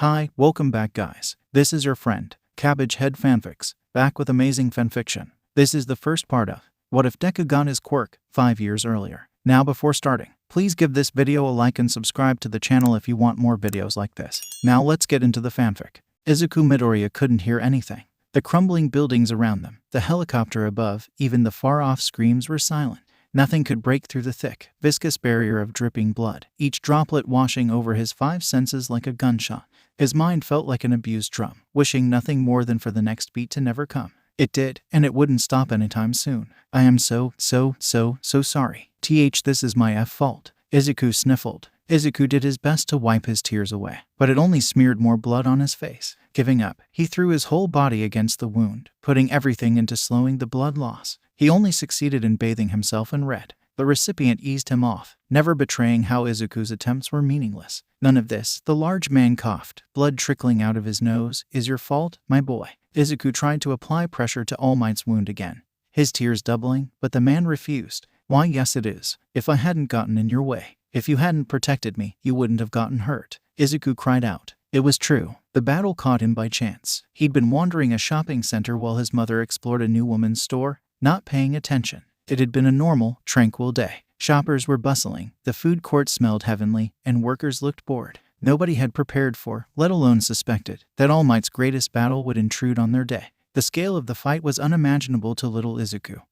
Hi, welcome back guys. This is your friend, Cabbage Head Fanfics, back with amazing fanfiction. This is the first part of What If Deku got his quirk 5 years earlier. Now before starting, please give this video a like and subscribe to the channel if you want more videos like this. Now let's get into the fanfic. Izuku Midoriya couldn't hear anything. The crumbling buildings around them, the helicopter above, even the far-off screams were silent. Nothing could break through the thick, viscous barrier of dripping blood, each droplet washing over his 5 senses like a gunshot. His mind felt like an abused drum, wishing nothing more than for the next beat to never come. It did, and it wouldn't stop anytime soon. I am so sorry. This is my fault. Izuku sniffled. Izuku did his best to wipe his tears away, but it only smeared more blood on his face. Giving up, he threw his whole body against the wound, putting everything into slowing the blood loss. He only succeeded in bathing himself in red. The recipient eased him off, never betraying how Izuku's attempts were meaningless. None of this, the large man coughed, blood trickling out of his nose. Is your fault, my boy? Izuku tried to apply pressure to All Might's wound again, his tears doubling, but the man refused. Why, yes it is. If I hadn't gotten in your way, if you hadn't protected me, you wouldn't have gotten hurt. Izuku cried out. It was true. The battle caught him by chance. He'd been wandering a shopping center while his mother explored a new woman's store, not paying attention. It had been a normal, tranquil day. Shoppers were bustling, the food court smelled heavenly, and workers looked bored. Nobody had prepared for, let alone suspected, that All Might's greatest battle would intrude on their day. The scale of the fight was unimaginable to little Izuku,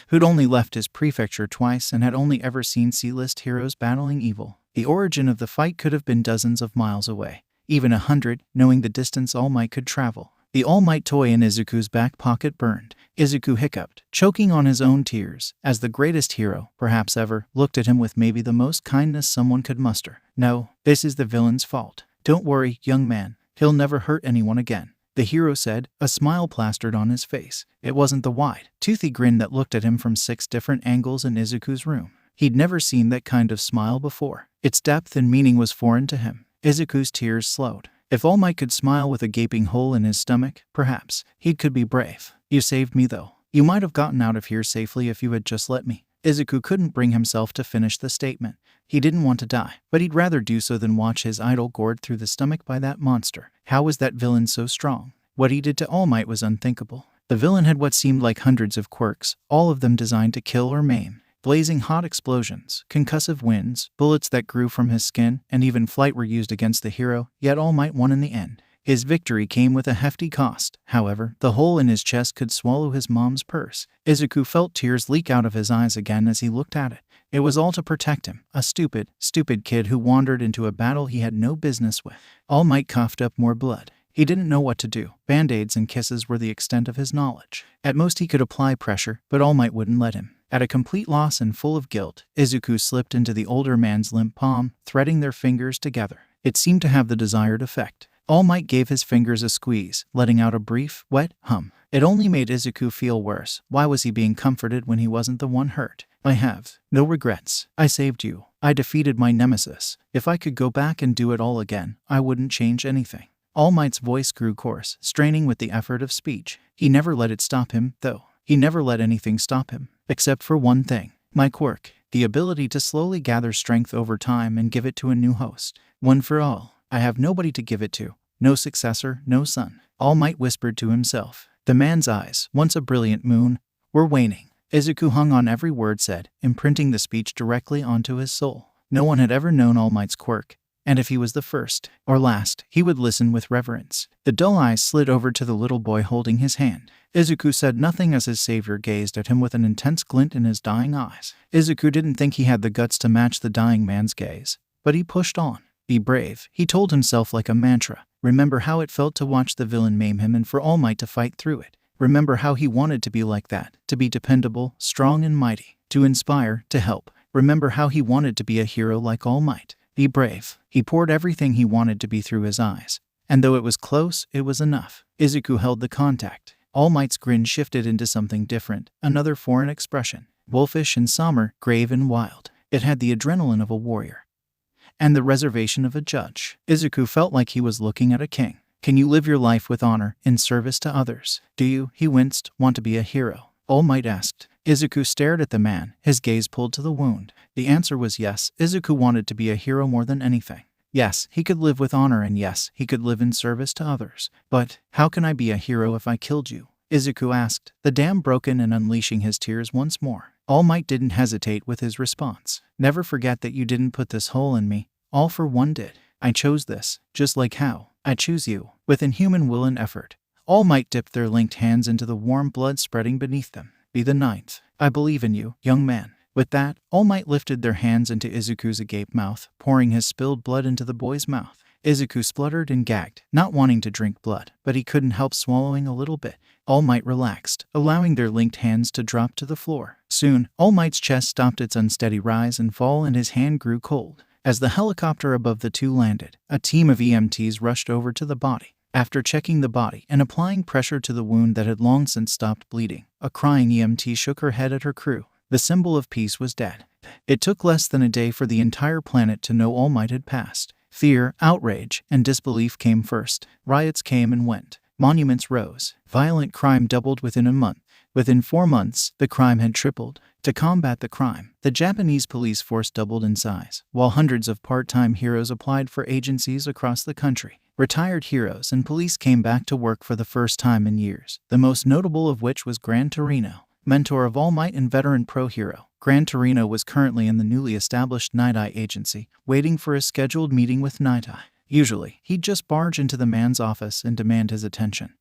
who'd only left his prefecture twice and had only ever seen C-list heroes battling evil. The origin of the fight could have been dozens of miles away, even 100, knowing the distance All Might could travel. The All Might toy in Izuku's back pocket burned. Izuku hiccuped, choking on his own tears, as the greatest hero, perhaps ever, looked at him with maybe the most kindness someone could muster. No, this is the villain's fault. Don't worry, young man. He'll never hurt anyone again, the hero said, a smile plastered on his face. It wasn't the wide, toothy grin that looked at him from 6 different angles in Izuku's room. He'd never seen that kind of smile before. Its depth and meaning was foreign to him. Izuku's tears slowed. If All Might could smile with a gaping hole in his stomach, perhaps he could be brave. You saved me though. You might have gotten out of here safely if you had just let me. Izuku couldn't bring himself to finish the statement. He didn't want to die, but he'd rather do so than watch his idol gored through the stomach by that monster. How was that villain so strong? What he did to All Might was unthinkable. The villain had what seemed like hundreds of quirks, all of them designed to kill or maim. Blazing hot explosions, concussive winds, bullets that grew from his skin, and even flight were used against the hero, yet All Might won in the end. His victory came with a hefty cost. However, the hole in his chest could swallow his mom's purse. Izuku felt tears leak out of his eyes again as he looked at it. It was all to protect him, a stupid kid who wandered into a battle he had no business with. All Might coughed up more blood. He didn't know what to do. Band-aids and kisses were the extent of his knowledge. At most he could apply pressure, but All Might wouldn't let him. At a complete loss and full of guilt, Izuku slipped into the older man's limp palm, threading their fingers together. It seemed to have the desired effect. All Might gave his fingers a squeeze, letting out a brief, wet hum. It only made Izuku feel worse. Why was he being comforted when he wasn't the one hurt? I have no regrets. I saved you. I defeated my nemesis. If I could go back and do it all again, I wouldn't change anything. All Might's voice grew coarse, straining with the effort of speech. He never let it stop him, though. He never let anything stop him, except for one thing. My quirk. The ability to slowly gather strength over time and give it to a new host. One for all. I have nobody to give it to. No successor, no son. All Might whispered to himself. The man's eyes, once a brilliant moon, were waning. Izuku hung on every word said, imprinting the speech directly onto his soul. No one had ever known All Might's quirk, and if he was the first, or last, he would listen with reverence. The dull eyes slid over to the little boy holding his hand. Izuku said nothing as his savior gazed at him with an intense glint in his dying eyes. Izuku didn't think he had the guts to match the dying man's gaze, but he pushed on. Be brave, he told himself like a mantra. Remember how it felt to watch the villain maim him and for All Might to fight through it. Remember how he wanted to be like that, to be dependable, strong and mighty, to inspire, to help. Remember how he wanted to be a hero like All Might. Be brave. He poured everything he wanted to be through his eyes. And though it was close, it was enough. Izuku held the contact. All Might's grin shifted into something different, another foreign expression. Wolfish and somber, grave and wild. It had the adrenaline of a warrior and the reservation of a judge. Izuku felt like he was looking at a king. Can you live your life with honor, in service to others? Do you, he winced, want to be a hero? All Might asked. Izuku stared at the man, his gaze pulled to the wound. The answer was yes. Izuku wanted to be a hero more than anything. Yes, he could live with honor, and yes, he could live in service to others. But how can I be a hero if I killed you? Izuku asked, the dam broken and unleashing his tears once more. All Might didn't hesitate with his response. Never forget that you didn't put this hole in me. All for one did. I chose this, just like how I choose you. With inhuman will and effort, All Might dipped their linked hands into the warm blood spreading beneath them. Be the ninth. I believe in you, young man. With that, All Might lifted their hands into Izuku's agape mouth, pouring his spilled blood into the boy's mouth. Izuku spluttered and gagged, not wanting to drink blood, but he couldn't help swallowing a little bit. All Might relaxed, allowing their linked hands to drop to the floor. Soon, All Might's chest stopped its unsteady rise and fall and his hand grew cold. As the helicopter above the two landed, a team of EMTs rushed over to the body. After checking the body and applying pressure to the wound that had long since stopped bleeding, a crying EMT shook her head at her crew. The symbol of peace was dead. It took less than a day for the entire planet to know All Might had passed. Fear, outrage, and disbelief came first. Riots came and went. Monuments rose. Violent crime doubled within a month. Within 4 months, the crime had tripled. To combat the crime, the Japanese police force doubled in size, while hundreds of part-time heroes applied for agencies across the country. Retired heroes and police came back to work for the first time in years, the most notable of which was Gran Torino, mentor of All Might and veteran pro-hero. Gran Torino was currently in the newly established Night Eye agency, waiting for a scheduled meeting with Night Eye. Usually, he'd just barge into the man's office and demand his attention.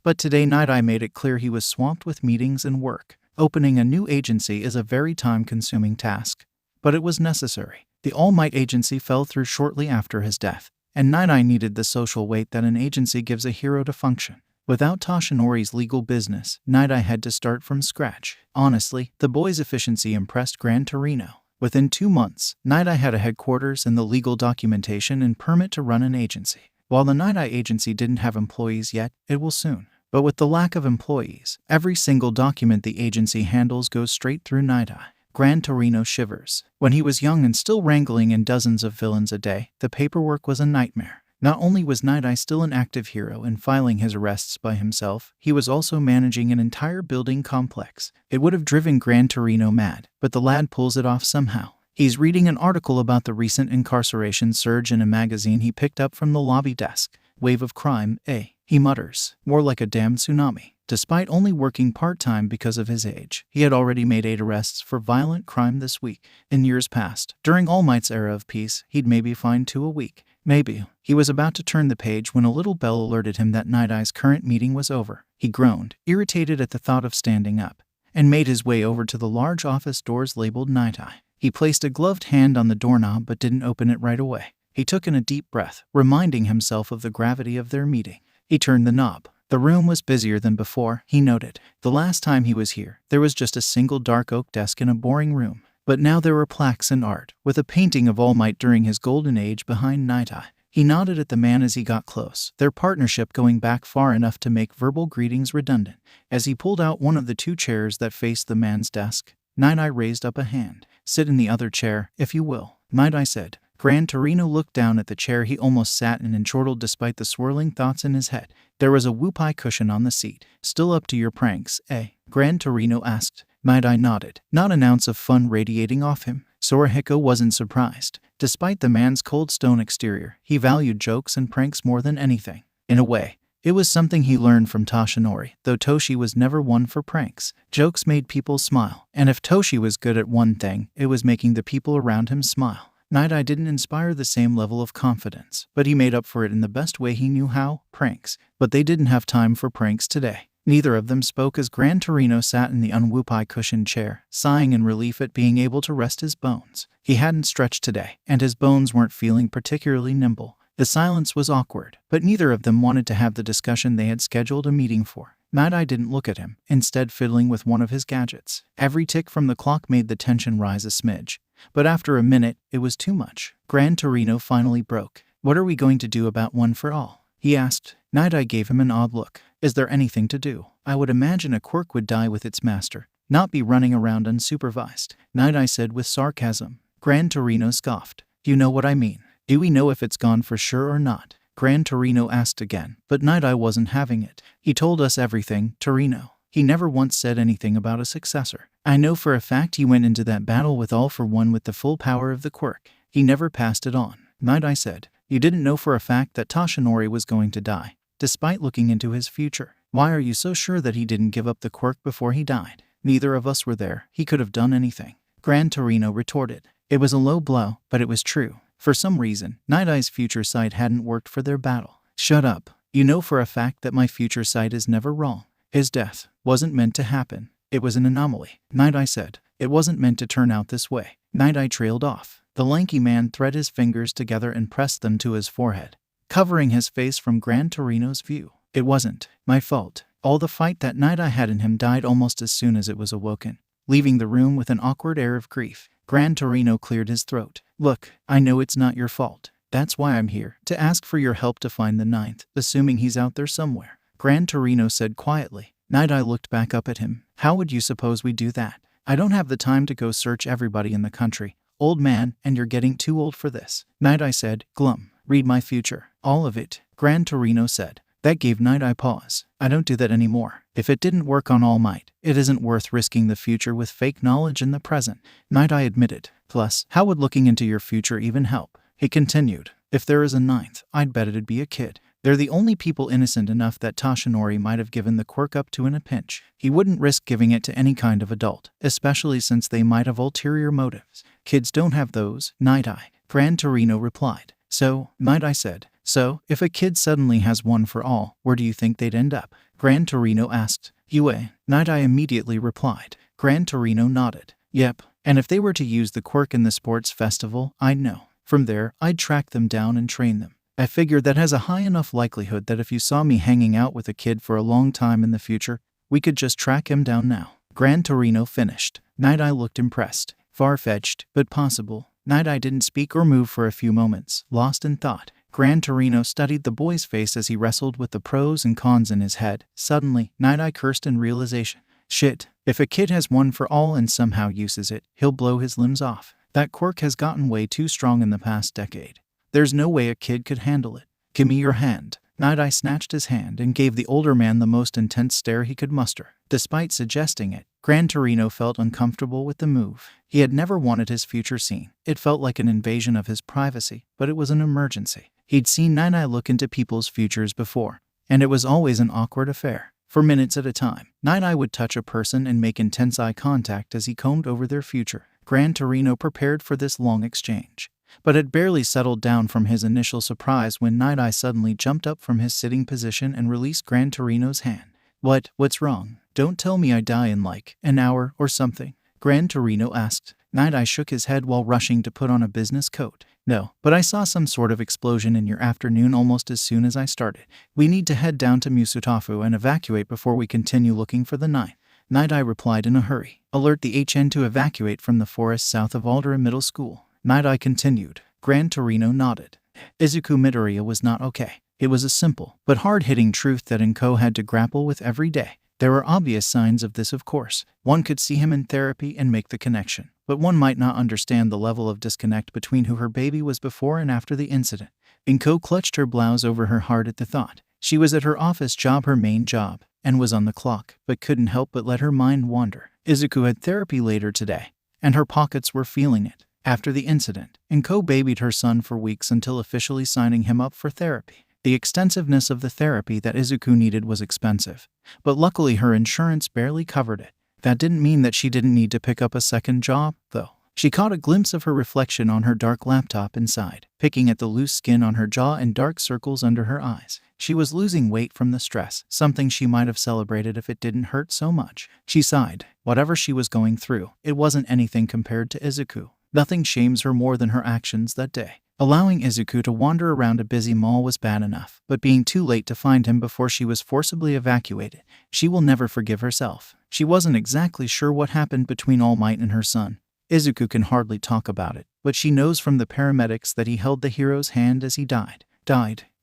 But today Night Eye made it clear he was swamped with meetings and work. Opening a new agency is a very time-consuming task, but it was necessary. The All Might agency fell through shortly after his death, and Night Eye needed the social weight that an agency gives a hero to function. Without Toshinori's legal business, Night Eye had to start from scratch. Honestly, the boy's efficiency impressed Gran Torino. Within 2 months, Night Eye had a headquarters and the legal documentation and permit to run an agency. While the Night Eye agency didn't have employees yet, it will soon. But with the lack of employees, every single document the agency handles goes straight through Night Eye. Gran Torino shivers. When he was young and still wrangling in dozens of villains a day, the paperwork was a nightmare. Not only was Night Eye still an active hero and filing his arrests by himself, he was also managing an entire building complex. It would have driven Gran Torino mad, but the lad pulls it off somehow. He's reading an article about the recent incarceration surge in a magazine he picked up from the lobby desk. Wave of crime, eh? He mutters. More like a damn tsunami. Despite only working part-time because of his age, he had already made 8 arrests for violent crime this week. In years past, during All Might's era of peace, he'd maybe find 2 a week. Maybe. He was about to turn the page when a little bell alerted him that Night Eye's current meeting was over. He groaned, irritated at the thought of standing up, and made his way over to the large office doors labeled Night Eye. He placed a gloved hand on the doorknob but didn't open it right away. He took in a deep breath, reminding himself of the gravity of their meeting. He turned the knob. The room was busier than before, he noted. The last time he was here, there was just a single dark oak desk in a boring room. But now there were plaques and art, with a painting of All Might during his golden age behind Night Eye. He nodded at the man as he got close, their partnership going back far enough to make verbal greetings redundant. As he pulled out one of the 2 chairs that faced the man's desk, Night Eye raised up a hand. Sit in the other chair, if you will, Night Eye said. Gran Torino looked down at the chair he almost sat in and chortled despite the swirling thoughts in his head. There was a whoopie cushion on the seat. Still up to your pranks, eh? Gran Torino asked. Night Eye nodded, not an ounce of fun radiating off him. Sorahiko wasn't surprised. Despite the man's cold stone exterior, he valued jokes and pranks more than anything. In a way, it was something he learned from Toshinori, though Toshi was never one for pranks. Jokes made people smile, and if Toshi was good at one thing, it was making the people around him smile. Night Eye didn't inspire the same level of confidence, but he made up for it in the best way he knew how, pranks. But they didn't have time for pranks today. Neither of them spoke as Gran Torino sat in the unwhoopie cushioned chair, sighing in relief at being able to rest his bones. He hadn't stretched today, and his bones weren't feeling particularly nimble. The silence was awkward, but neither of them wanted to have the discussion they had scheduled a meeting for. Night Eye didn't look at him, instead fiddling with one of his gadgets. Every tick from the clock made the tension rise a smidge. But after a minute, it was too much. Gran Torino finally broke. What are we going to do about One for All? He asked. Night Eye gave him an odd look. Is there anything to do? I would imagine a quirk would die with its master, not be running around unsupervised. Night Eye said with sarcasm. Gran Torino scoffed. You know what I mean. Do we know if it's gone for sure or not? Gran Torino asked again, but Night Eye wasn't having it. He told us everything, Torino. He never once said anything about a successor. I know for a fact he went into that battle with All for One with the full power of the quirk. He never passed it on. Night Eye said. You didn't know for a fact that Toshinori was going to die, despite looking into his future. Why are you so sure that he didn't give up the quirk before he died? Neither of us were there. He could have done anything. Gran Torino retorted. It was a low blow, but it was true. For some reason, Night Eye's future sight hadn't worked for their battle. Shut up. You know for a fact that my future sight is never wrong. His death wasn't meant to happen. It was an anomaly. Night Eye said. It wasn't meant to turn out this way. Night Eye trailed off. The lanky man threaded his fingers together and pressed them to his forehead, covering his face from Gran Torino's view. It wasn't my fault. All the fight that Night Eye had in him died almost as soon as it was awoken. Leaving the room with an awkward air of grief, Gran Torino cleared his throat. Look, I know it's not your fault. That's why I'm here, to ask for your help to find the ninth, assuming he's out there somewhere. Gran Torino said quietly. Night Eye looked back up at him. How would you suppose we do that? I don't have the time to go search everybody in the country. Old man, and you're getting too old for this. Night Eye said, glum. Read my future. All of it, Gran Torino said. That gave Night Eye pause. I don't do that anymore. If it didn't work on All Might, it isn't worth risking the future with fake knowledge in the present. Night Eye admitted. Plus, how would looking into your future even help? He continued. If there is a ninth, I'd bet it'd be a kid. They're the only people innocent enough that Toshinori might have given the quirk up to in a pinch. He wouldn't risk giving it to any kind of adult, especially since they might have ulterior motives. Kids don't have those, Night Eye. Gran Torino replied. So, Night Eye said. So, if a kid suddenly has one for all, where do you think they'd end up? Gran Torino asked. UA. Night Eye immediately replied. Gran Torino nodded. Yep, and if they were to use the quirk in the sports festival, I'd know. From there, I'd track them down and train them. I figured that has a high enough likelihood that if you saw me hanging out with a kid for a long time in the future, we could just track him down now. Gran Torino finished. Night Eye looked impressed. Far-fetched, but possible. Night Eye didn't speak or move for a few moments, lost in thought. Gran Torino studied the boy's face as he wrestled with the pros and cons in his head. Suddenly, Night Eye cursed in realization. Shit, if a kid has one for all and somehow uses it, he'll blow his limbs off. That quirk has gotten way too strong in the past decade. There's no way a kid could handle it. Give me your hand. Night Eye snatched his hand and gave the older man the most intense stare he could muster. Despite suggesting it, Gran Torino felt uncomfortable with the move. He had never wanted his future seen. It felt like an invasion of his privacy, but it was an emergency. He'd seen Night Eye look into people's futures before, and it was always an awkward affair. For minutes at a time, Night Eye would touch a person and make intense eye contact as he combed over their future. Gran Torino prepared for this long exchange, but had barely settled down from his initial surprise when Night Eye suddenly jumped up from his sitting position and released Gran Torino's hand. What's wrong? Don't tell me I die in like an hour or something, Gran Torino asked. Night Eye shook his head while rushing to put on a business coat. No, but I saw some sort of explosion in your afternoon almost as soon as I started. We need to head down to Musutafu and evacuate before we continue looking for the ninth. Night Eye replied in a hurry. Alert the HN to evacuate from the forest south of Aldera Middle School. Night Eye continued. Gran Torino nodded. Izuku Midoriya was not okay. It was a simple, but hard-hitting truth that Inko had to grapple with every day. There were obvious signs of this, of course. One could see him in therapy and make the connection, but one might not understand the level of disconnect between who her baby was before and after the incident. Inko clutched her blouse over her heart at the thought. She was at her office job, her main job, and was on the clock, but couldn't help but let her mind wander. Izuku had therapy later today, and her pockets were feeling it. After the incident, Inko babied her son for weeks until officially signing him up for therapy. The extensiveness of the therapy that Izuku needed was expensive, but luckily her insurance barely covered it. That didn't mean that she didn't need to pick up a second job, though. She caught a glimpse of her reflection on her dark laptop inside, picking at the loose skin on her jaw and dark circles under her eyes. She was losing weight from the stress, something she might have celebrated if it didn't hurt so much. She sighed. Whatever she was going through, it wasn't anything compared to Izuku. Nothing shames her more than her actions that day. Allowing Izuku to wander around a busy mall was bad enough, but being too late to find him before she was forcibly evacuated, she will never forgive herself. She wasn't exactly sure what happened between All Might and her son. Izuku can hardly talk about it, but she knows from the paramedics that he held the hero's hand as he died.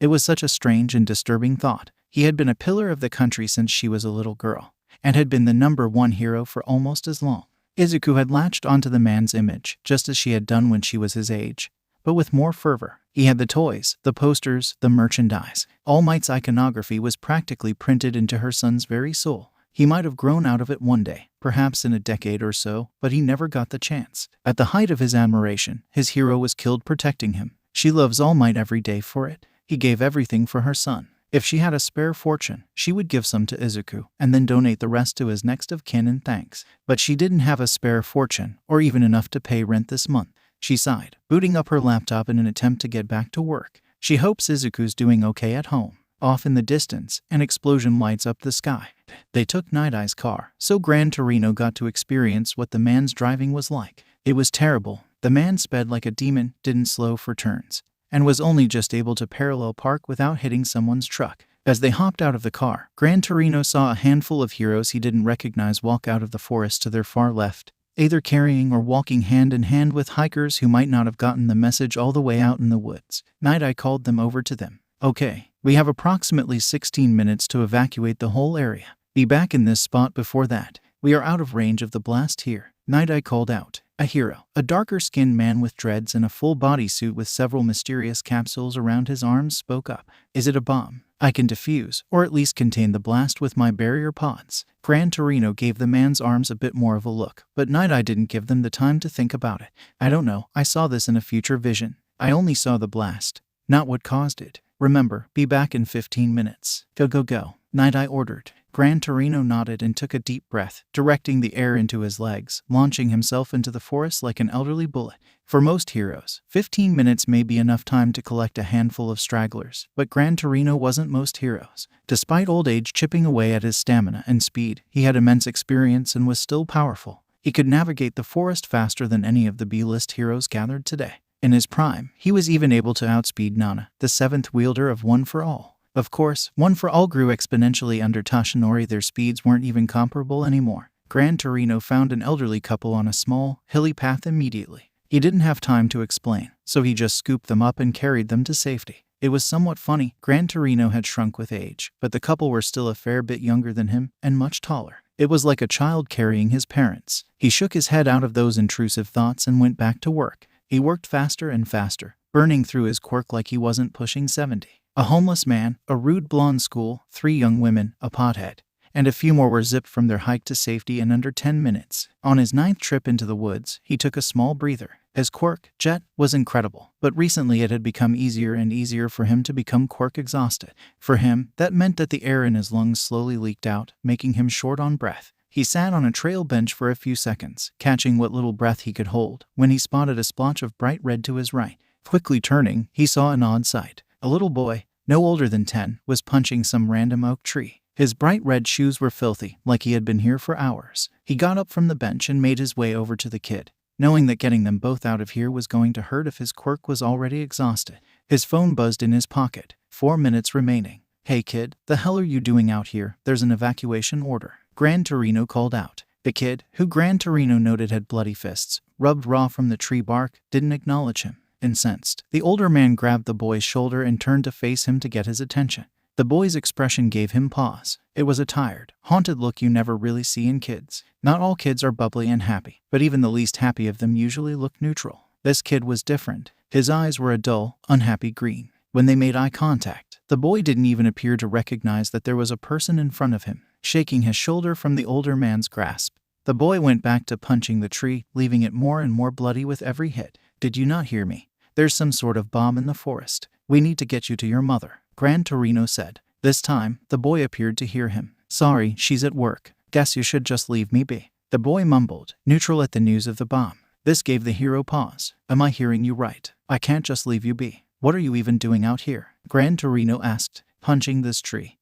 It was such a strange and disturbing thought. He had been a pillar of the country since she was a little girl, and had been the #1 hero for almost as long. Izuku had latched onto the man's image, just as she had done when she was his age, but with more fervor. He had the toys, the posters, the merchandise. All Might's iconography was practically printed into her son's very soul. He might have grown out of it one day, perhaps in a decade or so, but he never got the chance. At the height of his admiration, his hero was killed protecting him. She loves All Might every day for it. He gave everything for her son. If she had a spare fortune, she would give some to Izuku and then donate the rest to his next of kin in thanks. But she didn't have a spare fortune, or even enough to pay rent this month. She sighed, booting up her laptop in an attempt to get back to work. She hopes Izuku's doing okay at home. Off in the distance, an explosion lights up the sky. They took Night Eye's car, so Gran Torino got to experience what the man's driving was like. It was terrible. The man sped like a demon, didn't slow for turns, and was only just able to parallel park without hitting someone's truck. As they hopped out of the car, Gran Torino saw a handful of heroes he didn't recognize walk out of the forest to their far left, either carrying or walking hand in hand with hikers who might not have gotten the message all the way out in the woods. Night Eye called them over to them. Okay, we have approximately 16 minutes to evacuate the whole area. Be back in this spot before that. We are out of range of the blast here. Night Eye called out. A hero, a darker-skinned man with dreads and a full bodysuit with several mysterious capsules around his arms, spoke up. Is it a bomb? I can defuse, or at least contain the blast with my barrier pods. Gran Torino gave the man's arms a bit more of a look, but Night Eye didn't give them the time to think about it. I don't know, I saw this in a future vision. I only saw the blast, not what caused it. Remember, be back in 15 minutes. Go. Night Eye ordered. Gran Torino nodded and took a deep breath, directing the air into his legs, launching himself into the forest like an elderly bullet. For most heroes, 15 minutes may be enough time to collect a handful of stragglers, but Gran Torino wasn't most heroes. Despite old age chipping away at his stamina and speed, he had immense experience and was still powerful. He could navigate the forest faster than any of the B-list heroes gathered today. In his prime, he was even able to outspeed Nana, the seventh wielder of One for All. Of course, One for All grew exponentially under Toshinori. Their speeds weren't even comparable anymore. Gran Torino found an elderly couple on a small, hilly path immediately. He didn't have time to explain, so he just scooped them up and carried them to safety. It was somewhat funny. Gran Torino had shrunk with age, but the couple were still a fair bit younger than him and much taller. It was like a child carrying his parents. He shook his head out of those intrusive thoughts and went back to work. He worked faster and faster, burning through his quirk like he wasn't pushing 70. A homeless man, a rude blonde school, 3 young women, a pothead, and a few more were zipped from their hike to safety in under 10 minutes. On his 9th trip into the woods, he took a small breather. His quirk, Jet, was incredible, but recently it had become easier and easier for him to become quirk exhausted. For him, that meant that the air in his lungs slowly leaked out, making him short on breath. He sat on a trail bench for a few seconds, catching what little breath he could hold, when he spotted a splotch of bright red to his right. Quickly turning, he saw an odd sight. A little boy, no older than 10, was punching some random oak tree. His bright red shoes were filthy, like he had been here for hours. He got up from the bench and made his way over to the kid, knowing that getting them both out of here was going to hurt if his quirk was already exhausted. His phone buzzed in his pocket. 4 minutes remaining. Hey kid, the hell are you doing out here? There's an evacuation order. Gran Torino called out. The kid, who Gran Torino noted had bloody fists, rubbed raw from the tree bark, didn't acknowledge him. Incensed, the older man grabbed the boy's shoulder and turned to face him to get his attention. The boy's expression gave him pause. It was a tired, haunted look you never really see in kids. Not all kids are bubbly and happy, but even the least happy of them usually look neutral. This kid was different. His eyes were a dull, unhappy green. When they made eye contact, the boy didn't even appear to recognize that there was a person in front of him. Shaking his shoulder from the older man's grasp, the boy went back to punching the tree, leaving it more and more bloody with every hit. Did you not hear me? There's some sort of bomb in the forest. We need to get you to your mother, Gran Torino said. This time, the boy appeared to hear him. Sorry, she's at work. Guess you should just leave me be. The boy mumbled, neutral at the news of the bomb. This gave the hero pause. Am I hearing you right? I can't just leave you be. What are you even doing out here? Gran Torino asked, punching this tree.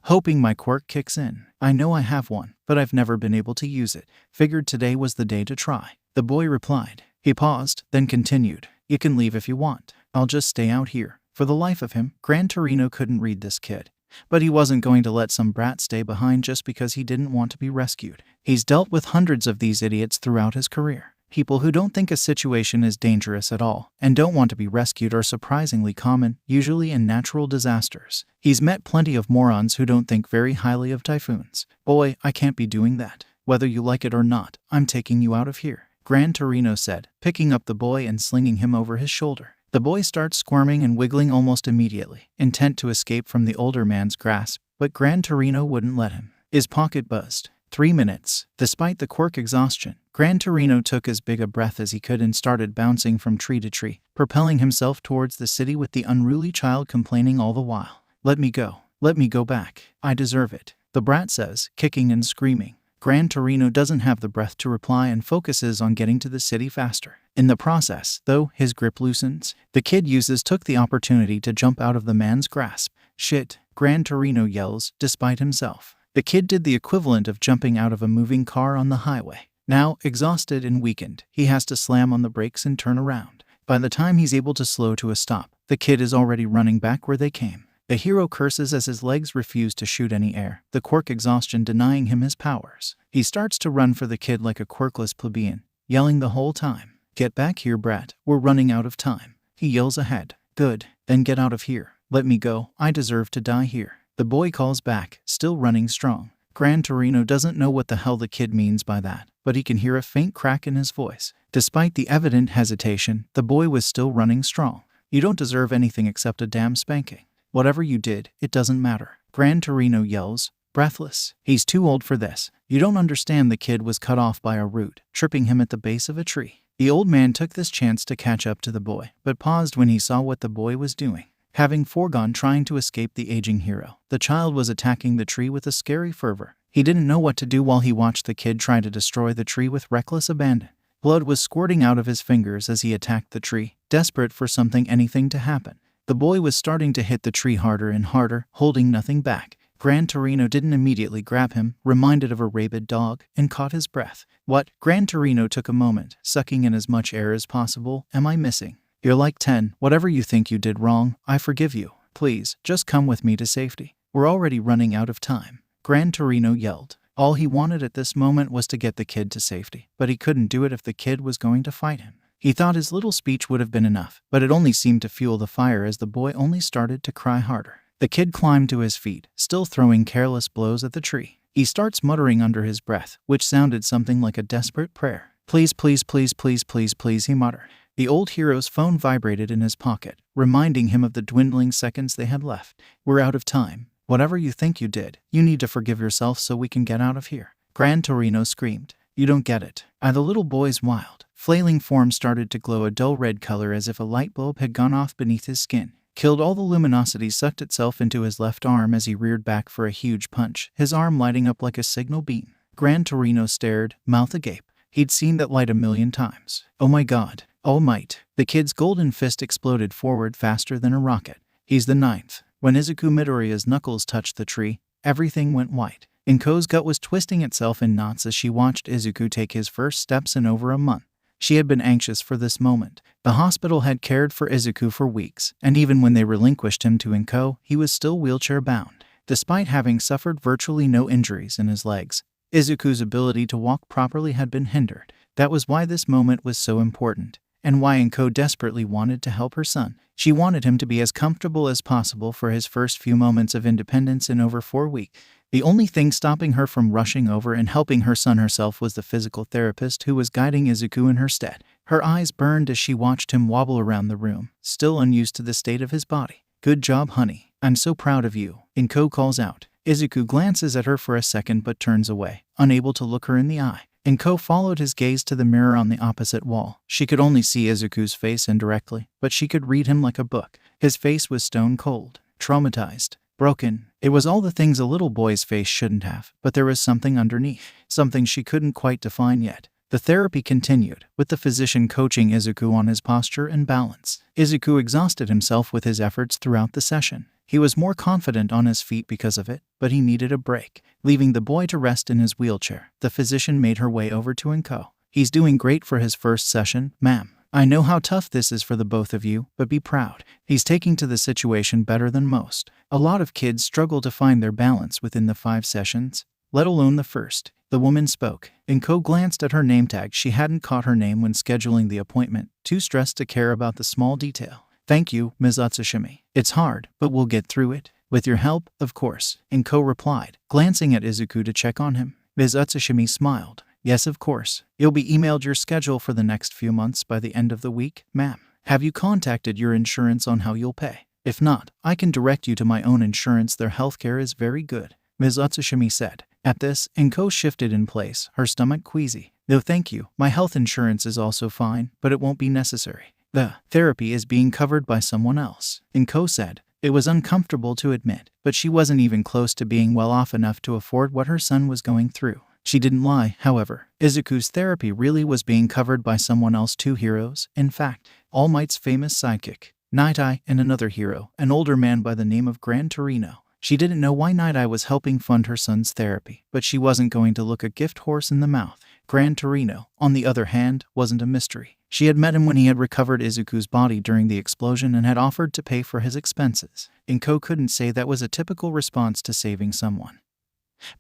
Hoping my quirk kicks in. I know I have one, but I've never been able to use it. Figured today was the day to try. The boy replied. He paused, then continued. You can leave if you want. I'll just stay out here. For the life of him, Gran Torino couldn't read this kid. But he wasn't going to let some brat stay behind just because he didn't want to be rescued. He's dealt with hundreds of these idiots throughout his career. People who don't think a situation is dangerous at all and don't want to be rescued are surprisingly common, usually in natural disasters. He's met plenty of morons who don't think very highly of typhoons. Boy, I can't be doing that. Whether you like it or not, I'm taking you out of here, Gran Torino said, picking up the boy and slinging him over his shoulder. The boy starts squirming and wiggling almost immediately, intent to escape from the older man's grasp, but Gran Torino wouldn't let him. His pocket buzzed. 3 minutes. Despite the Quirk exhaustion, Gran Torino took as big a breath as he could and started bouncing from tree to tree, propelling himself towards the city with the unruly child complaining all the while. Let me go. Let me go back. I deserve it, the brat says, kicking and screaming. Gran Torino doesn't have the breath to reply and focuses on getting to the city faster. In the process, though, his grip loosens. The kid took the opportunity to jump out of the man's grasp. Shit, Gran Torino yells, despite himself. The kid did the equivalent of jumping out of a moving car on the highway. Now, exhausted and weakened, he has to slam on the brakes and turn around. By the time he's able to slow to a stop, the kid is already running back where they came. The hero curses as his legs refuse to shoot any air, the Quirk exhaustion denying him his powers. He starts to run for the kid like a quirkless plebeian, yelling the whole time, "Get back here, brat, we're running out of time." He yells ahead. Good, then get out of here. Let me go, I deserve to die here. The boy calls back, still running strong. Gran Torino doesn't know what the hell the kid means by that, but he can hear a faint crack in his voice. Despite the evident hesitation, the boy was still running strong. You don't deserve anything except a damn spanking. Whatever you did, it doesn't matter. Gran Torino yells, breathless. He's too old for this. You don't understand. The kid was cut off by a root, tripping him at the base of a tree. The old man took this chance to catch up to the boy, but paused when he saw what the boy was doing. Having foregone trying to escape the aging hero, the child was attacking the tree with a scary fervor. He didn't know what to do while he watched the kid try to destroy the tree with reckless abandon. Blood was squirting out of his fingers as he attacked the tree, desperate for anything to happen. The boy was starting to hit the tree harder and harder, holding nothing back. Gran Torino didn't immediately grab him, reminded of a rabid dog, and caught his breath. What? Gran Torino took a moment, sucking in as much air as possible. Am I missing? You're like 10. Whatever you think you did wrong, I forgive you. Please, just come with me to safety. We're already running out of time. Gran Torino yelled. All he wanted at this moment was to get the kid to safety, but he couldn't do it if the kid was going to fight him. He thought his little speech would have been enough, but it only seemed to fuel the fire as the boy only started to cry harder. The kid climbed to his feet, still throwing careless blows at the tree. He starts muttering under his breath, which sounded something like a desperate prayer. Please, please, please, please, please, please, he muttered. The old hero's phone vibrated in his pocket, reminding him of the dwindling seconds they had left. We're out of time. Whatever you think you did, you need to forgive yourself so we can get out of here. Gran Torino screamed. You don't get it. The little boy's wild, flailing form started to glow a dull red color as if a light bulb had gone off beneath his skin. Killed all the luminosity sucked itself into his left arm as he reared back for a huge punch, his arm lighting up like a signal beam. Gran Torino stared, mouth agape. He'd seen that light 1,000,000 times. Oh my god. All might. The kid's golden fist exploded forward faster than a rocket. He's the 9th. When Izuku Midoriya's knuckles touched the tree, everything went white. Inko's gut was twisting itself in knots as she watched Izuku take his first steps in over a month. She had been anxious for this moment. The hospital had cared for Izuku for weeks, and even when they relinquished him to Inko, he was still wheelchair-bound. Despite having suffered virtually no injuries in his legs, Izuku's ability to walk properly had been hindered. That was why this moment was so important, and why Inko desperately wanted to help her son. She wanted him to be as comfortable as possible for his first few moments of independence in over 4 weeks. The only thing stopping her from rushing over and helping her son herself was the physical therapist who was guiding Izuku in her stead. Her eyes burned as she watched him wobble around the room, still unused to the state of his body. Good job, honey. I'm so proud of you. Inko calls out. Izuku glances at her for a second but turns away, unable to look her in the eye. Inko followed his gaze to the mirror on the opposite wall. She could only see Izuku's face indirectly, but she could read him like a book. His face was stone cold, traumatized, broken. It was all the things a little boy's face shouldn't have, but there was something underneath, something she couldn't quite define yet. The therapy continued, with the physician coaching Izuku on his posture and balance. Izuku exhausted himself with his efforts throughout the session. He was more confident on his feet because of it, but he needed a break. Leaving the boy to rest in his wheelchair, the physician made her way over to Inko. He's doing great for his first session, ma'am. I know how tough this is for the both of you, but be proud. He's taking to the situation better than most. A lot of kids struggle to find their balance within the 5 sessions, let alone the first. The woman spoke. Inko glanced at her name tag. She hadn't caught her name when scheduling the appointment, too stressed to care about the small detail. Thank you, Ms. Utsushimi. It's hard, but we'll get through it. With your help, of course, Inko replied, glancing at Izuku to check on him. Ms. Utsushimi smiled. Yes, of course. You'll be emailed your schedule for the next few months by the end of the week, ma'am. Have you contacted your insurance on how you'll pay? If not, I can direct you to my own insurance. Their healthcare is very good, Ms. Utsushimi said. At this, Inko shifted in place, her stomach queasy. No thank you, my health insurance is also fine, but it won't be necessary. The therapy is being covered by someone else, Inko said. It was uncomfortable to admit, but she wasn't even close to being well off enough to afford what her son was going through. She didn't lie, however. Izuku's therapy really was being covered by someone else, two heroes. In fact, All Might's famous sidekick, Night Eye, and another hero, an older man by the name of Gran Torino. She didn't know why Night Eye was helping fund her son's therapy, but she wasn't going to look a gift horse in the mouth. Gran Torino, on the other hand, wasn't a mystery. She had met him when he had recovered Izuku's body during the explosion and had offered to pay for his expenses. Inko couldn't say that was a typical response to saving someone.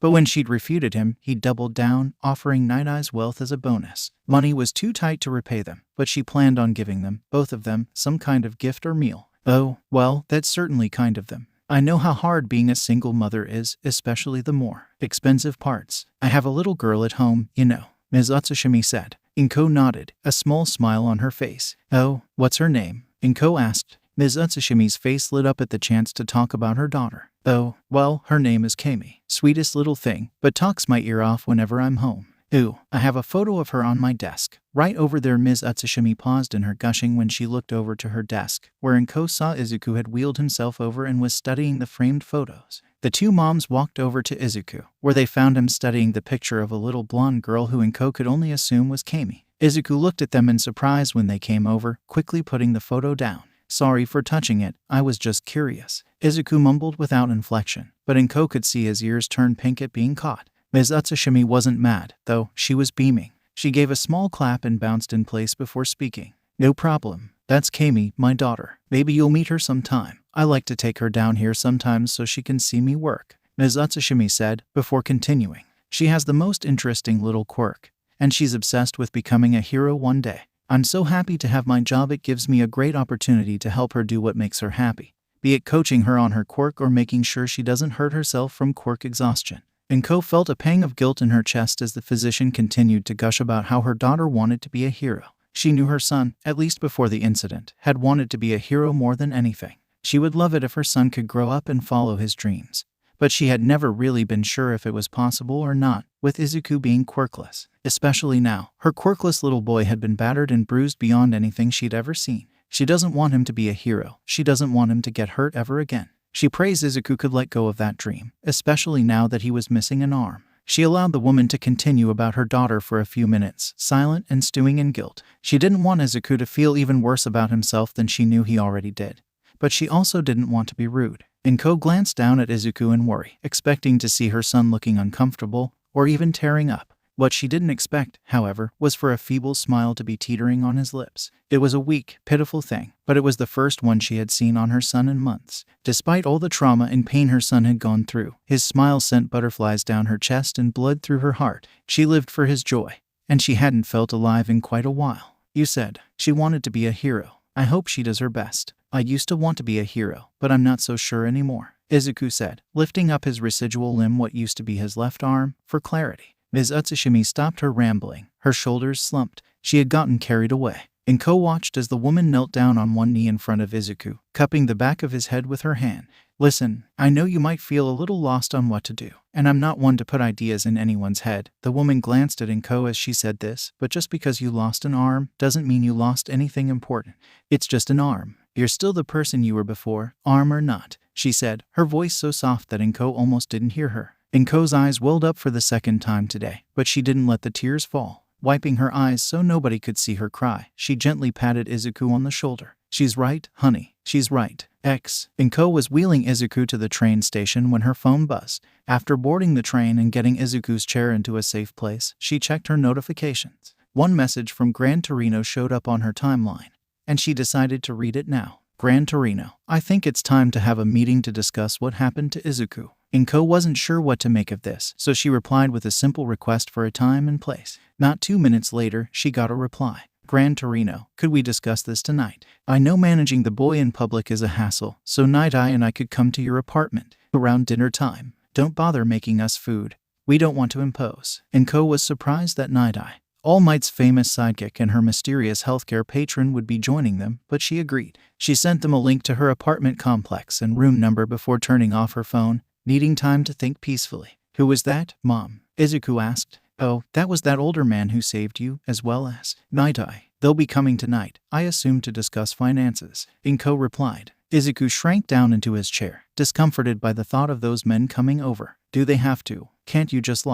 But when she'd refuted him, he doubled down, offering Night Eye's wealth as a bonus. Money was too tight to repay them, but she planned on giving them, both of them, some kind of gift or meal. Oh, well, that's certainly kind of them. I know how hard being a single mother is, especially the more expensive parts. I have a little girl at home, you know, Ms. Utsushimi said. Inko nodded, a small smile on her face. Oh, what's her name? Inko asked. Ms. Utsushimi's face lit up at the chance to talk about her daughter. Oh, well, her name is Kami. Sweetest little thing, but talks my ear off whenever I'm home. Ooh, I have a photo of her on my desk. Right over there. Ms. Utsushimi paused in her gushing when she looked over to her desk, where Inko saw Izuku had wheeled himself over and was studying the framed photos. The two moms walked over to Izuku, where they found him studying the picture of a little blonde girl who Inko could only assume was Kami. Izuku looked at them in surprise when they came over, quickly putting the photo down. Sorry for touching it, I was just curious. Izuku mumbled without inflection, but Inko could see his ears turn pink at being caught. Ms. Utsushimi wasn't mad, though. She was beaming. She gave a small clap and bounced in place before speaking. No problem. That's Kami, my daughter. Maybe you'll meet her sometime. I like to take her down here sometimes so she can see me work, Ms. Utsushimi said, before continuing. She has the most interesting little quirk, and she's obsessed with becoming a hero one day. I'm so happy to have my job. It gives me a great opportunity to help her do what makes her happy, be it coaching her on her quirk or making sure she doesn't hurt herself from quirk exhaustion. Inko felt a pang of guilt in her chest as the physician continued to gush about how her daughter wanted to be a hero. She knew her son, at least before the incident, had wanted to be a hero more than anything. She would love it if her son could grow up and follow his dreams. But she had never really been sure if it was possible or not, with Izuku being quirkless. Especially now, her quirkless little boy had been battered and bruised beyond anything she'd ever seen. She doesn't want him to be a hero. She doesn't want him to get hurt ever again. She prays Izuku could let go of that dream, especially now that he was missing an arm. She allowed the woman to continue about her daughter for a few minutes, silent and stewing in guilt. She didn't want Izuku to feel even worse about himself than she knew he already did. But she also didn't want to be rude. Inko glanced down at Izuku in worry, expecting to see her son looking uncomfortable, or even tearing up. What she didn't expect, however, was for a feeble smile to be teetering on his lips. It was a weak, pitiful thing, but it was the first one she had seen on her son in months. Despite all the trauma and pain her son had gone through, his smile sent butterflies down her chest and blood through her heart. She lived for his joy, and she hadn't felt alive in quite a while. You said she wanted to be a hero. I hope she does her best. I used to want to be a hero, but I'm not so sure anymore, Izuku said, lifting up his residual limb, what used to be his left arm, for clarity. Ms. Utsushimi stopped her rambling. Her shoulders slumped. She had gotten carried away. Inko watched as the woman knelt down on one knee in front of Izuku, cupping the back of his head with her hand. Listen, I know you might feel a little lost on what to do, and I'm not one to put ideas in anyone's head. The woman glanced at Inko as she said this, but just because you lost an arm doesn't mean you lost anything important. It's just an arm. You're still the person you were before, arm or not, she said, her voice so soft that Inko almost didn't hear her. Inko's eyes welled up for the second time today, but she didn't let the tears fall. Wiping her eyes so nobody could see her cry, she gently patted Izuku on the shoulder. She's right, honey. She's right. Inko was wheeling Izuku to the train station when her phone buzzed. After boarding the train and getting Izuku's chair into a safe place, she checked her notifications. One message from Gran Torino showed up on her timeline, and she decided to read it now. Gran Torino, I think it's time to have a meeting to discuss what happened to Izuku. Inko wasn't sure what to make of this, so she replied with a simple request for a time and place. Not 2 minutes later, she got a reply. Gran Torino, could we discuss this tonight? I know managing the boy in public is a hassle, so Night Eye and I could come to your apartment around dinner time. Don't bother making us food. We don't want to impose. Inko was surprised that Night Eye, All Might's famous sidekick and her mysterious healthcare patron, would be joining them, but she agreed. She sent them a link to her apartment complex and room number before turning off her phone, needing time to think peacefully. Who was that, Mom? Izuku asked. Oh, that was that older man who saved you, as well as Night-Eye. They'll be coming tonight, I assume, to discuss finances, Inko replied. Izuku shrank down into his chair, discomforted by the thought of those men coming over. Do they have to? Can't you just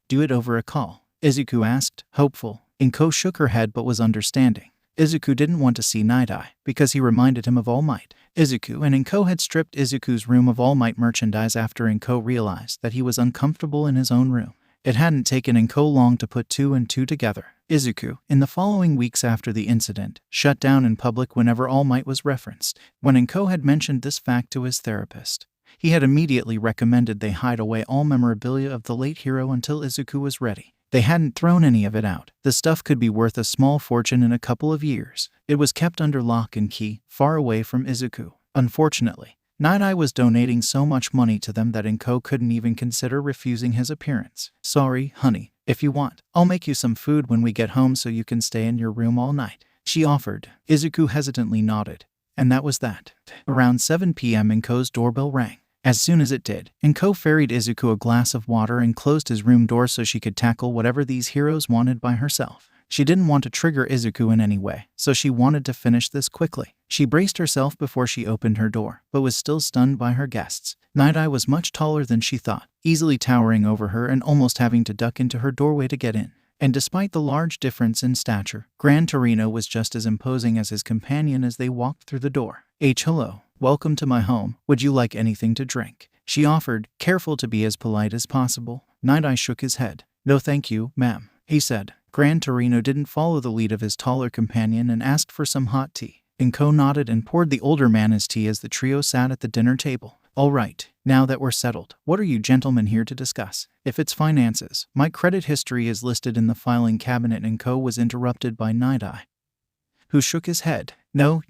do it over a call? Izuku asked, hopeful. Inko shook her head but was understanding. Izuku didn't want to see Night-Eye, because he reminded him of All Might. Izuku and Inko had stripped Izuku's room of All Might merchandise after Inko realized that he was uncomfortable in his own room. It hadn't taken Inko long to put two and two together. Izuku, in the following weeks after the incident, shut down in public whenever All Might was referenced. When Inko had mentioned this fact to his therapist, he had immediately recommended they hide away all memorabilia of the late hero until Izuku was ready. They hadn't thrown any of it out. The stuff could be worth a small fortune in a couple of years. It was kept under lock and key, far away from Izuku. Unfortunately, Night-Eye was donating so much money to them that Inko couldn't even consider refusing his appearance. Sorry, honey. If you want, I'll make you some food when we get home so you can stay in your room all night, she offered. Izuku hesitantly nodded. And that was that. Around 7 p.m. Inko's doorbell rang. As soon as it did, Inko ferried Izuku a glass of water and closed his room door so she could tackle whatever these heroes wanted by herself. She didn't want to trigger Izuku in any way, so she wanted to finish this quickly. She braced herself before she opened her door, but was still stunned by her guests. Night-Eye was much taller than she thought, easily towering over her and almost having to duck into her doorway to get in. And despite the large difference in stature, Gran Torino was just as imposing as his companion as they walked through the door. Hello. Welcome to my home. Would you like anything to drink? She offered, careful to be as polite as possible. Night-Eye shook his head. No thank you, ma'am, he said. Gran Torino didn't follow the lead of his taller companion and asked for some hot tea. Inko nodded and poured the older man his tea as the trio sat at the dinner table. All right, now that we're settled, what are you gentlemen here to discuss? If it's finances, my credit history is listed in the filing cabinet. Inko was interrupted by Night-Eye, who shook his head. No,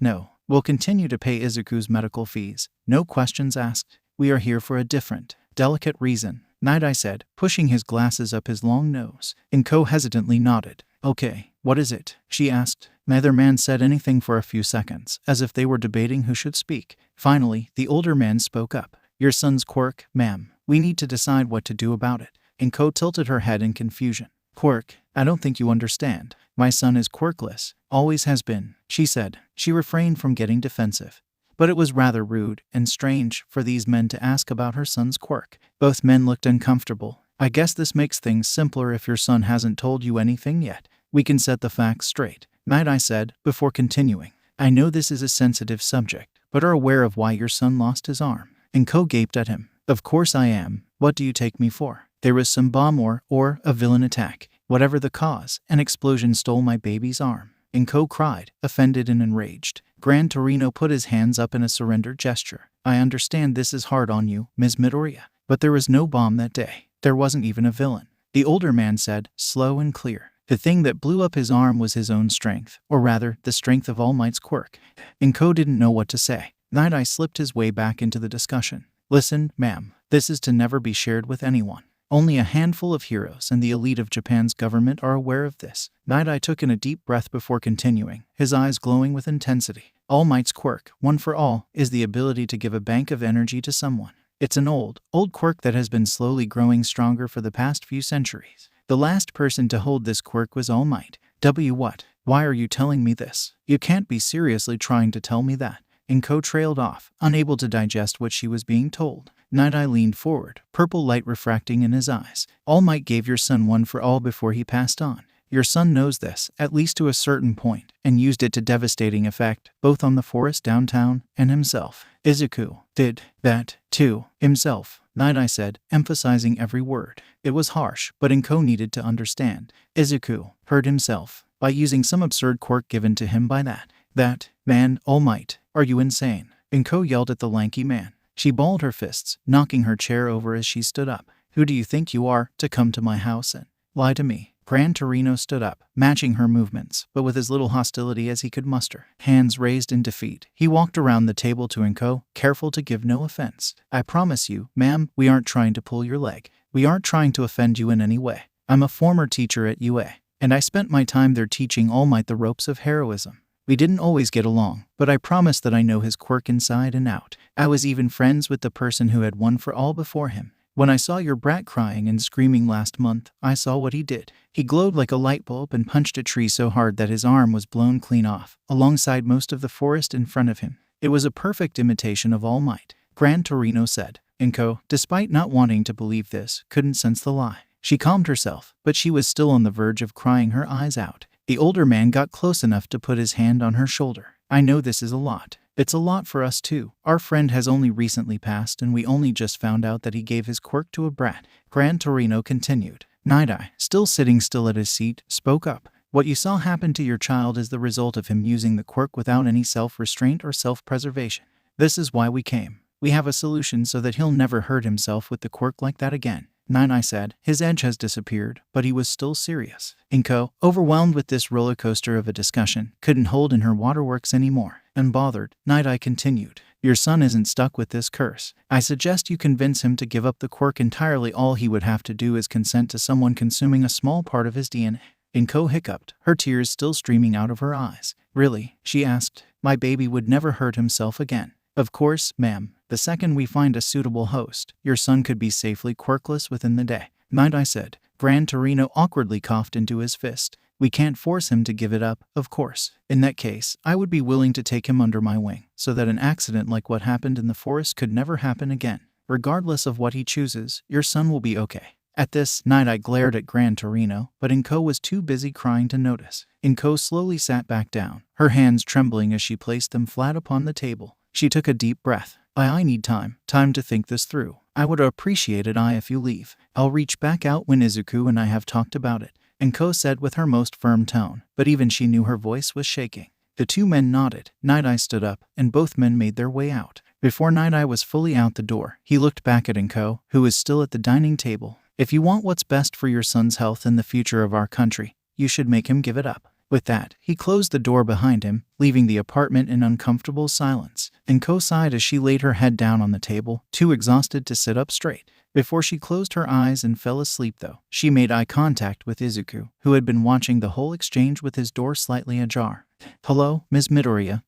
we'll continue to pay Izuku's medical fees. No questions asked. We are here for a different, delicate reason, Night-Eye said, pushing his glasses up his long nose. Inko hesitantly nodded. Okay, what is it? She asked. Neither man said anything for a few seconds, as if they were debating who should speak. Finally, the older man spoke up. Your son's quirk, ma'am. We need to decide what to do about it. Inko tilted her head in confusion. Quirk? I don't think you understand. My son is quirkless. Always has been, she said. She refrained from getting defensive. But it was rather rude and strange for these men to ask about her son's quirk. Both men looked uncomfortable. I guess this makes things simpler if your son hasn't told you anything yet. We can set the facts straight, Night-Eye said, before continuing. I know this is a sensitive subject, but are aware of why your son lost his arm. Inko gaped at him. Of course I am. What do you take me for? There was some bomb or a villain attack. Whatever the cause, an explosion stole my baby's arm. Inko cried, offended and enraged. Gran Torino put his hands up in a surrender gesture. I understand this is hard on you, Ms. Midoriya, but there was no bomb that day. There wasn't even a villain, the older man said, slow and clear. The thing that blew up his arm was his own strength, or rather, the strength of All Might's quirk. Inko didn't know what to say. Night-Eye slipped his way back into the discussion. Listen, ma'am, this is to never be shared with anyone. Only a handful of heroes and the elite of Japan's government are aware of this. Night-Eye took in a deep breath before continuing, his eyes glowing with intensity. All Might's quirk, one for all, is the ability to give a bank of energy to someone. It's an old quirk that has been slowly growing stronger for the past few centuries. The last person to hold this quirk was All Might. What? Why are you telling me this? You can't be seriously trying to tell me that. Inko trailed off, unable to digest what she was being told. Night-Eye leaned forward, purple light refracting in his eyes. All Might gave your son one for all before he passed on. Your son knows this, at least to a certain point, and used it to devastating effect, both on the forest downtown and himself. Izuku did that, too, himself, Night-Eye said, emphasizing every word. It was harsh, but Inko needed to understand. Izuku hurt himself by using some absurd quirk given to him by that man, All Might. Are you insane? Inko yelled at the lanky man. She balled her fists, knocking her chair over as she stood up. Who do you think you are, to come to my house and lie to me? Gran Torino stood up, matching her movements, but with as little hostility as he could muster. Hands raised in defeat, he walked around the table to Inko, careful to give no offense. I promise you, ma'am, we aren't trying to pull your leg. We aren't trying to offend you in any way. I'm a former teacher at UA, and I spent my time there teaching All Might the ropes of heroism. We didn't always get along, but I promise that I know his quirk inside and out. I was even friends with the person who had one for all before him. When I saw your brat crying and screaming last month, I saw what he did. He glowed like a light bulb and punched a tree so hard that his arm was blown clean off, alongside most of the forest in front of him. It was a perfect imitation of All Might, Gran Torino said. Inko, despite not wanting to believe this, couldn't sense the lie. She calmed herself, but she was still on the verge of crying her eyes out. The older man got close enough to put his hand on her shoulder. I know this is a lot. It's a lot for us too. Our friend has only recently passed and we only just found out that he gave his quirk to a brat. Gran Torino continued. Night-Eye, still sitting still at his seat, spoke up. What you saw happen to your child is the result of him using the quirk without any self-restraint or self-preservation. This is why we came. We have a solution so that he'll never hurt himself with the quirk like that again. Night-Eye said. His edge has disappeared, but he was still serious. Inko, overwhelmed with this roller coaster of a discussion, couldn't hold in her waterworks anymore. Unbothered, Night-Eye continued. Your son isn't stuck with this curse. I suggest you convince him to give up the quirk entirely. All he would have to do is consent to someone consuming a small part of his DNA. Inko hiccuped, her tears still streaming out of her eyes. Really? She asked. My baby would never hurt himself again. Of course, ma'am. The second we find a suitable host, your son could be safely quirkless within the day. Night-Eye said. Gran Torino awkwardly coughed into his fist. We can't force him to give it up, of course. In that case, I would be willing to take him under my wing, so that an accident like what happened in the forest could never happen again. Regardless of what he chooses, your son will be okay. At this, Night-Eye glared at Gran Torino, but Inko was too busy crying to notice. Inko slowly sat back down, her hands trembling as she placed them flat upon the table. She took a deep breath. I need time to think this through. I would appreciate it if you leave. I'll reach back out when Izuku and I have talked about it. Inko said with her most firm tone, but even she knew her voice was shaking. The two men nodded. Night-Eye stood up, and both men made their way out. Before Night-Eye was fully out the door, he looked back at Inko, who was still at the dining table. If you want what's best for your son's health and the future of our country, you should make him give it up. With that, he closed the door behind him, leaving the apartment in uncomfortable silence. Inko sighed as she laid her head down on the table, too exhausted to sit up straight. Before she closed her eyes and fell asleep though, she made eye contact with Izuku, who had been watching the whole exchange with his door slightly ajar. Hello, Ms. Midoriya.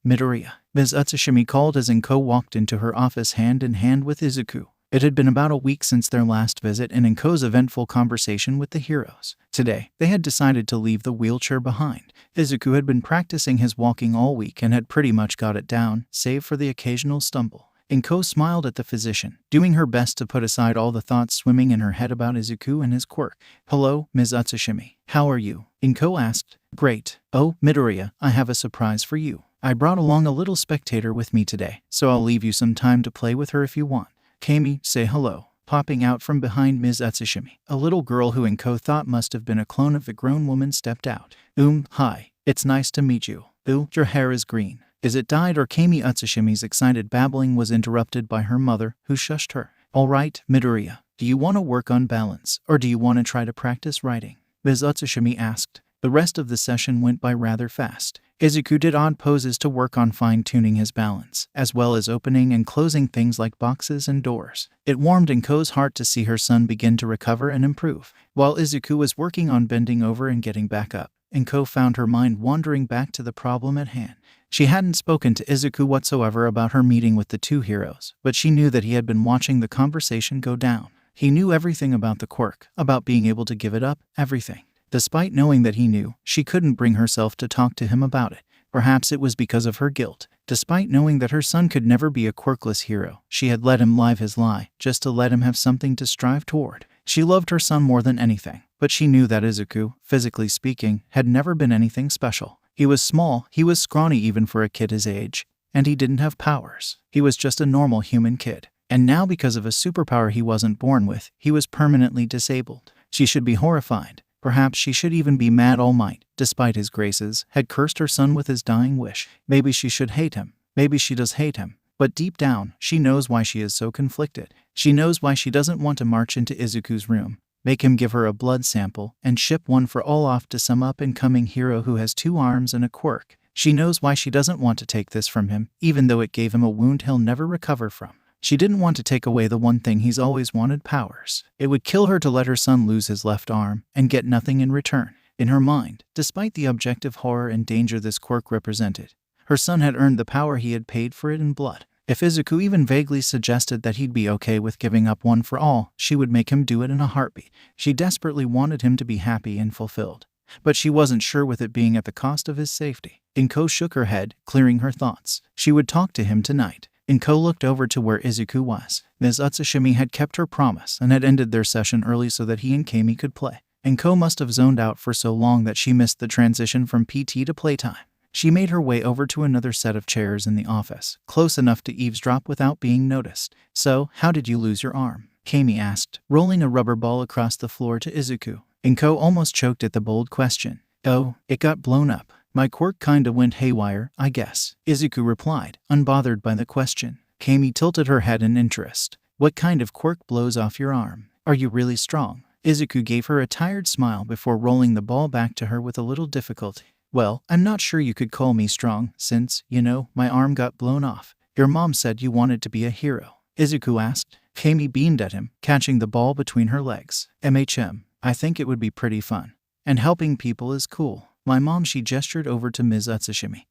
Ms. Utsushimi called as Inko walked into her office hand in hand with Izuku. It had been about a week since their last visit and Inko's eventful conversation with the heroes. Today, they had decided to leave the wheelchair behind. Izuku had been practicing his walking all week and had pretty much got it down, save for the occasional stumble. Inko smiled at the physician, doing her best to put aside all the thoughts swimming in her head about Izuku and his quirk. Hello, Ms. Utsushimi. How are you? Inko asked. Great. Oh, Midoriya, I have a surprise for you. I brought along a little spectator with me today, so I'll leave you some time to play with her if you want. Kami, say hello. Popping out from behind Ms. Utsushimi, a little girl who Inko thought must have been a clone of the grown woman stepped out. Hi. It's nice to meet you. Your hair is green. Is it dyed or? Kami Utsushimi's excited babbling was interrupted by her mother, who shushed her. All right, Midoriya. Do you want to work on balance, or do you want to try to practice writing? Ms. Utsushimi asked. The rest of the session went by rather fast. Izuku did odd poses to work on fine-tuning his balance, as well as opening and closing things like boxes and doors. It warmed Inko's heart to see her son begin to recover and improve. While Izuku was working on bending over and getting back up, Inko found her mind wandering back to the problem at hand. She hadn't spoken to Izuku whatsoever about her meeting with the two heroes, but she knew that he had been watching the conversation go down. He knew everything about the quirk, about being able to give it up, everything. Despite knowing that he knew, she couldn't bring herself to talk to him about it. Perhaps it was because of her guilt. Despite knowing that her son could never be a quirkless hero, she had let him live his lie, just to let him have something to strive toward. She loved her son more than anything, but she knew that Izuku, physically speaking, had never been anything special. He was small, he was scrawny even for a kid his age, and he didn't have powers. He was just a normal human kid. And now because of a superpower he wasn't born with, he was permanently disabled. She should be horrified. Perhaps she should even be mad All Might, despite his graces, had cursed her son with his dying wish. Maybe she should hate him. Maybe she does hate him. But deep down, she knows why she is so conflicted. She knows why she doesn't want to march into Izuku's room, make him give her a blood sample, and ship one for all off to some up-and-coming hero who has 2 arms and a quirk. She knows why she doesn't want to take this from him, even though it gave him a wound he'll never recover from. She didn't want to take away the one thing he's always wanted, powers. It would kill her to let her son lose his left arm and get nothing in return. In her mind, despite the objective horror and danger this quirk represented, her son had earned the power he had paid for it in blood. If Izuku even vaguely suggested that he'd be okay with giving up one for all, she would make him do it in a heartbeat. She desperately wanted him to be happy and fulfilled. But she wasn't sure with it being at the cost of his safety. Inko shook her head, clearing her thoughts. She would talk to him tonight. Inko looked over to where Izuku was. Ms. Utsushimi had kept her promise and had ended their session early so that he and Kami could play. Inko must have zoned out for so long that she missed the transition from PT to playtime. She made her way over to another set of chairs in the office, close enough to eavesdrop without being noticed. "So, how did you lose your arm?" Kami asked, rolling a rubber ball across the floor to Izuku. Inko almost choked at the bold question. "Oh, it got blown up. My quirk kinda went haywire, I guess," Izuku replied, unbothered by the question. Kami tilted her head in interest. "What kind of quirk blows off your arm? Are you really strong?" Izuku gave her a tired smile before rolling the ball back to her with a little difficulty. "Well, I'm not sure you could call me strong since, my arm got blown off. Your mom said you wanted to be a hero," Izuku asked. Kami beamed at him, catching the ball between her legs. I think it would be pretty fun. And helping people is cool. My mom," she gestured over to Ms. Utsushimi,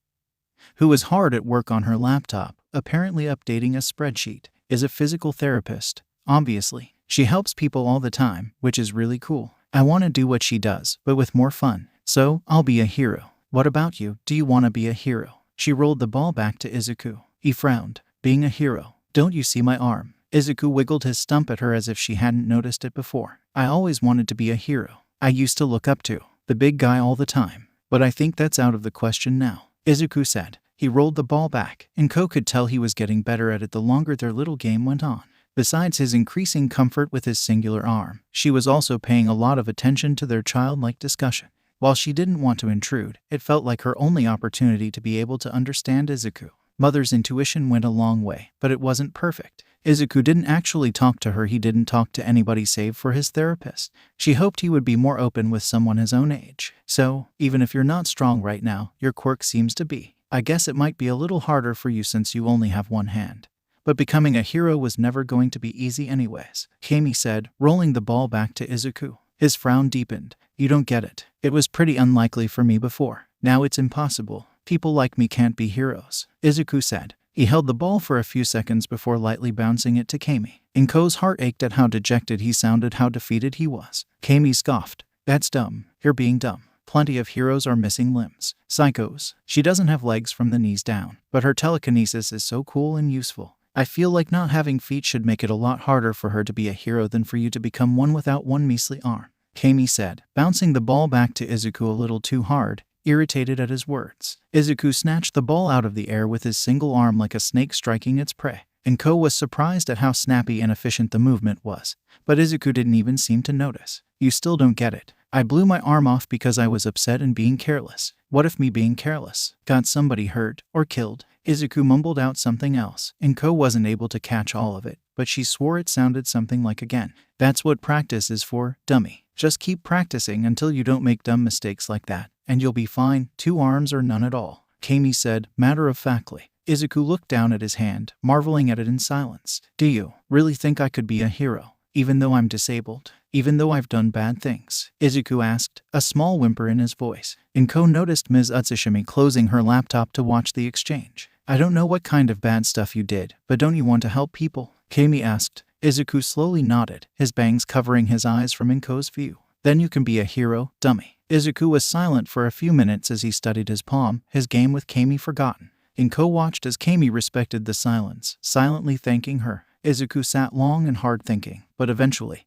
who was hard at work on her laptop, apparently updating a spreadsheet, "is a physical therapist. Obviously, she helps people all the time, which is really cool. I want to do what she does, but with more fun. So, I'll be a hero. What about you? Do you want to be a hero?" She rolled the ball back to Izuku. He frowned. "Being a hero? Don't you see my arm?" Izuku wiggled his stump at her as if she hadn't noticed it before. "I always wanted to be a hero. I used to look up to the big guy all the time. But I think that's out of the question now," Izuku said. He rolled the ball back, and Ko could tell he was getting better at it the longer their little game went on. Besides his increasing comfort with his singular arm, she was also paying a lot of attention to their childlike discussion. While she didn't want to intrude, it felt like her only opportunity to be able to understand Izuku. Mother's intuition went a long way, but it wasn't perfect. Izuku didn't actually talk to her. He didn't talk to anybody save for his therapist. She hoped he would be more open with someone his own age. "So, even if you're not strong right now, your quirk seems to be. I guess it might be a little harder for you since you only have one hand. But becoming a hero was never going to be easy anyways," Kami said, rolling the ball back to Izuku. His frown deepened. "You don't get it. It was pretty unlikely for me before. Now it's impossible. People like me can't be heroes," Izuku said. He held the ball for a few seconds before lightly bouncing it to Kami. Inko's heart ached at how dejected he sounded, how defeated he was. Kami scoffed. "That's dumb. You're being dumb. Plenty of heroes are missing limbs. Psychos. She doesn't have legs from the knees down, but her telekinesis is so cool and useful. I feel like not having feet should make it a lot harder for her to be a hero than for you to become one without one measly arm," Kami said, bouncing the ball back to Izuku a little too hard, irritated at his words. Izuku snatched the ball out of the air with his single arm like a snake striking its prey. Inko was surprised at how snappy and efficient the movement was, but Izuku didn't even seem to notice. "You still don't get it. I blew my arm off because I was upset and being careless. What if me being careless got somebody hurt or killed?" Izuku mumbled out something else. Inko wasn't able to catch all of it, but she swore it sounded something like again. "That's what practice is for, dummy. Just keep practicing until you don't make dumb mistakes like that, and you'll be fine, 2 arms or none at all," Kami said, matter-of-factly. Izuku looked down at his hand, marveling at it in silence. "Do you really think I could be a hero, even though I'm disabled? Even though I've done bad things?" Izuku asked, a small whimper in his voice. Inko noticed Ms. Utsushimi closing her laptop to watch the exchange. "I don't know what kind of bad stuff you did, but don't you want to help people?" Kami asked. Izuku slowly nodded, his bangs covering his eyes from Inko's view. "Then you can be a hero, dummy." Izuku was silent for a few minutes as he studied his palm, his game with Kami forgotten. Inko watched as Kami respected the silence, silently thanking her. Izuku sat long and hard thinking, but eventually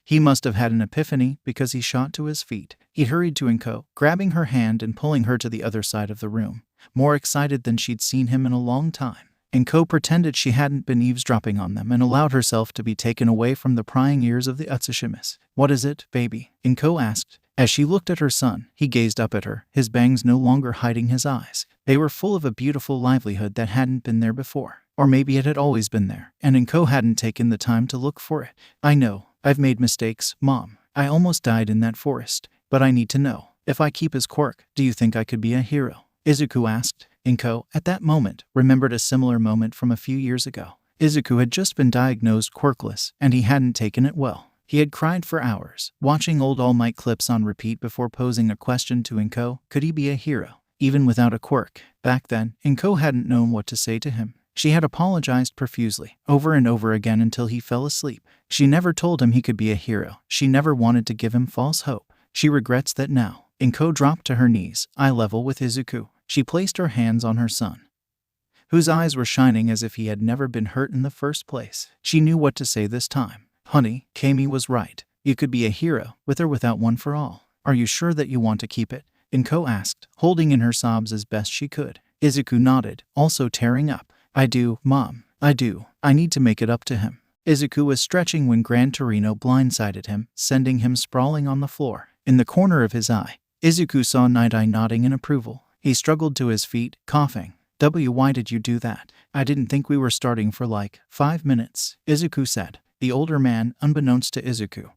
he must have had an epiphany because he shot to his feet. He hurried to Inko, grabbing her hand and pulling her to the other side of the room, more excited than she'd seen him in a long time. Inko pretended she hadn't been eavesdropping on them and allowed herself to be taken away from the prying ears of the Utsushimis. "What is it, baby?" Inko asked. As she looked at her son, he gazed up at her, his bangs no longer hiding his eyes. They were full of a beautiful livelihood that hadn't been there before. Or maybe it had always been there, and Inko hadn't taken the time to look for it. "I know. I've made mistakes, Mom. I almost died in that forest. But I need to know. If I keep his quirk, do you think I could be a hero?" Izuku asked. Inko, at that moment, remembered a similar moment from a few years ago. Izuku had just been diagnosed quirkless, and he hadn't taken it well. He had cried for hours, watching old All Might clips on repeat before posing a question to Inko. Could he be a hero, even without a quirk? Back then, Inko hadn't known what to say to him. She had apologized profusely, over and over again until he fell asleep. She never told him he could be a hero. She never wanted to give him false hope. She regrets that now. Inko dropped to her knees, eye level with Izuku. She placed her hands on her son, whose eyes were shining as if he had never been hurt in the first place. She knew what to say this time. Honey, Kami was right. You could be a hero, with or without one for all. Are you sure that you want to keep it? Inko asked, holding in her sobs as best she could. Izuku nodded, also tearing up. I do, Mom. I do. I need to make it up to him. Izuku was stretching when Gran Torino blindsided him, sending him sprawling on the floor. In the corner of his eye, Izuku saw Night Eye nodding in approval. He struggled to his feet, coughing. Why did you do that? I didn't think we were starting for like 5 minutes, Izuku said. The older man, unbeknownst to Izuku,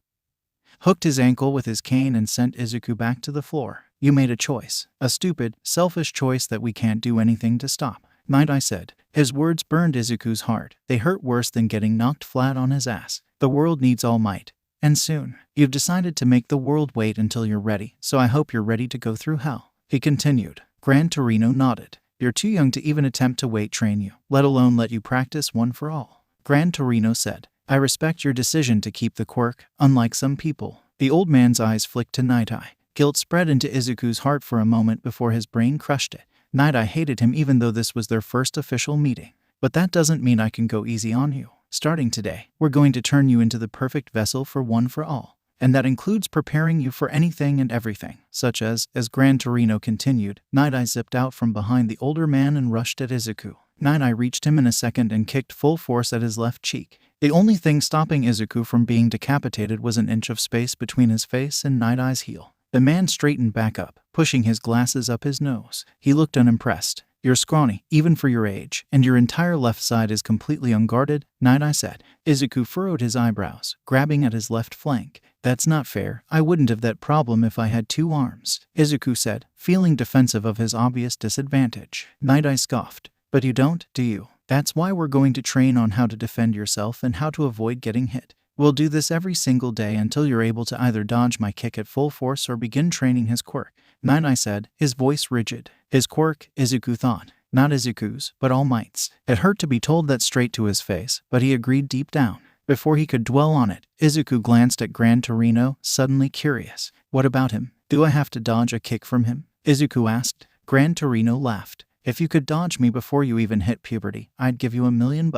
hooked his ankle with his cane and sent Izuku back to the floor. You made a choice. A stupid, selfish choice that we can't do anything to stop, Night Eye said. His words burned Izuku's heart. They hurt worse than getting knocked flat on his ass. The world needs all might. And soon. You've decided to make the world wait until you're ready, so I hope you're ready to go through hell. He continued. Gran Torino nodded. You're too young to even attempt to weight train you, let alone let you practice one for all. Gran Torino said. I respect your decision to keep the quirk, unlike some people. The old man's eyes flicked to Night Eye. Guilt spread into Izuku's heart for a moment before his brain crushed it. Night Eye hated him even though this was their first official meeting. But that doesn't mean I can go easy on you. Starting today, we're going to turn you into the perfect vessel for one for all. And that includes preparing you for anything and everything, such as Gran Torino continued, Night Eye zipped out from behind the older man and rushed at Izuku. Night Eye reached him in a second and kicked full force at his left cheek. The only thing stopping Izuku from being decapitated was an inch of space between his face and Night Eye's heel. The man straightened back up, pushing his glasses up his nose. He looked unimpressed. You're scrawny, even for your age, and your entire left side is completely unguarded, Night Eye said. Izuku furrowed his eyebrows, grabbing at his left flank. That's not fair. I wouldn't have that problem if I had 2 arms, Izuku said, feeling defensive of his obvious disadvantage. Night Eye scoffed. But you don't, do you? That's why we're going to train on how to defend yourself and how to avoid getting hit. We'll do this every single day until you're able to either dodge my kick at full force or begin training his quirk, Night Eye said, his voice rigid. His quirk, Izuku thought. Not Izuku's, but All Might's. It hurt to be told that straight to his face, but he agreed deep down. Before he could dwell on it, Izuku glanced at Gran Torino, suddenly curious. What about him? Do I have to dodge a kick from him? Izuku asked. Gran Torino laughed. If you could dodge me before you even hit puberty, I'd give you $1 million.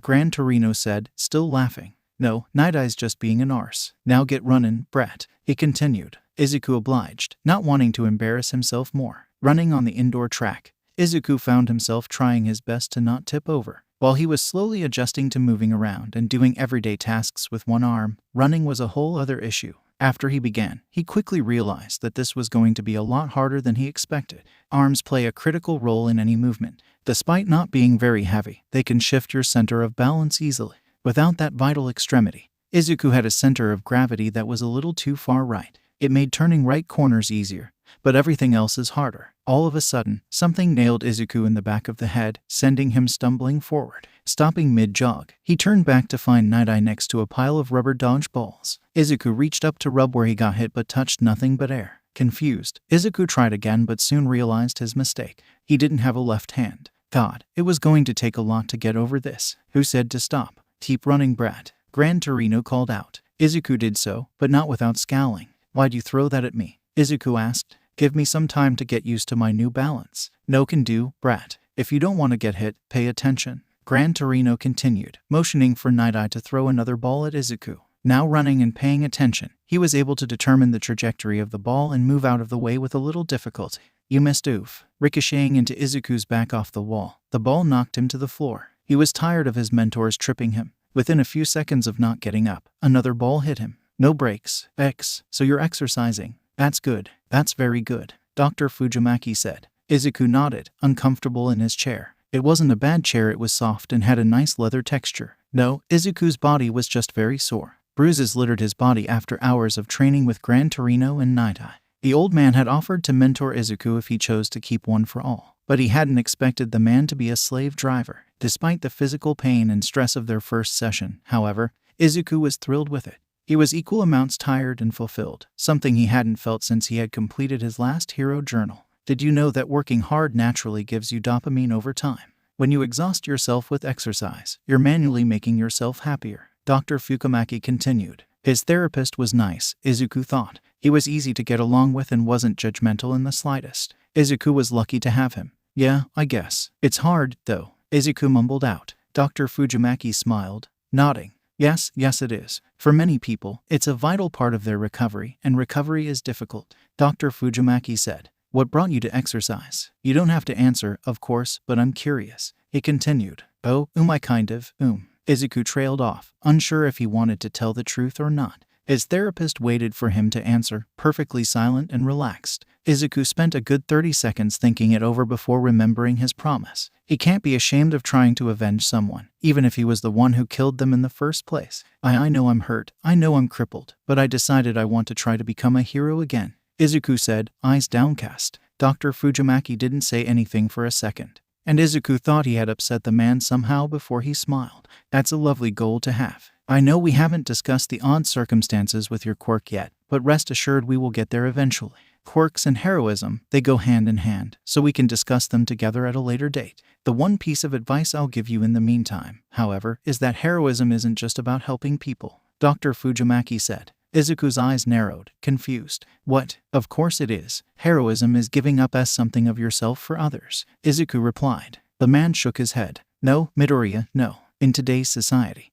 Gran Torino said, still laughing. No, Night Eye's just being an arse. Now get runnin', brat. He continued. Izuku obliged, not wanting to embarrass himself more. Running on the indoor track, Izuku found himself trying his best to not tip over. While he was slowly adjusting to moving around and doing everyday tasks with one arm, running was a whole other issue. After he began, he quickly realized that this was going to be a lot harder than he expected. Arms play a critical role in any movement. Despite not being very heavy, they can shift your center of balance easily. Without that vital extremity, Izuku had a center of gravity that was a little too far right. It made turning right corners easier, but everything else is harder. All of a sudden, something nailed Izuku in the back of the head, sending him stumbling forward. Stopping mid-jog, he turned back to find Night Eye next to a pile of rubber dodge balls. Izuku reached up to rub where he got hit but touched nothing but air. Confused, Izuku tried again but soon realized his mistake. He didn't have a left hand. God, it was going to take a lot to get over this. Who said to stop? Keep running, brat. Gran Torino called out. Izuku did so, but not without scowling. Why'd you throw that at me? Izuku asked. Give me some time to get used to my new balance. No can do, brat. If you don't want to get hit, pay attention. Gran Torino continued, motioning for Night Eye to throw another ball at Izuku. Now running and paying attention, he was able to determine the trajectory of the ball and move out of the way with a little difficulty. You missed, oof. Ricocheting into Izuku's back off the wall, the ball knocked him to the floor. He was tired of his mentors tripping him. Within a few seconds of not getting up, another ball hit him. No breaks. So you're exercising. That's good. That's very good, Dr. Fujimaki said. Izuku nodded, uncomfortable in his chair. It wasn't a bad chair, it was soft and had a nice leather texture. No, Izuku's body was just very sore. Bruises littered his body after hours of training with Gran Torino and Night Eye. The old man had offered to mentor Izuku if he chose to keep one for all, but he hadn't expected the man to be a slave driver. Despite the physical pain and stress of their first session, however, Izuku was thrilled with it. He was equal amounts tired and fulfilled, something he hadn't felt since he had completed his last hero journal. Did you know that working hard naturally gives you dopamine over time? When you exhaust yourself with exercise, you're manually making yourself happier. Dr. Fukumaki continued. His therapist was nice, Izuku thought. He was easy to get along with and wasn't judgmental in the slightest. Izuku was lucky to have him. Yeah, I guess. It's hard, though, Izuku mumbled out. Dr. Fujimaki smiled, nodding. Yes, it is. For many people, it's a vital part of their recovery, and recovery is difficult. Dr. Fujimaki said. What brought you to exercise? You don't have to answer, of course, but I'm curious. He continued. Oh, I kind of. Izuku trailed off, unsure if he wanted to tell the truth or not. His therapist waited for him to answer, perfectly silent and relaxed. Izuku spent a good 30 seconds thinking it over before remembering his promise. He can't be ashamed of trying to avenge someone, even if he was the one who killed them in the first place. I know I'm hurt, I know I'm crippled, but I decided I want to try to become a hero again, Izuku said, eyes downcast. Dr. Fujimaki didn't say anything for a second, and Izuku thought he had upset the man somehow before he smiled. That's a lovely goal to have. I know we haven't discussed the odd circumstances with your quirk yet, but rest assured we will get there eventually. Quirks and heroism, they go hand in hand, so we can discuss them together at a later date. The one piece of advice I'll give you in the meantime, however, is that heroism isn't just about helping people, Dr. Fujimaki said. Izuku's eyes narrowed, confused. What? Of course it is. Heroism is giving up as something of yourself for others, Izuku replied. The man shook his head. No, Midoriya, no. In today's society,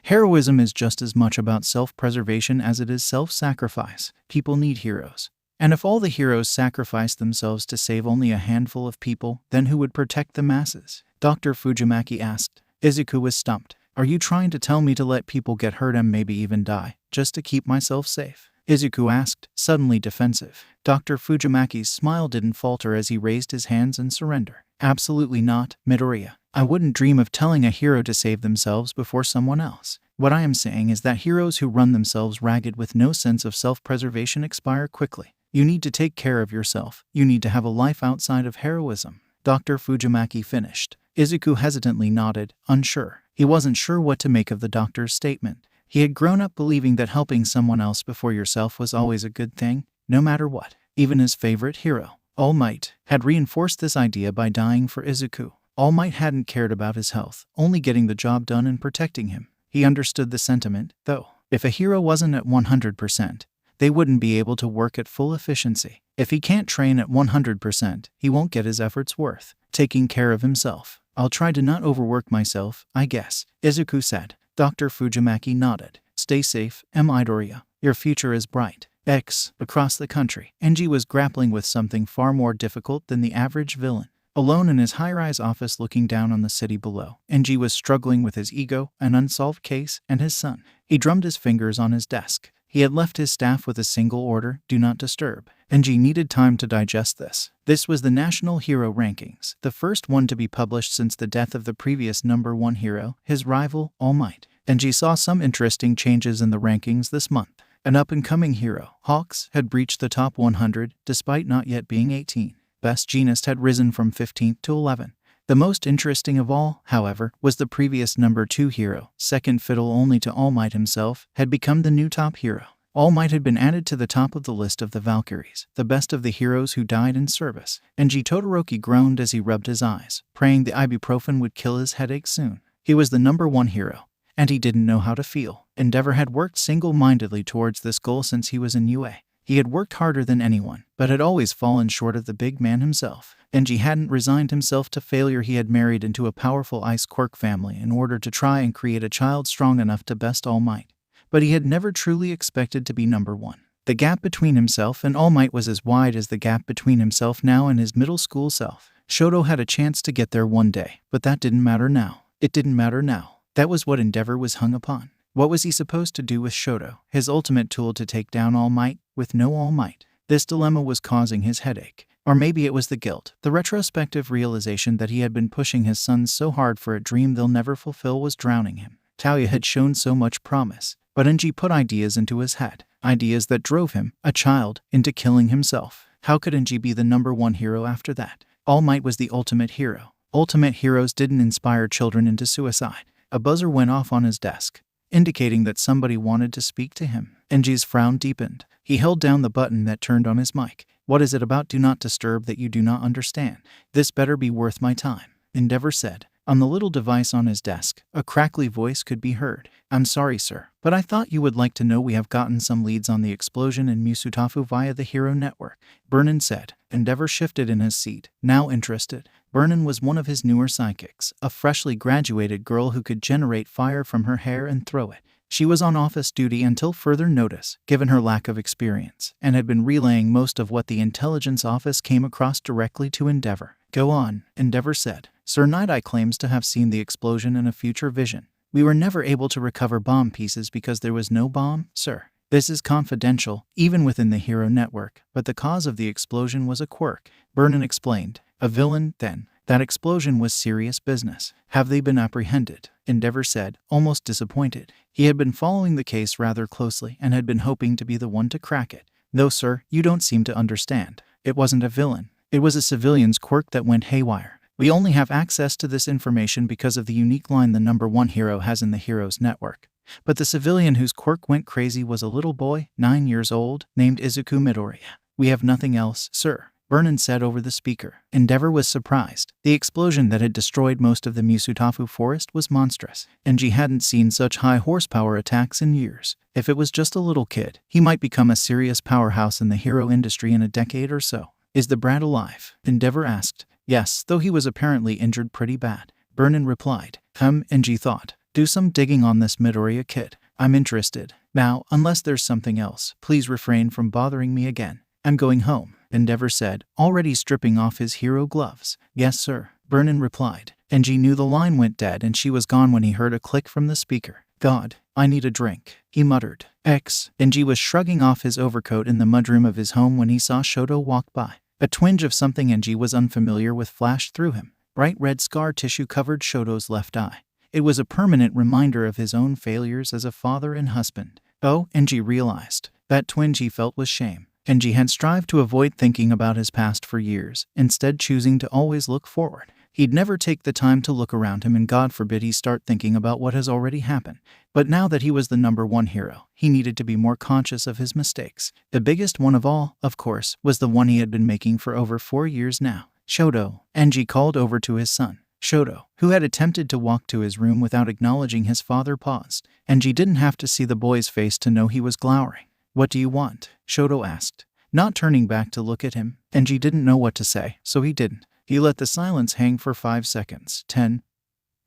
heroism is just as much about self-preservation as it is self-sacrifice. People need heroes. And if all the heroes sacrificed themselves to save only a handful of people, then who would protect the masses? Dr. Fujimaki asked. Izuku was stumped. Are you trying to tell me to let people get hurt and maybe even die, just to keep myself safe? Izuku asked, suddenly defensive. Dr. Fujimaki's smile didn't falter as he raised his hands in surrender. Absolutely not, Midoriya. I wouldn't dream of telling a hero to save themselves before someone else. What I am saying is that heroes who run themselves ragged with no sense of self-preservation expire quickly. You need to take care of yourself. You need to have a life outside of heroism. Dr. Fujimaki finished. Izuku hesitantly nodded, unsure. He wasn't sure what to make of the doctor's statement. He had grown up believing that helping someone else before yourself was always a good thing, no matter what. Even his favorite hero, All Might, had reinforced this idea by dying for Izuku. All Might hadn't cared about his health, only getting the job done and protecting him. He understood the sentiment, though. If a hero wasn't at 100%, they wouldn't be able to work at full efficiency. If he can't train at 100%, he won't get his efforts worth taking care of himself. I'll try to not overwork myself, I guess, Izuku said. Dr. Fujimaki nodded. Stay safe, Midoriya. Your future is bright. Across the country, Enji was grappling with something far more difficult than the average villain. Alone in his high-rise office looking down on the city below, Enji was struggling with his ego, an unsolved case, and his son. He drummed his fingers on his desk. He had left his staff with a single order, do not disturb. Enji needed time to digest this. This was the National Hero Rankings, the first one to be published since the death of the previous #1 hero, his rival, All Might. Enji saw some interesting changes in the rankings this month. An up-and-coming hero, Hawks, had breached the top 100, despite not yet being 18. Best Jeanist had risen from 15th to 11th. The most interesting of all, however, was the previous #2 hero, second fiddle only to All Might himself, had become the new top hero. All Might had been added to the top of the list of the Valkyries, the best of the heroes who died in service. Enji Todoroki groaned as he rubbed his eyes, praying the ibuprofen would kill his headache soon. He was the #1 hero, and he didn't know how to feel. Endeavor had worked single-mindedly towards this goal since he was in UA. He had worked harder than anyone, but had always fallen short of the big man himself. Enji hadn't resigned himself to failure. He had married into a powerful Ice Quirk family in order to try and create a child strong enough to best All Might. But he had never truly expected to be #1. The gap between himself and All Might was as wide as the gap between himself now and his middle school self. Shoto had a chance to get there one day, but that didn't matter now. It didn't matter now. That was what Endeavor was hung upon. What was he supposed to do with Shoto, his ultimate tool to take down All Might, with no All Might? This dilemma was causing his headache. Or maybe it was the guilt. The retrospective realization that he had been pushing his sons so hard for a dream they'll never fulfill was drowning him. Talia had shown so much promise, but Enji put ideas into his head. Ideas that drove him, a child, into killing himself. How could Enji be the #1 hero after that? All Might was the ultimate hero. Ultimate heroes didn't inspire children into suicide. A buzzer went off on his desk, indicating that somebody wanted to speak to him. Enji's frown deepened. He held down the button that turned on his mic. What is it about Do Not Disturb that you do not understand? This better be worth my time. Endeavor said. On the little device on his desk, a crackly voice could be heard. I'm sorry, sir, but I thought you would like to know we have gotten some leads on the explosion in Musutafu via the Hero Network, Vernon said. Endeavor shifted in his seat, now interested. Vernon was one of his newer sidekicks, a freshly graduated girl who could generate fire from her hair and throw it. She was on office duty until further notice, given her lack of experience, and had been relaying most of what the intelligence office came across directly to Endeavor. Go on, Endeavor said. Sir Night-Eye claims to have seen the explosion in a future vision. We were never able to recover bomb pieces because there was no bomb, sir. This is confidential, even within the Hero Network, but the cause of the explosion was a quirk, Vernon explained. A villain, then. That explosion was serious business. Have they been apprehended? Endeavor said, almost disappointed. He had been following the case rather closely and had been hoping to be the one to crack it. No, sir, you don't seem to understand. It wasn't a villain. It was a civilian's quirk that went haywire. We only have access to this information because of the unique line the number one hero has in the Heroes Network. But the civilian whose quirk went crazy was a little boy, 9 years old, named Izuku Midoriya. We have nothing else, sir, Vernon said over the speaker. Endeavor was surprised. The explosion that had destroyed most of the Musutafu forest was monstrous, and she hadn't seen such high horsepower attacks in years. If it was just a little kid, he might become a serious powerhouse in the hero industry in a decade or so. Is the brat alive? Endeavor asked. Yes, though he was apparently injured pretty bad, Vernon replied. Enji thought. Do some digging on this Midoriya kid. I'm interested. Now, unless there's something else, please refrain from bothering me again. I'm going home, Endeavor said, already stripping off his hero gloves. Yes, sir, Vernon replied. Enji knew the line went dead and she was gone when he heard a click from the speaker. God, I need a drink, he muttered. Enji was shrugging off his overcoat in the mudroom of his home when he saw Shoto walk by. A twinge of something Enji was unfamiliar with flashed through him. Bright red scar tissue covered Shoto's left eye. It was a permanent reminder of his own failures as a father and husband. Oh, Enji realized. That twinge he felt was shame. Enji had strived to avoid thinking about his past for years, instead choosing to always look forward. He'd never take the time to look around him and God forbid he start thinking about what has already happened. But now that he was the number one hero, he needed to be more conscious of his mistakes. The biggest one of all, of course, was the one he had been making for over 4 years now. Shoto, Enji called over to his son. Shoto, who had attempted to walk to his room without acknowledging his father, paused. Enji didn't have to see the boy's face to know he was glowering. What do you want? Shoto asked. Not turning back to look at him, Enji didn't know what to say, so he didn't. He let the silence hang for 5 seconds, 10,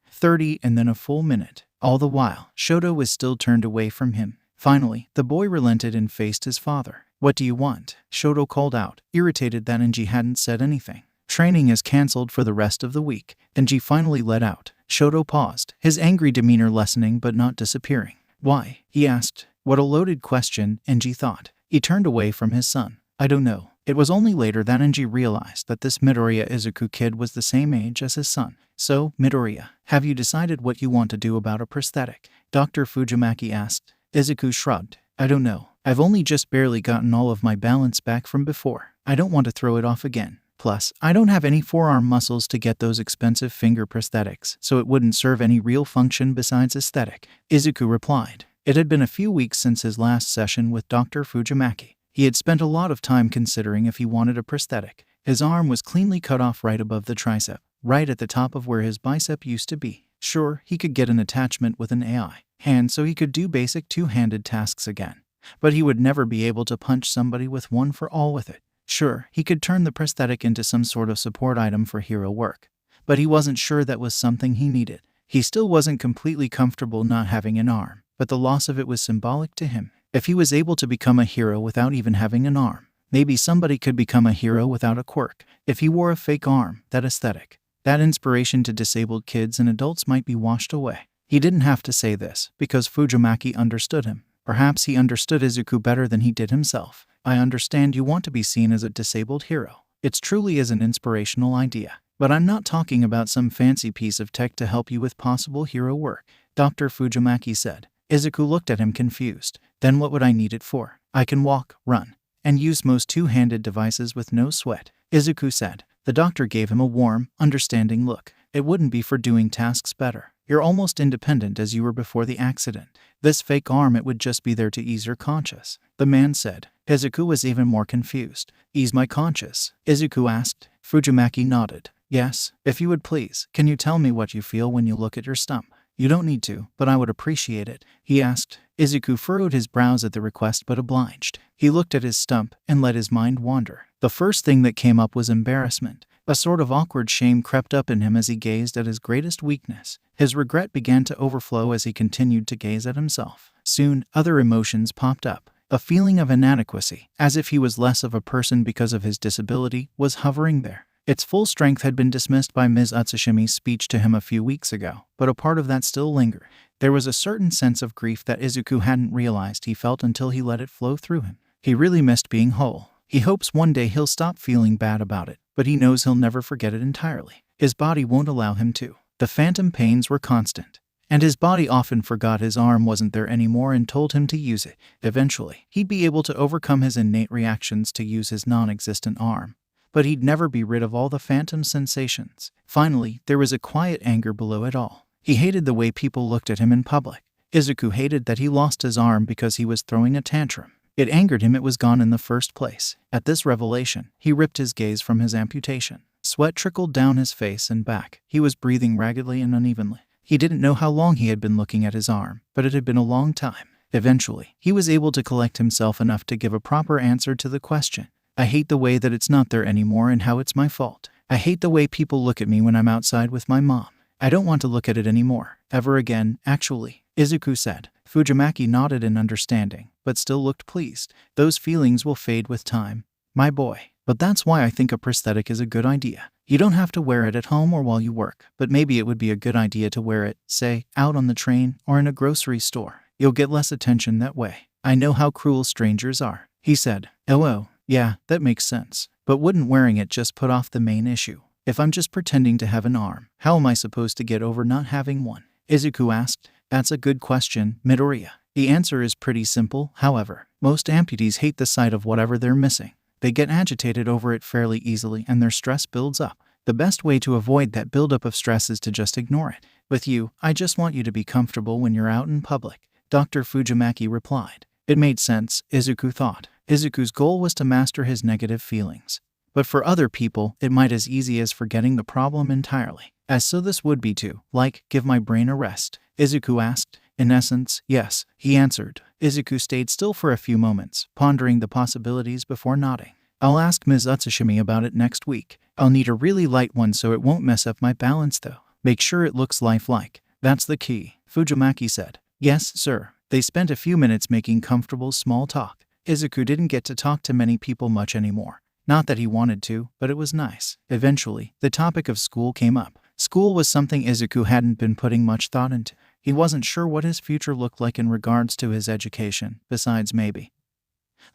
30, and then a full minute. All the while, Shoto was still turned away from him. Finally, the boy relented and faced his father. What do you want? Shoto called out, irritated that Enji hadn't said anything. Training is cancelled for the rest of the week. Enji finally let out. Shoto paused, his angry demeanor lessening but not disappearing. Why? He asked. What a loaded question, Enji thought. He turned away from his son. I don't know. It was only later that Enji realized that this Midoriya Izuku kid was the same age as his son. So, Midoriya, have you decided what you want to do about a prosthetic? Dr. Fujimaki asked. Izuku shrugged. I don't know. I've only just barely gotten all of my balance back from before. I don't want to throw it off again. Plus, I don't have any forearm muscles to get those expensive finger prosthetics, so it wouldn't serve any real function besides aesthetic. Izuku replied. It had been a few weeks since his last session with Dr. Fujimaki. He had spent a lot of time considering if he wanted a prosthetic. His arm was cleanly cut off right above the tricep, right at the top of where his bicep used to be. Sure, he could get an attachment with an AI hand so he could do basic two-handed tasks again. But he would never be able to punch somebody with one for all with it. Sure, he could turn the prosthetic into some sort of support item for hero work. But he wasn't sure that was something he needed. He still wasn't completely comfortable not having an arm, but the loss of it was symbolic to him. If he was able to become a hero without even having an arm, maybe somebody could become a hero without a quirk. If he wore a fake arm, that aesthetic, that inspiration to disabled kids and adults might be washed away. He didn't have to say this, because Fujimaki understood him. Perhaps he understood Izuku better than he did himself. I understand you want to be seen as a disabled hero. It truly is an inspirational idea. But I'm not talking about some fancy piece of tech to help you with possible hero work, Dr. Fujimaki said. Izuku looked at him confused. Then what would I need it for? I can walk, run, and use most two-handed devices with no sweat, Izuku said. The doctor gave him a warm, understanding look. It wouldn't be for doing tasks better. You're almost independent as you were before the accident. This fake arm, it would just be there to ease your conscience, the man said. Izuku was even more confused. Ease my conscience? Izuku asked. Fujimaki nodded. Yes, if you would please, can you tell me what you feel when you look at your stump? You don't need to, but I would appreciate it, he asked. Izuku furrowed his brows at the request but obliged. He looked at his stump and let his mind wander. The first thing that came up was embarrassment. A sort of awkward shame crept up in him as he gazed at his greatest weakness. His regret began to overflow as he continued to gaze at himself. Soon, other emotions popped up. A feeling of inadequacy, as if he was less of a person because of his disability, was hovering there. Its full strength had been dismissed by Ms. Utsushimi's speech to him a few weeks ago, but a part of that still lingered. There was a certain sense of grief that Izuku hadn't realized he felt until he let it flow through him. He really missed being whole. He hopes one day he'll stop feeling bad about it, but he knows he'll never forget it entirely. His body won't allow him to. The phantom pains were constant, and his body often forgot his arm wasn't there anymore and told him to use it. Eventually, he'd be able to overcome his innate reactions to use his non-existent arm, but he'd never be rid of all the phantom sensations. Finally, there was a quiet anger below it all. He hated the way people looked at him in public. Izuku hated that he lost his arm because he was throwing a tantrum. It angered him it was gone in the first place. At this revelation, he ripped his gaze from his amputation. Sweat trickled down his face and back. He was breathing raggedly and unevenly. He didn't know how long he had been looking at his arm, but it had been a long time. Eventually, he was able to collect himself enough to give a proper answer to the question. I hate the way that it's not there anymore and how it's my fault. I hate the way people look at me when I'm outside with my mom. I don't want to look at it anymore, ever again, actually, Izuku said. Fujimaki nodded in understanding, but still looked pleased. Those feelings will fade with time, my boy. But that's why I think a prosthetic is a good idea. You don't have to wear it at home or while you work, but maybe it would be a good idea to wear it, say, out on the train or in a grocery store. You'll get less attention that way. I know how cruel strangers are, he said. Oh, yeah, that makes sense. But wouldn't wearing it just put off the main issue? If I'm just pretending to have an arm, how am I supposed to get over not having one? Izuku asked. That's a good question, Midoriya. The answer is pretty simple, however. Most amputees hate the sight of whatever they're missing. They get agitated over it fairly easily and their stress builds up. The best way to avoid that buildup of stress is to just ignore it. With you, I just want you to be comfortable when you're out in public, Dr. Fujimaki replied. It made sense, Izuku thought. Izuku's goal was to master his negative feelings. But for other people, it might as easy as forgetting the problem entirely. As so this would be to, give my brain a rest, Izuku asked. In essence, yes, he answered. Izuku stayed still for a few moments, pondering the possibilities before nodding. I'll ask Ms. Utsushimi about it next week. I'll need a really light one so it won't mess up my balance though. Make sure it looks lifelike. That's the key, Fujimaki said. Yes, sir. They spent a few minutes making comfortable small talk. Izuku didn't get to talk to many people much anymore. Not that he wanted to, but it was nice. Eventually, the topic of school came up. School was something Izuku hadn't been putting much thought into. He wasn't sure what his future looked like in regards to his education, besides maybe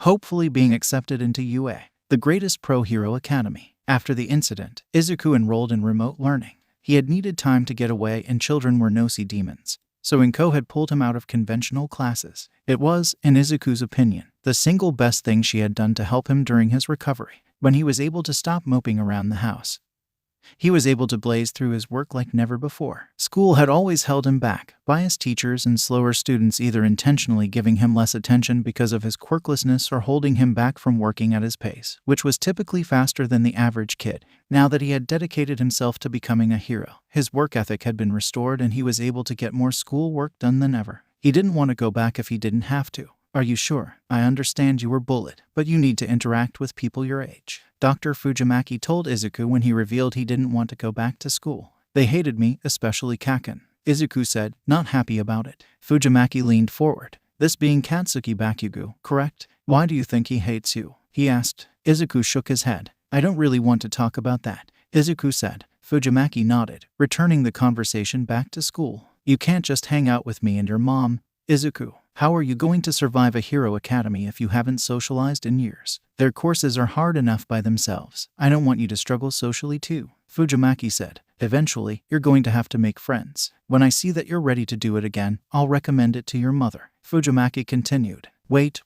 hopefully being accepted into UA, the greatest pro-hero academy. After the incident, Izuku enrolled in remote learning. He had needed time to get away and children were no-see demons, so Inko had pulled him out of conventional classes. It was, in Izuku's opinion, the single best thing she had done to help him during his recovery. When he was able to stop moping around the house, he was able to blaze through his work like never before. School had always held him back, biased teachers and slower students either intentionally giving him less attention because of his quirklessness or holding him back from working at his pace, which was typically faster than the average kid. Now that he had dedicated himself to becoming a hero, his work ethic had been restored and he was able to get more school work done than ever. He didn't want to go back if he didn't have to. Are you sure? I understand you were bullied, but you need to interact with people your age, Dr. Fujimaki told Izuku when he revealed he didn't want to go back to school. They hated me, especially Kaken, Izuku said, not happy about it. Fujimaki leaned forward. This being Katsuki Bakugo, correct? Why do you think he hates you? He asked. Izuku shook his head. I don't really want to talk about that, Izuku said. Fujimaki nodded, returning the conversation back to school. You can't just hang out with me and your mom, Izuku. How are you going to survive a hero academy if you haven't socialized in years? Their courses are hard enough by themselves. I don't want you to struggle socially too, Fujimaki said. Eventually, you're going to have to make friends. When I see that you're ready to do it again, I'll recommend it to your mother, Fujimaki continued. Wait,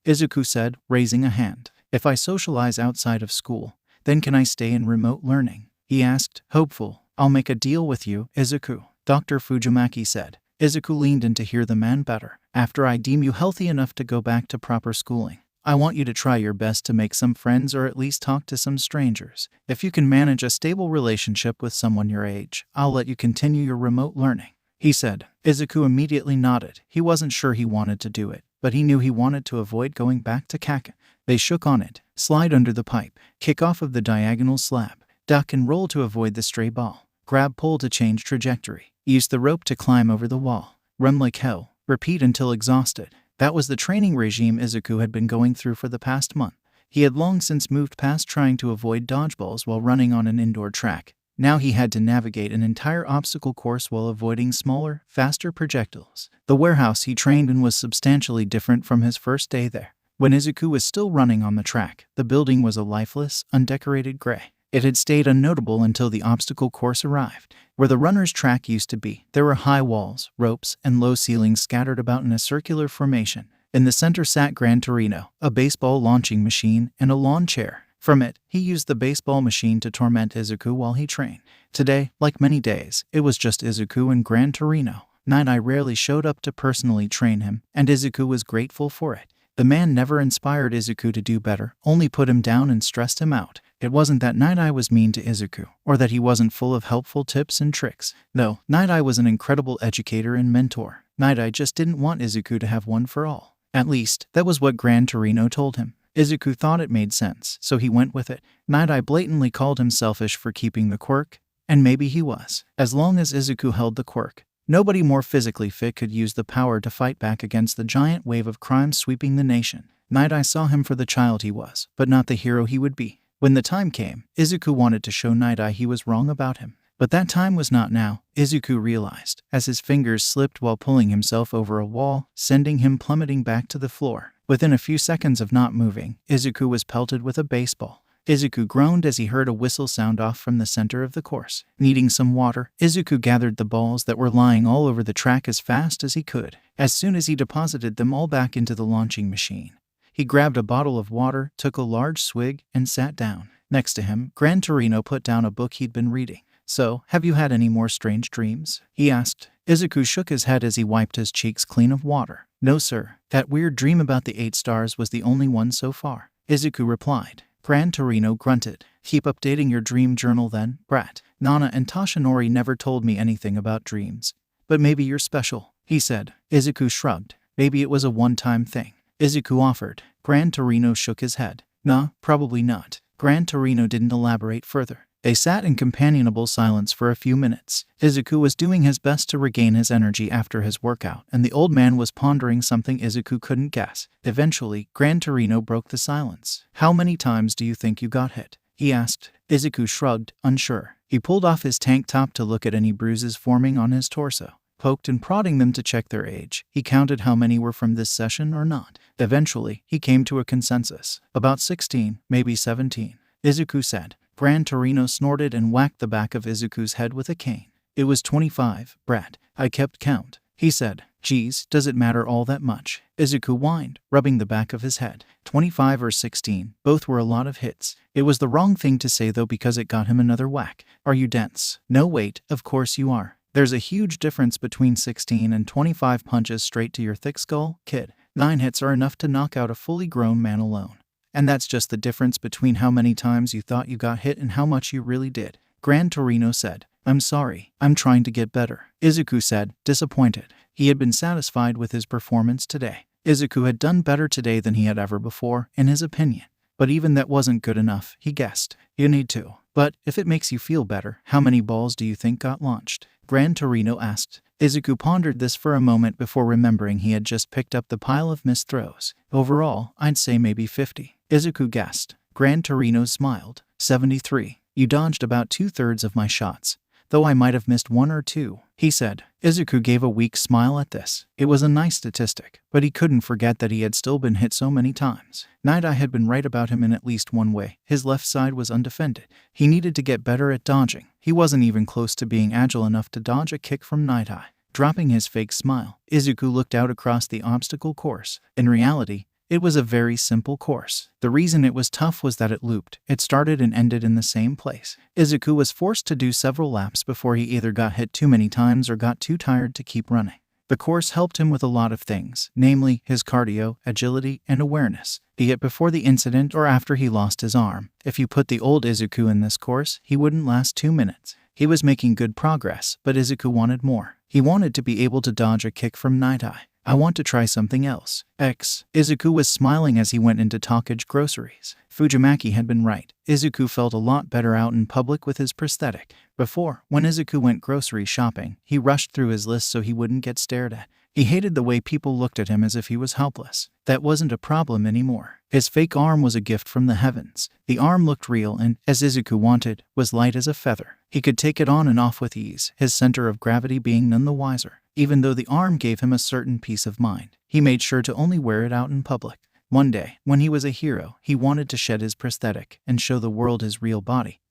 Izuku said, raising a hand. If I socialize outside of school, then can I stay in remote learning? He asked, hopeful. I'll make a deal with you, Izuku, Dr. Fujimaki said. Izuku leaned in to hear the man better. After I deem you healthy enough to go back to proper schooling, I want you to try your best to make some friends or at least talk to some strangers. If you can manage a stable relationship with someone your age, I'll let you continue your remote learning," he said. Izuku immediately nodded. He wasn't sure he wanted to do it, but he knew he wanted to avoid going back to canon. They shook on it. Slide under the pipe. Kick off of the diagonal slab. Duck and roll to avoid the stray ball. Grab pull to change trajectory. Use the rope to climb over the wall. Run like hell. Repeat until exhausted. That was the training regime Izuku had been going through for the past month. He had long since moved past trying to avoid dodgeballs while running on an indoor track. Now he had to navigate an entire obstacle course while avoiding smaller, faster projectiles. The warehouse he trained in was substantially different from his first day there. When Izuku was still running on the track, the building was a lifeless, undecorated gray. It had stayed unnotable until the obstacle course arrived. Where the runner's track used to be, there were high walls, ropes, and low ceilings scattered about in a circular formation. In the center sat Gran Torino, a baseball launching machine, and a lawn chair. From it, he used the baseball machine to torment Izuku while he trained. Today, like many days, it was just Izuku and Gran Torino. Night-Eye rarely showed up to personally train him, and Izuku was grateful for it. The man never inspired Izuku to do better, only put him down and stressed him out. It wasn't that Night-Eye was mean to Izuku, or that he wasn't full of helpful tips and tricks. No, Night-Eye was an incredible educator and mentor. Night-Eye just didn't want Izuku to have one for all. At least, that was what Gran Torino told him. Izuku thought it made sense, so he went with it. Night-Eye blatantly called him selfish for keeping the quirk, and maybe he was. As long as Izuku held the quirk, nobody more physically fit could use the power to fight back against the giant wave of crime sweeping the nation. Night-Eye saw him for the child he was, but not the hero he would be. When the time came, Izuku wanted to show Night-Eye he was wrong about him. But that time was not now, Izuku realized, as his fingers slipped while pulling himself over a wall, sending him plummeting back to the floor. Within a few seconds of not moving, Izuku was pelted with a baseball. Izuku groaned as he heard a whistle sound off from the center of the course. Needing some water, Izuku gathered the balls that were lying all over the track as fast as he could. As soon as he deposited them all back into the launching machine, he grabbed a bottle of water, took a large swig, and sat down. Next to him, Gran Torino put down a book he'd been reading. "So, have you had any more strange dreams?" he asked. Izuku shook his head as he wiped his cheeks clean of water. "No, sir. That weird dream about the 8 stars was the only one so far," Izuku replied. Gran Torino grunted. "Keep updating your dream journal then, brat. Nana and Toshinori never told me anything about dreams. But maybe you're special," he said. Izuku shrugged. Maybe it was a one-time thing. Izuku offered. Gran Torino shook his head. "Nah, probably not." Gran Torino didn't elaborate further. They sat in companionable silence for a few minutes. Izuku was doing his best to regain his energy after his workout, and the old man was pondering something Izuku couldn't guess. Eventually, Gran Torino broke the silence. "How many times do you think you got hit?" he asked. Izuku shrugged, unsure. He pulled off his tank top to look at any bruises forming on his torso. Poked and prodding them to check their age, he counted how many were from this session or not. Eventually, he came to a consensus. "About 16, maybe 17, Izuku said. Gran Torino snorted and whacked the back of Izuku's head with a cane. "It was 25, brat. I kept count," he said. "Geez, does it matter all that much?" Izuku whined, rubbing the back of his head. 25 or 16, both were a lot of hits. It was the wrong thing to say though because it got him another whack. "Are you dense?" "No wait, of course you are. There's a huge difference between 16 and 25 punches straight to your thick skull, kid. 9 hits are enough to knock out a fully grown man alone. And that's just the difference between how many times you thought you got hit and how much you really did," Gran Torino said. "I'm sorry, I'm trying to get better," Izuku said, disappointed. He had been satisfied with his performance today. Izuku had done better today than he had ever before, in his opinion. But even that wasn't good enough, he guessed. "You need to. But, if it makes you feel better, how many balls do you think got launched?" Gran Torino asked. Izuku pondered this for a moment before remembering he had just picked up the pile of missed throws. "Overall, I'd say maybe 50, Izuku guessed. Gran Torino smiled. 73. "You dodged about 2/3 of my shots, though I might have missed 1 or 2, he said. Izuku gave a weak smile at this. It was a nice statistic, but he couldn't forget that he had still been hit so many times. Night-Eye had been right about him in at least one way. His left side was undefended. He needed to get better at dodging. He wasn't even close to being agile enough to dodge a kick from Night-Eye. Dropping his fake smile, Izuku looked out across the obstacle course. In reality, it was a very simple course. The reason it was tough was that it looped. It started and ended in the same place. Izuku was forced to do several laps before he either got hit too many times or got too tired to keep running. The course helped him with a lot of things, namely his cardio, agility, and awareness, be it before the incident or after he lost his arm. If you put the old Izuku in this course, he wouldn't last 2 minutes. He was making good progress, but Izuku wanted more. He wanted to be able to dodge a kick from Night Eye. I want to try something else. Izuku was smiling as he went into Takage Groceries. Fujimaki had been right. Izuku felt a lot better out in public with his prosthetic. Before, when Izuku went grocery shopping, he rushed through his list so he wouldn't get stared at. He hated the way people looked at him as if he was helpless. That wasn't a problem anymore. His fake arm was a gift from the heavens. The arm looked real and, as Izuku wanted, was light as a feather. He could take it on and off with ease, his center of gravity being none the wiser. Even though the arm gave him a certain peace of mind, he made sure to only wear it out in public. One day, when he was a hero, he wanted to shed his prosthetic and show the world his real body.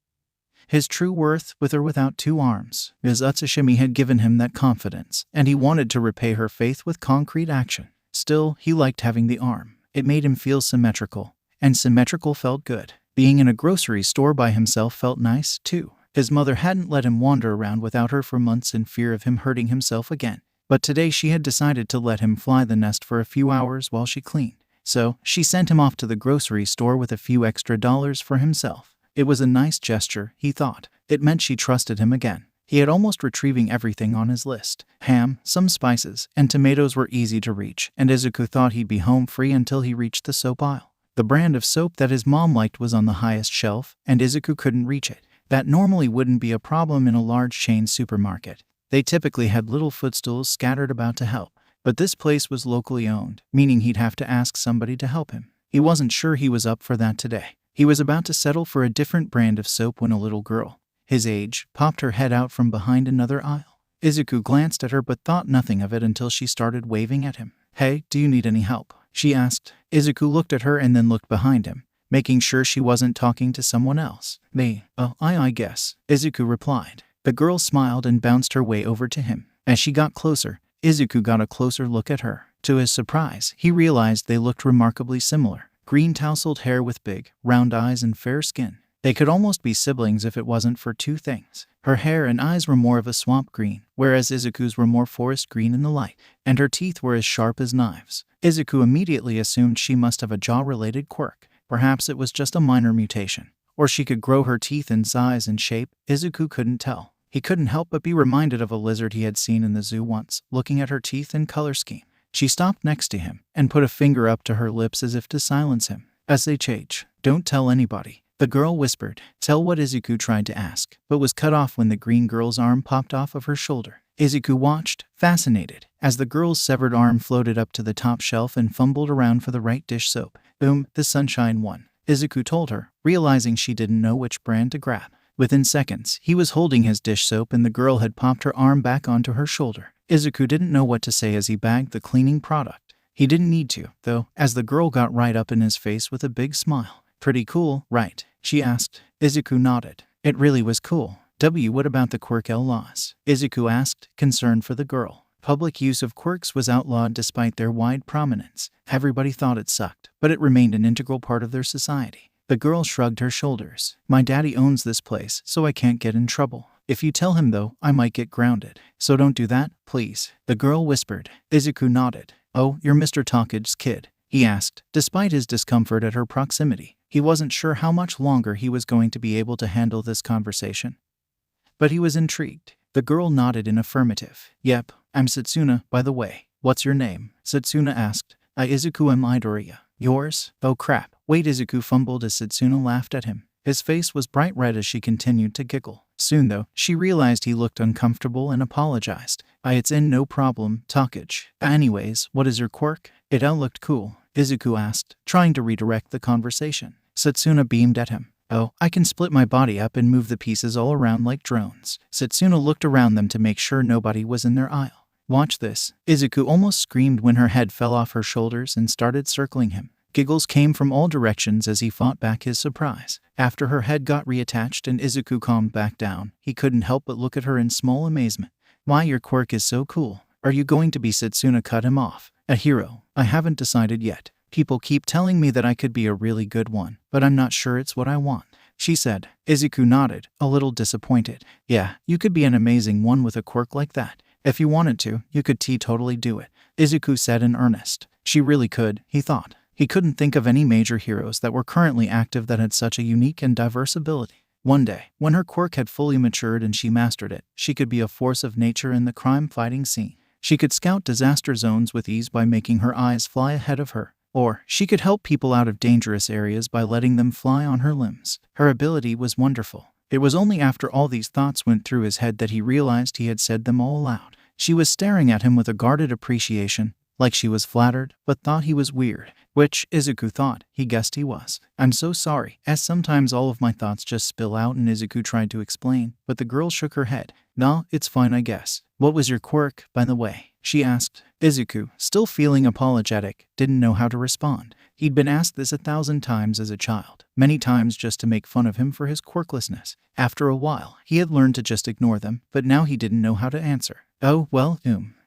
His true worth, with or without 2 arms. Ms. Utsushimi had given him that confidence, and he wanted to repay her faith with concrete action. Still, he liked having the arm. It made him feel symmetrical, and symmetrical felt good. Being in a grocery store by himself felt nice, too. His mother hadn't let him wander around without her for months in fear of him hurting himself again. But today she had decided to let him fly the nest for a few hours while she cleaned. So, she sent him off to the grocery store with a few extra dollars for himself. It was a nice gesture, he thought. It meant she trusted him again. He had almost retrieving everything on his list. Ham, some spices, and tomatoes were easy to reach, and Izuku thought he'd be home free until he reached the soap aisle. The brand of soap that his mom liked was on the highest shelf, and Izuku couldn't reach it. That normally wouldn't be a problem in a large chain supermarket. They typically had little footstools scattered about to help. But this place was locally owned, meaning he'd have to ask somebody to help him. He wasn't sure he was up for that today. He was about to settle for a different brand of soap when a little girl, his age, popped her head out from behind another aisle. Izuku glanced at her but thought nothing of it until she started waving at him. "Hey, do you need any help?" she asked. Izuku looked at her and then looked behind him, making sure she wasn't talking to someone else. I guess," Izuku replied. The girl smiled and bounced her way over to him. As she got closer, Izuku got a closer look at her. To his surprise, he realized they looked remarkably similar. Green tousled hair with big, round eyes and fair skin. They could almost be siblings if it wasn't for 2 things. Her hair and eyes were more of a swamp green, whereas Izuku's were more forest green in the light, and her teeth were as sharp as knives. Izuku immediately assumed she must have a jaw-related quirk. Perhaps it was just a minor mutation. Or she could grow her teeth in size and shape. Izuku couldn't tell. He couldn't help but be reminded of a lizard he had seen in the zoo once, looking at her teeth and color scheme. She stopped next to him and put a finger up to her lips as if to silence him. "SHH, don't tell anybody," the girl whispered. Tell what Izuku tried to ask, but was cut off when the green girl's arm popped off of her shoulder. Izuku watched, fascinated, as the girl's severed arm floated up to the top shelf and fumbled around for the right dish soap. "Boom, the sunshine one," Izuku told her, realizing she didn't know which brand to grab. Within seconds, he was holding his dish soap and the girl had popped her arm back onto her shoulder. Izuku didn't know what to say as he bagged the cleaning product. He didn't need to, though, as the girl got right up in his face with a big smile. "Pretty cool, right?" she asked. Izuku nodded. It really was cool. What about the Quirk laws? Izuku asked, concerned for the girl. Public use of quirks was outlawed despite their wide prominence. Everybody thought it sucked, but it remained an integral part of their society. The girl shrugged her shoulders. "My daddy owns this place, so I can't get in trouble. If you tell him though, I might get grounded. So don't do that, please," the girl whispered. Izuku nodded. "Oh, you're Mr. Takage's kid?" he asked. Despite his discomfort at her proximity, he wasn't sure how much longer he was going to be able to handle this conversation. But he was intrigued. The girl nodded in affirmative. "Yep, I'm Setsuna, by the way. What's your name?" Setsuna asked. "Izuku Midoriya. Yours? Oh crap." Wait, Izuku fumbled as Setsuna laughed at him. His face was bright red as she continued to giggle. Soon though, she realized he looked uncomfortable and apologized. It's no problem, Takage. Anyways, what is your quirk?" "It looked cool," Izuku asked, trying to redirect the conversation. Setsuna beamed at him. "Oh, I can split my body up and move the pieces all around like drones." Setsuna looked around them to make sure nobody was in their aisle. "Watch this," Izuku almost screamed when her head fell off her shoulders and started circling him. Giggles came from all directions as he fought back his surprise. After her head got reattached and Izuku calmed back down, he couldn't help but look at her in small amazement. "Why, your quirk is so cool. Are you going to be?" Setsuna cut him off. "A hero? I haven't decided yet. People keep telling me that I could be a really good one, but I'm not sure it's what I want," she said. Izuku nodded, a little disappointed. "Yeah, you could be an amazing one with a quirk like that. If you wanted to, you could totally do it, Izuku said in earnest. She really could, he thought. He couldn't think of any major heroes that were currently active that had such a unique and diverse ability. One day, when her quirk had fully matured and she mastered it, she could be a force of nature in the crime-fighting scene. She could scout disaster zones with ease by making her eyes fly ahead of her. Or, she could help people out of dangerous areas by letting them fly on her limbs. Her ability was wonderful. It was only after all these thoughts went through his head that he realized he had said them all aloud. She was staring at him with a guarded appreciation, like she was flattered, but thought he was weird. Which, Izuku thought, he guessed he was. I'm so sorry, as sometimes all of my thoughts just spill out, and Izuku tried to explain, but the girl shook her head. No, it's fine I guess. What was your quirk, by the way? She asked. Izuku, still feeling apologetic, didn't know how to respond. He'd been asked this 1,000 times as a child, many times just to make fun of him for his quirklessness. After a while, he had learned to just ignore them, but now he didn't know how to answer. Oh, well,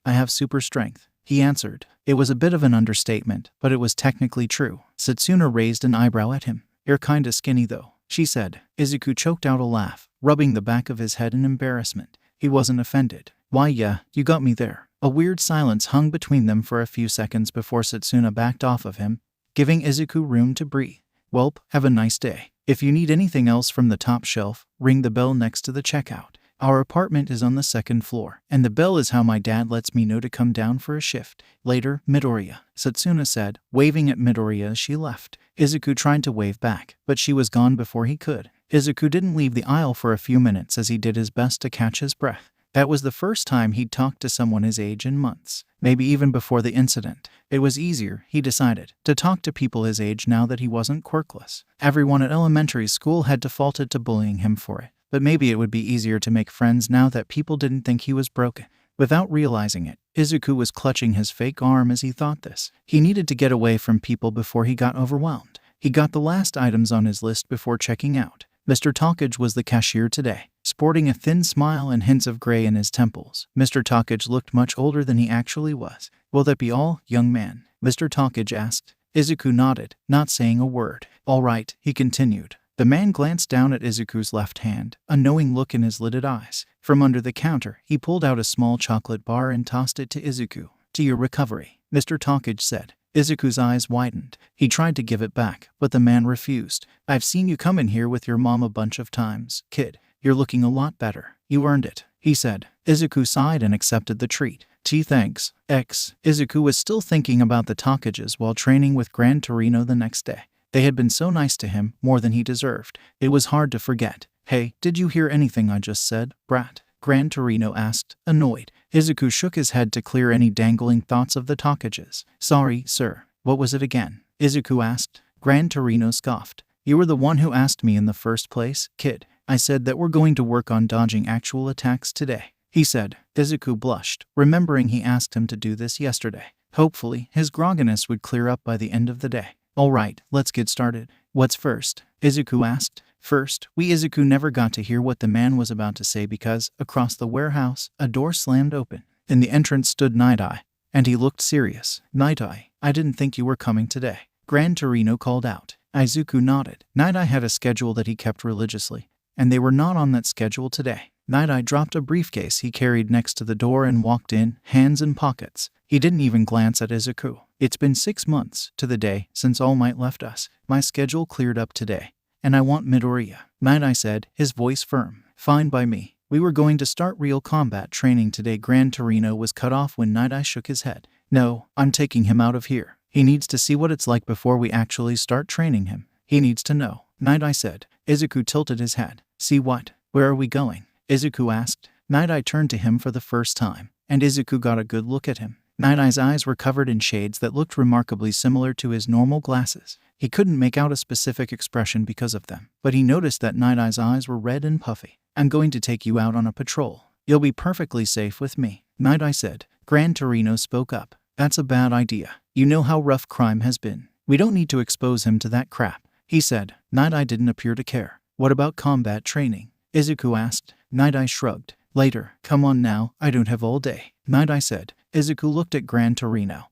I have super strength, he answered. It was a bit of an understatement, but it was technically true. Setsuna raised an eyebrow at him. You're kinda skinny though, she said. Izuku choked out a laugh, rubbing the back of his head in embarrassment. He wasn't offended. Why yeah, you got me there. A weird silence hung between them for a few seconds before Setsuna backed off of him, giving Izuku room to breathe. Welp, have a nice day. If you need anything else from the top shelf, ring the bell next to the checkout. Our apartment is on the 2nd floor, and the bell is how my dad lets me know to come down for a shift. Later, Midoriya, Setsuna said, waving at Midoriya as she left. Izuku tried to wave back, but she was gone before he could. Izuku didn't leave the aisle for a few minutes as he did his best to catch his breath. That was the first time he'd talked to someone his age in months, maybe even before the incident. It was easier, he decided, to talk to people his age now that he wasn't quirkless. Everyone at elementary school had defaulted to bullying him for it. But maybe it would be easier to make friends now that people didn't think he was broken. Without realizing it, Izuku was clutching his fake arm as he thought this. He needed to get away from people before he got overwhelmed. He got the last items on his list before checking out. Mr. Talkage was the cashier today, sporting a thin smile and hints of gray in his temples. Mr. Talkage looked much older than he actually was. Will that be all, young man? Mr. Talkage asked. Izuku nodded, not saying a word. All right, he continued. The man glanced down at Izuku's left hand, a knowing look in his lidded eyes. From under the counter, he pulled out a small chocolate bar and tossed it to Izuku. To your recovery, Mr. Talkage said. Izuku's eyes widened. He tried to give it back, but the man refused. I've seen you come in here with your mom a bunch of times, kid. You're looking a lot better. You earned it, he said. Izuku sighed and accepted the treat. Thanks, X. Izuku was still thinking about the Talkages while training with Gran Torino the next day. They had been so nice to him, more than he deserved. It was hard to forget. Hey, did you hear anything I just said, brat? Gran Torino asked, annoyed. Izuku shook his head to clear any dangling thoughts of the Talkages. Sorry, sir. What was it again? Izuku asked. Gran Torino scoffed. You were the one who asked me in the first place, kid. I said that we're going to work on dodging actual attacks today, he said. Izuku blushed, remembering he asked him to do this yesterday. Hopefully, his grogginess would clear up by the end of the day. All right, let's get started. What's first? Izuku asked. First, Izuku never got to hear what the man was about to say because, across the warehouse, a door slammed open. In the entrance stood Night-Eye, and he looked serious. Night-Eye, I didn't think you were coming today, Gran Torino called out. Izuku nodded. Night-Eye had a schedule that he kept religiously, and they were not on that schedule today. Night-Eye dropped a briefcase he carried next to the door and walked in, hands in pockets. He didn't even glance at Izuku. It's been 6 months, to the day, since All Might left us. My schedule cleared up today, and I want Midoriya, Night-Eye said, his voice firm. Fine by me. We were going to start real combat training today. Gran Torino was cut off when Night-Eye shook his head. No, I'm taking him out of here. He needs to see what it's like before we actually start training him. He needs to know, Night-Eye said. Izuku tilted his head. See what? Where are we going? Izuku asked. Night-Eye turned to him for the first time, and Izuku got a good look at him. Night-Eye's eyes were covered in shades that looked remarkably similar to his normal glasses. He couldn't make out a specific expression because of them, but he noticed that Night-Eye's eyes were red and puffy. I'm going to take you out on a patrol. You'll be perfectly safe with me, Night-Eye said. Gran Torino spoke up. That's a bad idea. You know how rough crime has been. We don't need to expose him to that crap, he said. Night-Eye didn't appear to care. What about combat training? Izuku asked. Night-Eye shrugged. Later. Come on now, I don't have all day, Night-Eye said. Izuku looked at Gran Torino,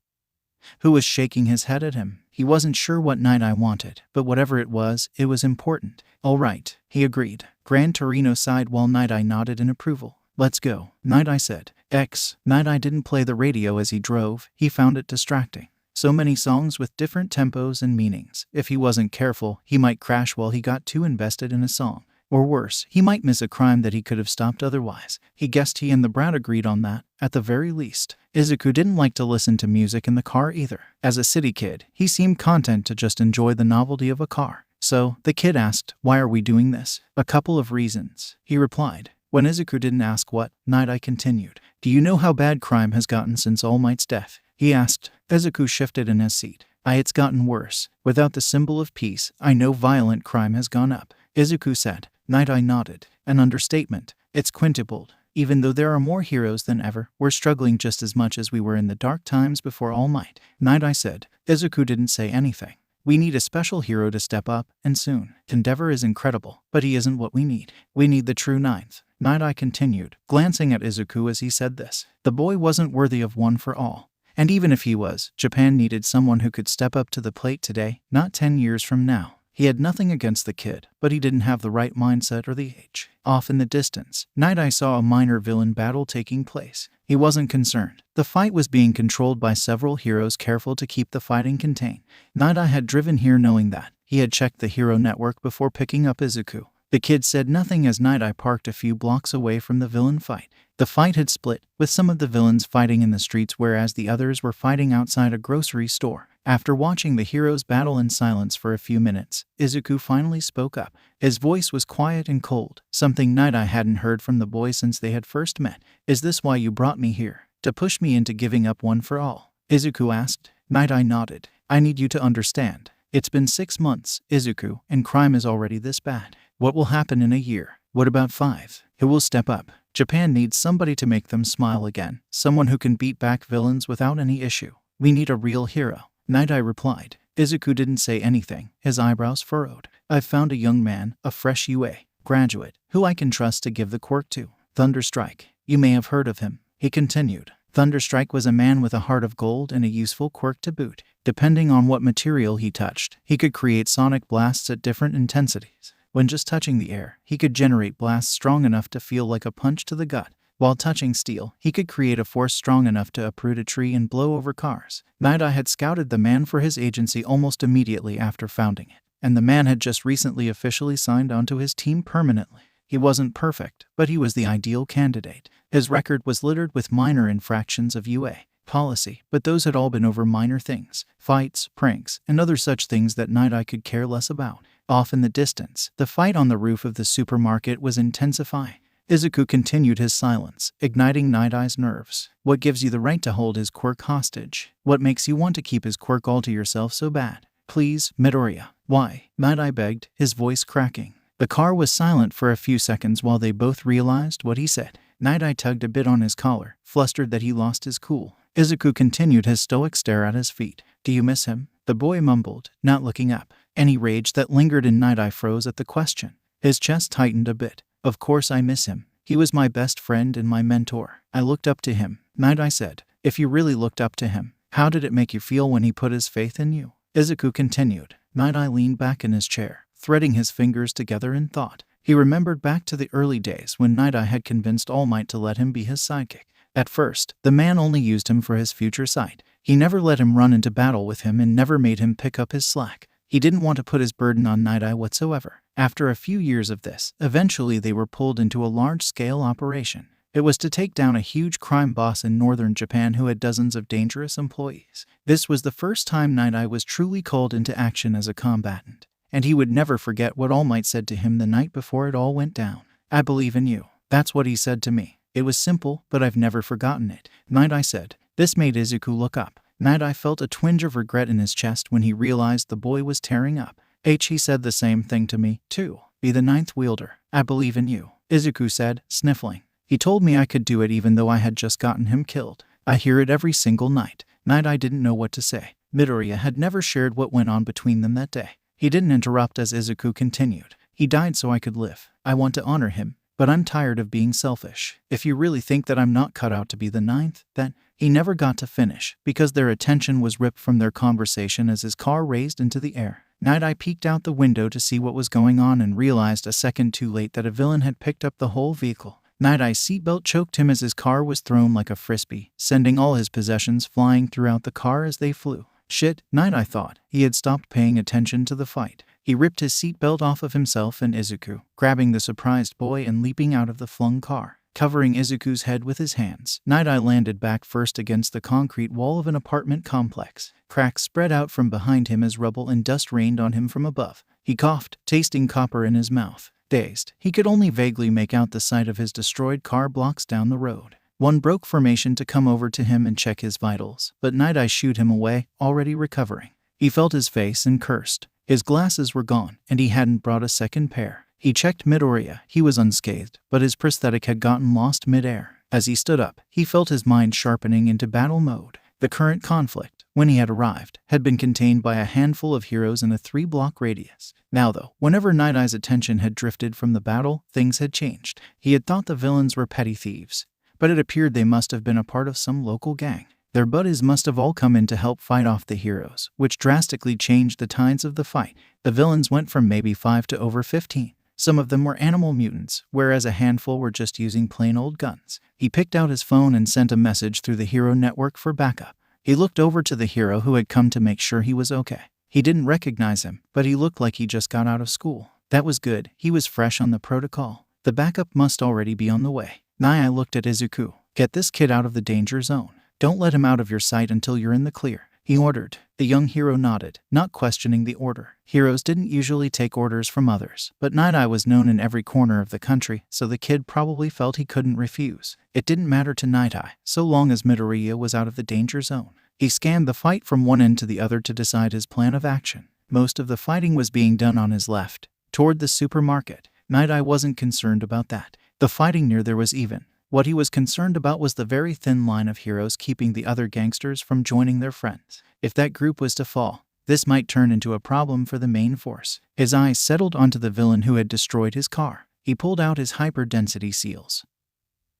who was shaking his head at him. He wasn't sure what Night-Eye wanted, but whatever it was important. All right, he agreed. Gran Torino sighed while Night-Eye nodded in approval. Let's go, Night-Eye said. Night Eye didn't play the radio as he drove. He found it distracting. So many songs with different tempos and meanings. If he wasn't careful, he might crash while he got too invested in a song. Or worse, he might miss a crime that he could have stopped otherwise. He guessed he and the brat agreed on that, at the very least. Izuku didn't like to listen to music in the car either. As a city kid, he seemed content to just enjoy the novelty of a car. So, the kid asked, "Why are we doing this?" "A couple of reasons," he replied. When Izuku didn't ask what, Night Eye continued. "Do you know how bad crime has gotten since All Might's death?" he asked. Izuku shifted in his seat. It's gotten worse. Without the symbol of peace, I know violent crime has gone up," Izuku said. Night Eye nodded. "An understatement. It's quintupled. Even though there are more heroes than ever, we're struggling just as much as we were in the dark times before All Might," Night Eye said. Izuku didn't say anything. "We need a special hero to step up, and soon. Endeavor is incredible, but he isn't what we need. We need the true ninth," Night Eye continued, glancing at Izuku as he said this. The boy wasn't worthy of one for all. And even if he was, Japan needed someone who could step up to the plate today, not 10 years from now. He had nothing against the kid, but he didn't have the right mindset or the age. Off in the distance, Night Eye saw a minor villain battle taking place. He wasn't concerned. The fight was being controlled by several heroes careful to keep the fighting contained. Night Eye had driven here knowing that. He had checked the hero network before picking up Izuku. The kid said nothing as Night Eye parked a few blocks away from the villain fight. The fight had split, with some of the villains fighting in the streets whereas the others were fighting outside a grocery store. After watching the heroes battle in silence for a few minutes, Izuku finally spoke up. His voice was quiet and cold, something Night Eye hadn't heard from the boy since they had first met. "Is this why you brought me here? To push me into giving up one for all?" Izuku asked. Night Eye nodded. "I need you to understand. It's been 6 months, Izuku, and crime is already this bad. What will happen in a year? What about 5? Who will step up? Japan needs somebody to make them smile again, someone who can beat back villains without any issue. We need a real hero." Night Eye replied. Izuku didn't say anything, his eyebrows furrowed. "I've found a young man, a fresh UA graduate, who I can trust to give the quirk to. Thunderstrike. You may have heard of him," he continued. Thunderstrike was a man with a heart of gold and a useful quirk to boot. Depending on what material he touched, he could create sonic blasts at different intensities. When just touching the air, he could generate blasts strong enough to feel like a punch to the gut. While touching steel, he could create a force strong enough to uproot a tree and blow over cars. Night Eye had scouted the man for his agency almost immediately after founding it, and the man had just recently officially signed onto his team permanently. He wasn't perfect, but he was the ideal candidate. His record was littered with minor infractions of UA policy, but those had all been over minor things, fights, pranks, and other such things that Night Eye could care less about. Off in the distance, the fight on the roof of the supermarket was intensifying. Izuku continued his silence, igniting Night Eye's nerves. "What gives you the right to hold his quirk hostage? What makes you want to keep his quirk all to yourself so bad? Please, Midoriya." "Why?" Night Eye begged, his voice cracking. The car was silent for a few seconds while they both realized what he said. Night Eye tugged a bit on his collar, flustered that he lost his cool. Izuku continued his stoic stare at his feet. "Do you miss him?" the boy mumbled, not looking up. Any rage that lingered in Night Eye froze at the question. His chest tightened a bit. "Of course I miss him. He was my best friend and my mentor. I looked up to him," Night Eye said. "If you really looked up to him, how did it make you feel when he put his faith in you?" Izuku continued. Night Eye leaned back in his chair, threading his fingers together in thought. He remembered back to the early days when Night Eye had convinced All Might to let him be his sidekick. At first, the man only used him for his future sight. He never let him run into battle with him and never made him pick up his slack. He didn't want to put his burden on Night Eye whatsoever. After a few years of this, eventually they were pulled into a large-scale operation. It was to take down a huge crime boss in northern Japan who had dozens of dangerous employees. This was the first time Night Eye was truly called into action as a combatant, and he would never forget what All Might said to him the night before it all went down. "I believe in you." That's what he said to me. It was simple, but I've never forgotten it, Night Eye said. This made Izuku look up. Night Eye felt a twinge of regret in his chest when he realized the boy was tearing up. He said the same thing to me, too. "Be the ninth wielder. I believe in you," Izuku said, sniffling. "He told me I could do it even though I had just gotten him killed. I hear it every single night." Night Eye didn't know what to say. Midoriya had never shared what went on between them that day. He didn't interrupt as Izuku continued. "He died so I could live. I want to honor him, but I'm tired of being selfish. If you really think that I'm not cut out to be the ninth, then..." He never got to finish, because their attention was ripped from their conversation as his car raised into the air. Night Eye peeked out the window to see what was going on and realized a second too late that a villain had picked up the whole vehicle. Night Eye's seatbelt choked him as his car was thrown like a frisbee, sending all his possessions flying throughout the car as they flew. Shit, Night Eye thought. He had stopped paying attention to the fight. He ripped his seatbelt off of himself and Izuku, grabbing the surprised boy and leaping out of the flung car. Covering Izuku's head with his hands, Night Eye landed back first against the concrete wall of an apartment complex. Cracks spread out from behind him as rubble and dust rained on him from above. He coughed, tasting copper in his mouth. Dazed, he could only vaguely make out the sight of his destroyed car blocks down the road. One broke formation to come over to him and check his vitals, but Night Eye shooed him away, already recovering. He felt his face and cursed. His glasses were gone, and he hadn't brought a second pair. He checked Midoriya. He was unscathed, but his prosthetic had gotten lost mid-air. As he stood up, he felt his mind sharpening into battle mode. The current conflict, when he had arrived, had been contained by a handful of heroes in a 3-block radius. Now though, whenever Night Eye's attention had drifted from the battle, things had changed. He had thought the villains were petty thieves, but it appeared they must have been a part of some local gang. Their buddies must have all come in to help fight off the heroes, which drastically changed the tides of the fight. The villains went from maybe 5 to over 15. Some of them were animal mutants, whereas a handful were just using plain old guns. He picked out his phone and sent a message through the hero network for backup. He looked over to the hero who had come to make sure he was okay. He didn't recognize him, but he looked like he just got out of school. That was good. He was fresh on the protocol. The backup must already be on the way. Night Eye looked at Izuku. Get this kid out of the danger zone. Don't let him out of your sight until you're in the clear, he ordered. The young hero nodded, not questioning the order. Heroes didn't usually take orders from others, but Night Eye was known in every corner of the country, so the kid probably felt he couldn't refuse. It didn't matter to Night Eye, so long as Midoriya was out of the danger zone. He scanned the fight from one end to the other to decide his plan of action. Most of the fighting was being done on his left, toward the supermarket. Night Eye wasn't concerned about that. The fighting near there was even. What he was concerned about was the very thin line of heroes keeping the other gangsters from joining their friends. If that group was to fall, this might turn into a problem for the main force. His eyes settled onto the villain who had destroyed his car. He pulled out his hyper-density seals,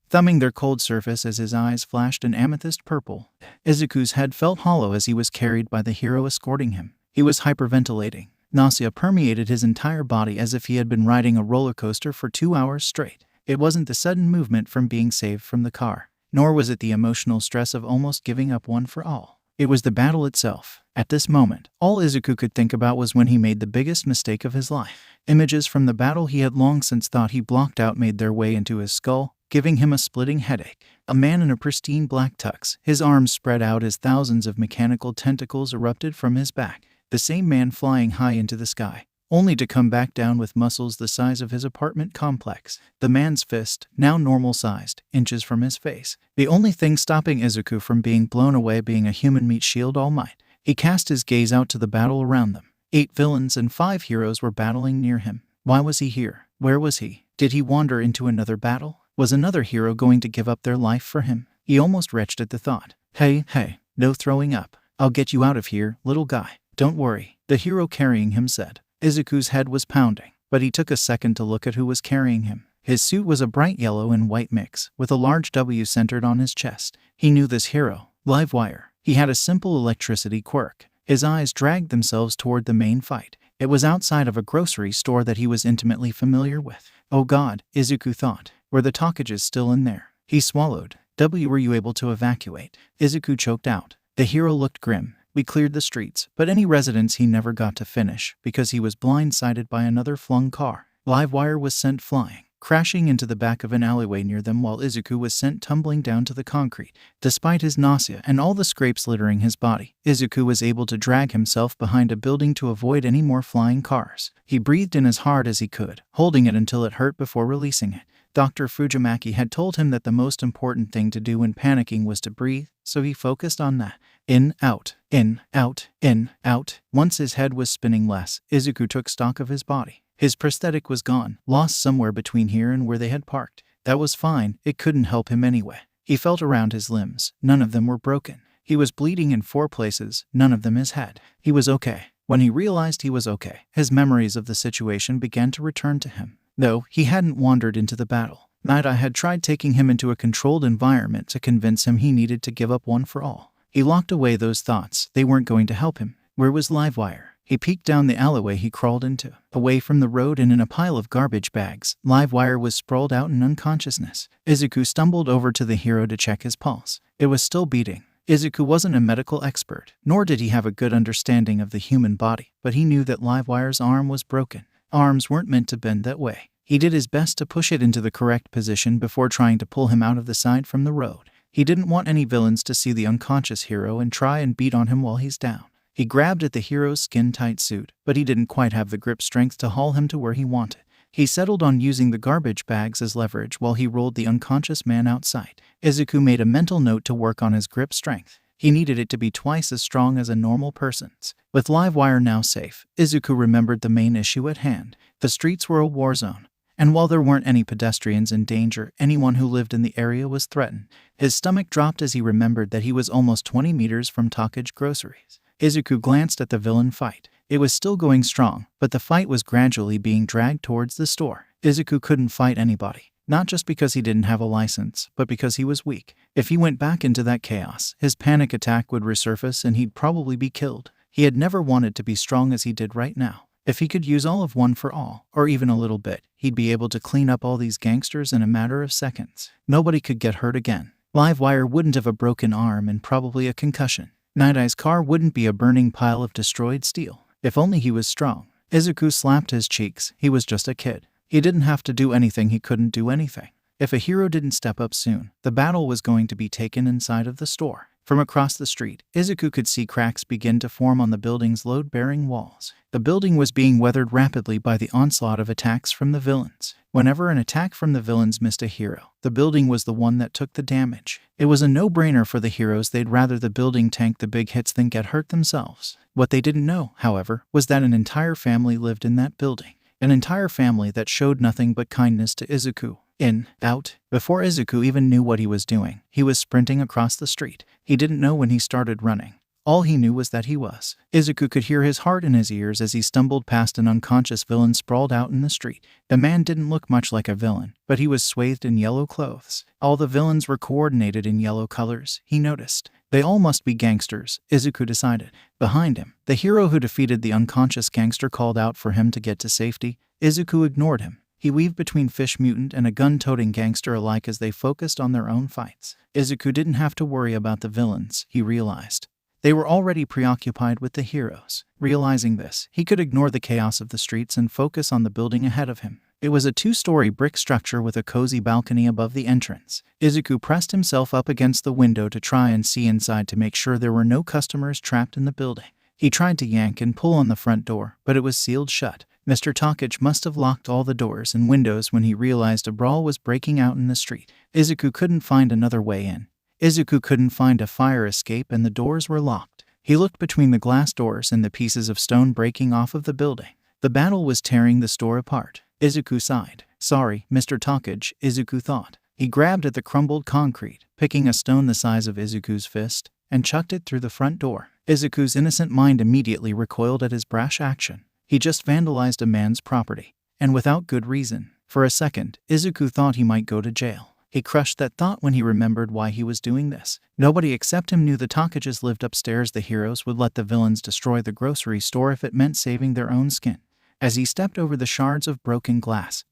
thumbing their cold surface as his eyes flashed an amethyst purple. Izuku's head felt hollow as he was carried by the hero escorting him. He was hyperventilating. Nausea permeated his entire body as if he had been riding a roller coaster for 2 hours straight. It wasn't the sudden movement from being saved from the car, nor was it the emotional stress of almost giving up one for all. It was the battle itself. At this moment, all Izuku could think about was when he made the biggest mistake of his life. Images from the battle he had long since thought he blocked out made their way into his skull, giving him a splitting headache. A man in a pristine black tux, his arms spread out as thousands of mechanical tentacles erupted from his back. The same man flying high into the sky, only to come back down with muscles the size of his apartment complex. The man's fist, now normal-sized, inches from his face. The only thing stopping Izuku from being blown away being a human meat shield all might. He cast his gaze out to the battle around them. 8 villains and 5 heroes were battling near him. Why was he here? Where was he? Did he wander into another battle? Was another hero going to give up their life for him? He almost retched at the thought. Hey, no throwing up. I'll get you out of here, little guy. Don't worry, the hero carrying him said. Izuku's head was pounding, but he took a second to look at who was carrying him. His suit was a bright yellow and white mix, with a large W centered on his chest. He knew this hero, Livewire. He had a simple electricity quirk. His eyes dragged themselves toward the main fight. It was outside of a grocery store that he was intimately familiar with. Oh God, Izuku thought. Were the Tokages still in there? He swallowed. Were you able to evacuate? Izuku choked out. The hero looked grim. We cleared the streets, but any residence he never got to finish because he was blindsided by another flung car. Livewire was sent flying, crashing into the back of an alleyway near them while Izuku was sent tumbling down to the concrete. Despite his nausea and all the scrapes littering his body, Izuku was able to drag himself behind a building to avoid any more flying cars. He breathed in as hard as he could, holding it until it hurt before releasing it. Dr. Fujimaki had told him that the most important thing to do when panicking was to breathe, so he focused on that. In, out, in, out, in, out. Once his head was spinning less, Izuku took stock of his body. His prosthetic was gone, lost somewhere between here and where they had parked. That was fine, it couldn't help him anyway. He felt around his limbs, none of them were broken. He was bleeding in 4 places, none of them his head. He was okay. When he realized he was okay, his memories of the situation began to return to him. Though he hadn't wandered into the battle, Night Eye had tried taking him into a controlled environment to convince him he needed to give up one for all. He locked away those thoughts. They weren't going to help him. Where was Livewire? He peeked down the alleyway he crawled into. Away from the road and in a pile of garbage bags, Livewire was sprawled out in unconsciousness. Izuku stumbled over to the hero to check his pulse. It was still beating. Izuku wasn't a medical expert, nor did he have a good understanding of the human body, but he knew that Livewire's arm was broken. Arms weren't meant to bend that way. He did his best to push it into the correct position before trying to pull him out of the side from the road. He didn't want any villains to see the unconscious hero and try and beat on him while he's down. He grabbed at the hero's skin-tight suit, but he didn't quite have the grip strength to haul him to where he wanted. He settled on using the garbage bags as leverage while he rolled the unconscious man outside. Izuku made a mental note to work on his grip strength. He needed it to be twice as strong as a normal person's. With Livewire now safe, Izuku remembered the main issue at hand. The streets were a war zone, and while there weren't any pedestrians in danger, anyone who lived in the area was threatened. His stomach dropped as he remembered that he was almost 20 meters from Takage Groceries. Izuku glanced at the villain fight. It was still going strong, but the fight was gradually being dragged towards the store. Izuku couldn't fight anybody, not just because he didn't have a license, but because he was weak. If he went back into that chaos, his panic attack would resurface and he'd probably be killed. He had never wanted to be strong as he did right now. If he could use all of one for all, or even a little bit, he'd be able to clean up all these gangsters in a matter of seconds. Nobody could get hurt again. Livewire wouldn't have a broken arm and probably a concussion. Night Eye's car wouldn't be a burning pile of destroyed steel. If only he was strong. Izuku slapped his cheeks. He was just a kid. He didn't have to do anything. He couldn't do anything. If a hero didn't step up soon, the battle was going to be taken inside of the store. From across the street, Izuku could see cracks begin to form on the building's load-bearing walls. The building was being weathered rapidly by the onslaught of attacks from the villains. Whenever an attack from the villains missed a hero, the building was the one that took the damage. It was a no-brainer for the heroes. They'd rather the building tank the big hits than get hurt themselves. What they didn't know, however, was that an entire family lived in that building. An entire family that showed nothing but kindness to Izuku. In, out. Before Izuku even knew what he was doing, he was sprinting across the street. He didn't know when he started running. All he knew was that he was. Izuku could hear his heart in his ears as he stumbled past an unconscious villain sprawled out in the street. The man didn't look much like a villain, but he was swathed in yellow clothes. All the villains were coordinated in yellow colors, he noticed. They all must be gangsters, Izuku decided. Behind him, the hero who defeated the unconscious gangster called out for him to get to safety. Izuku ignored him. He weaved between Fish Mutant and a gun-toting gangster alike as they focused on their own fights. Izuku didn't have to worry about the villains, he realized. They were already preoccupied with the heroes. Realizing this, he could ignore the chaos of the streets and focus on the building ahead of him. It was a 2-story brick structure with a cozy balcony above the entrance. Izuku pressed himself up against the window to try and see inside to make sure there were no customers trapped in the building. He tried to yank and pull on the front door, but it was sealed shut. Mr. Takage must have locked all the doors and windows when he realized a brawl was breaking out in the street. Izuku couldn't find another way in. Izuku couldn't find a fire escape and the doors were locked. He looked between the glass doors and the pieces of stone breaking off of the building. The battle was tearing the store apart. Izuku sighed. Sorry, Mr. Takage, Izuku thought. He grabbed at the crumbled concrete, picking a stone the size of Izuku's fist, and chucked it through the front door. Izuku's innocent mind immediately recoiled at his brash action. He just vandalized a man's property, and without good reason. For a second, Izuku thought he might go to jail. He crushed that thought when he remembered why he was doing this. Nobody except him knew the Takages lived upstairs. The heroes would let the villains destroy the grocery store if it meant saving their own skin. As he stepped over the shards of broken glass,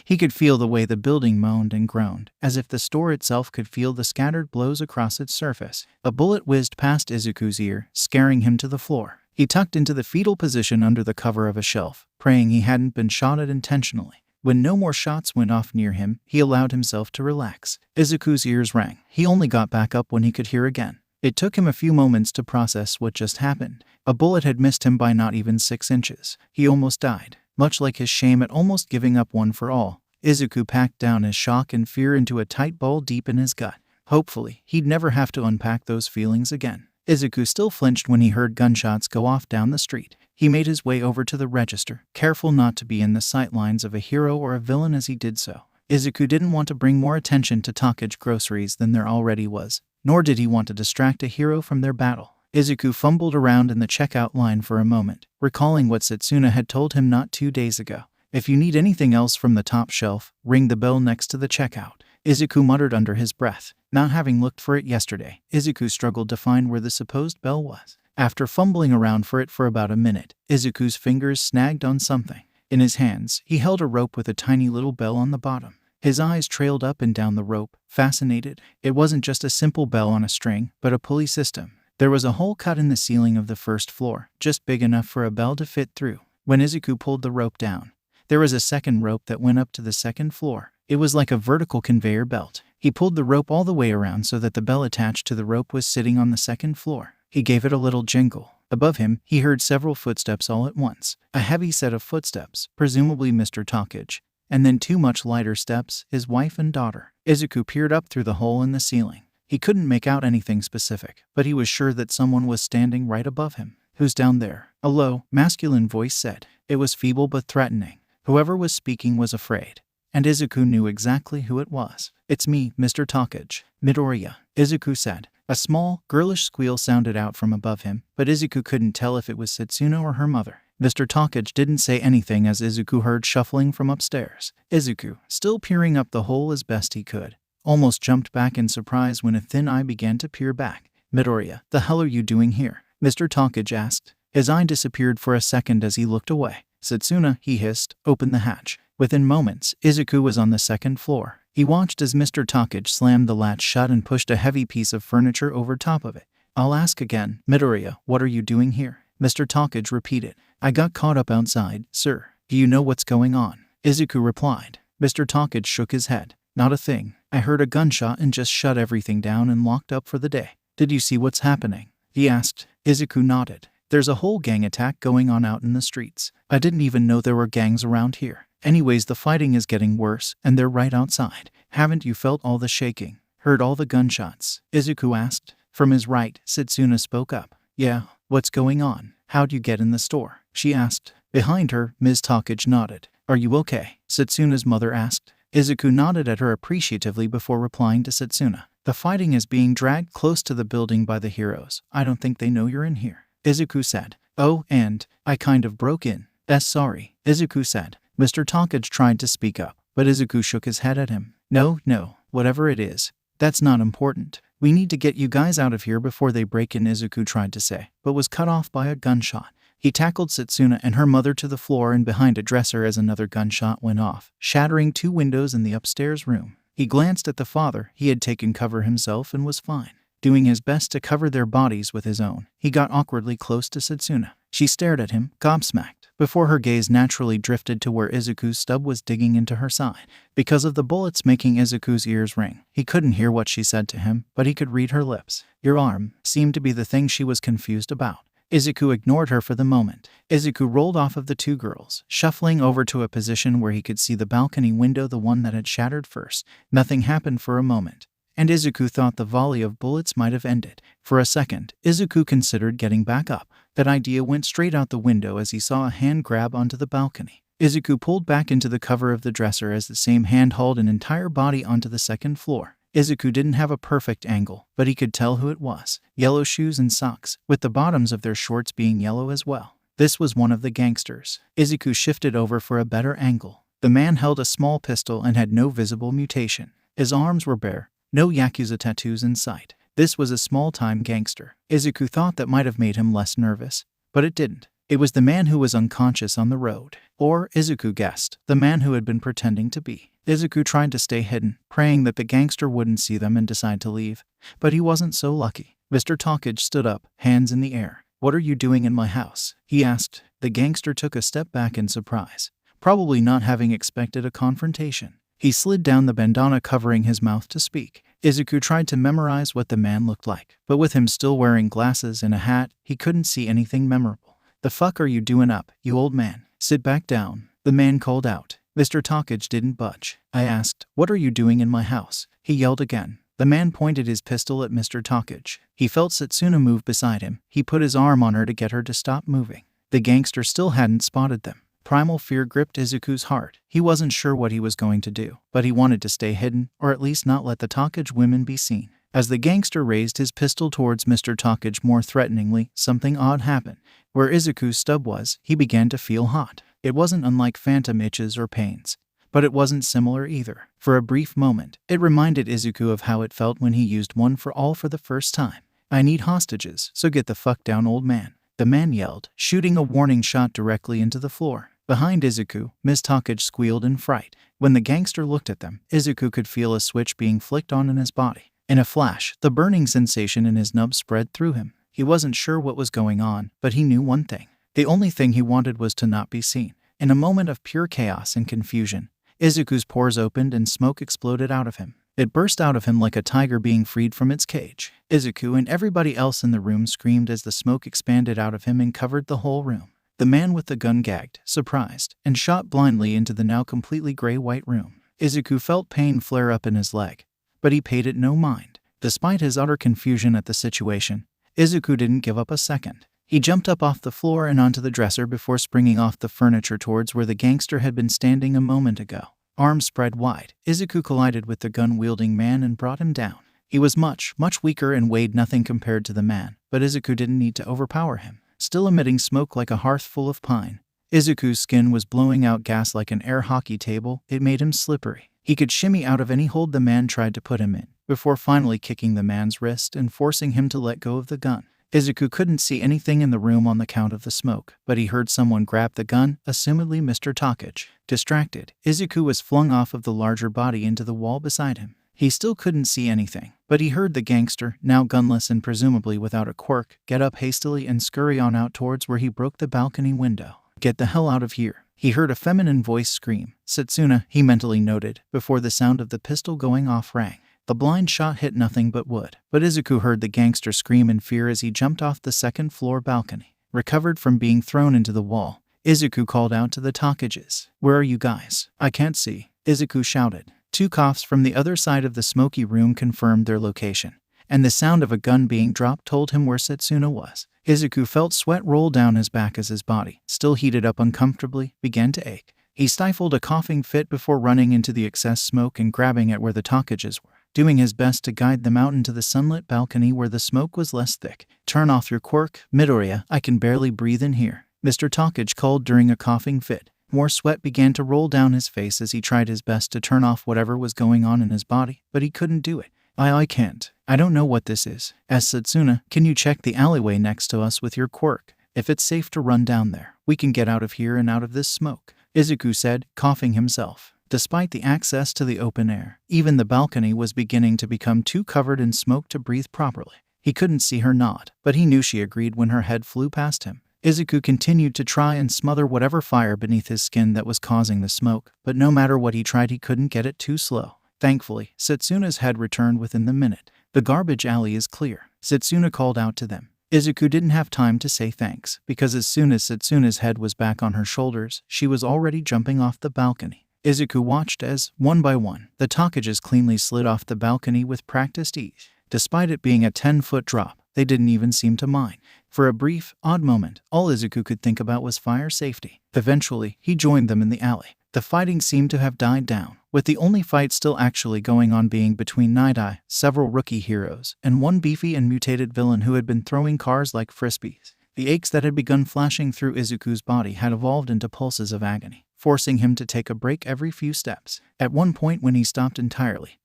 he could feel the way the building moaned and groaned, as if the store itself could feel the scattered blows across its surface. A bullet whizzed past Izuku's ear, scaring him to the floor. He tucked into the fetal position under the cover of a shelf, praying he hadn't been shot at intentionally. When no more shots went off near him, he allowed himself to relax. Izuku's ears rang. He only got back up when he could hear again. It took him a few moments to process what just happened. A bullet had missed him by not even 6 inches. He almost died. Much like his shame at almost giving up one for all, Izuku packed down his shock and fear into a tight ball deep in his gut. Hopefully, he'd never have to unpack those feelings again. Izuku still flinched when he heard gunshots go off down the street. He made his way over to the register, careful not to be in the sightlines of a hero or a villain as he did so. Izuku didn't want to bring more attention to Takage Groceries than there already was, nor did he want to distract a hero from their battle. Izuku fumbled around in the checkout line for a moment, recalling what Setsuna had told him not 2 days ago. If you need anything else from the top shelf, ring the bell next to the checkout. Izuku muttered under his breath. Not having looked for it yesterday, Izuku struggled to find where the supposed bell was. After fumbling around for it for about a minute, Izuku's fingers snagged on something. In his hands, he held a rope with a tiny little bell on the bottom. His eyes trailed up and down the rope, fascinated. It wasn't just a simple bell on a string, but a pulley system. There was a hole cut in the ceiling of the first floor, just big enough for a bell to fit through. When Izuku pulled the rope down, there was a second rope that went up to the second floor. It was like a vertical conveyor belt. He pulled the rope all the way around so that the bell attached to the rope was sitting on the second floor. He gave it a little jingle. Above him, he heard several footsteps all at once. A heavy set of footsteps, presumably Mr. Takage, and then two much lighter steps, his wife and daughter. Izuku peered up through the hole in the ceiling. He couldn't make out anything specific, but he was sure that someone was standing right above him. "Who's down there?" a low, masculine voice said. It was feeble but threatening. Whoever was speaking was afraid, and Izuku knew exactly who it was. "It's me, Mr. Takage, Midoriya," Izuku said. A small, girlish squeal sounded out from above him, but Izuku couldn't tell if it was Setsuna or her mother. Mr. Takage didn't say anything as Izuku heard shuffling from upstairs. Izuku, still peering up the hole as best he could, almost jumped back in surprise when a thin eye began to peer back. "Midoriya, the hell are you doing here?" Mr. Takage asked. His eye disappeared for a second as he looked away. "Setsuna," he hissed, "open the hatch." Within moments, Izuku was on the second floor. He watched as Mr. Takage slammed the latch shut and pushed a heavy piece of furniture over top of it. "I'll ask again, Midoriya, what are you doing here?" Mr. Takage repeated. "I got caught up outside, sir. Do you know what's going on?" Izuku replied. Mr. Takage shook his head. "Not a thing. I heard a gunshot and just shut everything down and locked up for the day." "Did you see what's happening?" he asked. Izuku nodded. "There's a whole gang attack going on out in the streets. I didn't even know there were gangs around here. Anyways, the fighting is getting worse, and they're right outside." "Haven't you felt all the shaking? Heard all the gunshots?" Izuku asked. From his right, Setsuna spoke up. "Yeah, what's going on? How'd you get in the store?" she asked. Behind her, Ms. Takage nodded. "Are you okay?" Setsuna's mother asked. Izuku nodded at her appreciatively before replying to Setsuna. "The fighting is being dragged close to the building by the heroes. I don't think they know you're in here," Izuku said. "Oh, and I kind of broke in." Sorry," Izuku said. Mr. Takage tried to speak up, but Izuku shook his head at him. No, whatever it is, that's not important. We need to get you guys out of here before they break in," Izuku tried to say, but was cut off by a gunshot. He tackled Setsuna and her mother to the floor and behind a dresser as another gunshot went off, shattering two windows in the upstairs room. He glanced at the father. He had taken cover himself and was fine, doing his best to cover their bodies with his own. He got awkwardly close to Setsuna. She stared at him, gobsmacked, before her gaze naturally drifted to where Izuku's stub was digging into her side. Because of the bullets making Izuku's ears ring, he couldn't hear what she said to him, but he could read her lips. "Your arm" seemed to be the thing she was confused about. Izuku ignored her for the moment. Izuku rolled off of the two girls, shuffling over to a position where he could see the balcony window, the one that had shattered first. Nothing happened for a moment, and Izuku thought the volley of bullets might have ended. For a second, Izuku considered getting back up. That idea went straight out the window as he saw a hand grab onto the balcony. Izuku pulled back into the cover of the dresser as the same hand hauled an entire body onto the second floor. Izuku didn't have a perfect angle, but he could tell who it was. Yellow shoes and socks, with the bottoms of their shorts being yellow as well. This was one of the gangsters. Izuku shifted over for a better angle. The man held a small pistol and had no visible mutation. His arms were bare, no Yakuza tattoos in sight. This was a small-time gangster. Izuku thought that might have made him less nervous, but it didn't. It was the man who was unconscious on the road. Or, Izuku guessed, the man who had been pretending to be. Izuku tried to stay hidden, praying that the gangster wouldn't see them and decide to leave. But he wasn't so lucky. Mr. Takage stood up, hands in the air. "What are you doing in my house?" he asked. The gangster took a step back in surprise, probably not having expected a confrontation. He slid down the bandana covering his mouth to speak. Izuku tried to memorize what the man looked like, but with him still wearing glasses and a hat, he couldn't see anything memorable. "The fuck are you doing up, you old man?" "Sit back down," the man called out. Mr. Takage didn't budge. "I asked, what are you doing in my house?" he yelled again. The man pointed his pistol at Mr. Takage. He felt Setsuna move beside him. He put his arm on her to get her to stop moving. The gangster still hadn't spotted them. Primal fear gripped Izuku's heart. He wasn't sure what he was going to do, but he wanted to stay hidden, or at least not let the Takage women be seen. As the gangster raised his pistol towards Mr. Takage more threateningly, something odd happened. Where Izuku's stub was, he began to feel hot. It wasn't unlike phantom itches or pains, but it wasn't similar either. For a brief moment, it reminded Izuku of how it felt when he used one for all for the first time. I need hostages, so get the fuck down, old man," the man yelled, shooting a warning shot directly into the floor. Behind Izuku, Ms. Takage squealed in fright. When the gangster looked at them, Izuku could feel a switch being flicked on in his body. In a flash, the burning sensation in his nub spread through him. He wasn't sure what was going on, but he knew one thing. The only thing he wanted was to not be seen. In a moment of pure chaos and confusion, Izuku's pores opened and smoke exploded out of him. It burst out of him like a tiger being freed from its cage. Izuku and everybody else in the room screamed as the smoke expanded out of him and covered the whole room. The man with the gun gagged, surprised, and shot blindly into the now completely gray-white room. Izuku felt pain flare up in his leg, but he paid it no mind. Despite his utter confusion at the situation, Izuku didn't give up a second. He jumped up off the floor and onto the dresser before springing off the furniture towards where the gangster had been standing a moment ago. Arms spread wide, Izuku collided with the gun-wielding man and brought him down. He was much weaker and weighed nothing compared to the man, but Izuku didn't need to overpower him. Still emitting smoke like a hearth full of pine, Izuku's skin was blowing out gas like an air hockey table. It made him slippery. He could shimmy out of any hold the man tried to put him in, before finally kicking the man's wrist and forcing him to let go of the gun. Izuku couldn't see anything in the room on the count of the smoke, but he heard someone grab the gun, assumedly Mr. Takage. Distracted, Izuku was flung off of the larger body into the wall beside him. He still couldn't see anything, but he heard the gangster, now gunless and presumably without a quirk, get up hastily and scurry on out towards where he broke the balcony window. "Get the hell out of here," he heard a feminine voice scream. "Setsuna," he mentally noted, before the sound of the pistol going off rang. The blind shot hit nothing but wood, but Izuku heard the gangster scream in fear as he jumped off the second-floor balcony. Recovered from being thrown into the wall, Izuku called out to the Takages. "Where are you guys?" "I can't see," Izuku shouted. Two coughs from the other side of the smoky room confirmed their location, and the sound of a gun being dropped told him where Setsuna was. Izuku felt sweat roll down his back as his body, still heated up uncomfortably, began to ache. He stifled a coughing fit before running into the excess smoke and grabbing at where the Takages were, doing his best to guide them out into the sunlit balcony where the smoke was less thick. "Turn off your quirk, Midoriya, I can barely breathe in here," Mr. Takage called during a coughing fit. More sweat began to roll down his face as he tried his best to turn off whatever was going on in his body, but he couldn't do it. I can't. I don't know what this is." "As Setsuna, can you check the alleyway next to us with your quirk? If it's safe to run down there, we can get out of here and out of this smoke," Izuku said, coughing himself. Despite the access to the open air, even the balcony was beginning to become too covered in smoke to breathe properly. He couldn't see her nod, but he knew she agreed when her head flew past him. Izuku continued to try and smother whatever fire beneath his skin that was causing the smoke, but no matter what he tried he couldn't get it too slow. Thankfully, Setsuna's head returned within the minute. "The garbage alley is clear," Setsuna called out to them. Izuku didn't have time to say thanks, because as soon as Setsuna's head was back on her shoulders, she was already jumping off the balcony. Izuku watched as, one by one, the Takages cleanly slid off the balcony with practiced ease. Despite it being a 10-foot drop, they didn't even seem to mind. For a brief, odd moment, all Izuku could think about was fire safety. Eventually, he joined them in the alley. The fighting seemed to have died down, with the only fight still actually going on being between Night Eye, several rookie heroes, and one beefy and mutated villain who had been throwing cars like frisbees. The aches that had begun flashing through Izuku's body had evolved into pulses of agony, forcing him to take a break every few steps. At one point when he stopped entirely,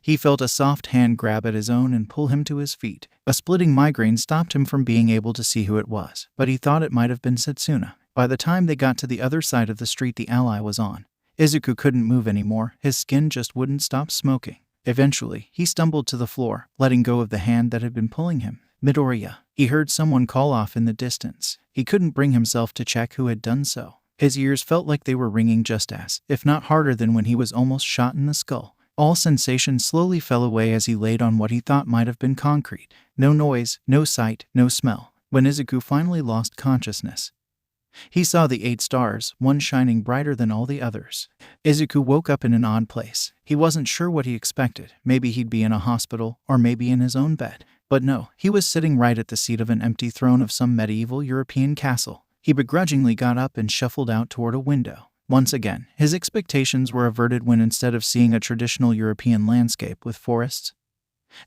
he felt a soft hand grab at his own and pull him to his feet. A splitting migraine stopped him from being able to see who it was, but he thought it might have been Setsuna. By the time they got to the other side of the street the ally was on, Izuku couldn't move anymore. His skin just wouldn't stop smoking. Eventually, he stumbled to the floor, letting go of the hand that had been pulling him. "Midoriya," he heard someone call off in the distance. He couldn't bring himself to check who had done so. His ears felt like they were ringing just as, if not harder than when he was almost shot in the skull. All sensation slowly fell away as he laid on what he thought might have been concrete. No noise, no sight, no smell. When Izuku finally lost consciousness, he saw the 8 stars, one shining brighter than all the others. Izuku woke up in an odd place. He wasn't sure what he expected. Maybe he'd be in a hospital, or maybe in his own bed. But no, he was sitting right at the seat of an empty throne of some medieval European castle. He begrudgingly got up and shuffled out toward a window. Once again, his expectations were averted when instead of seeing a traditional European landscape with forests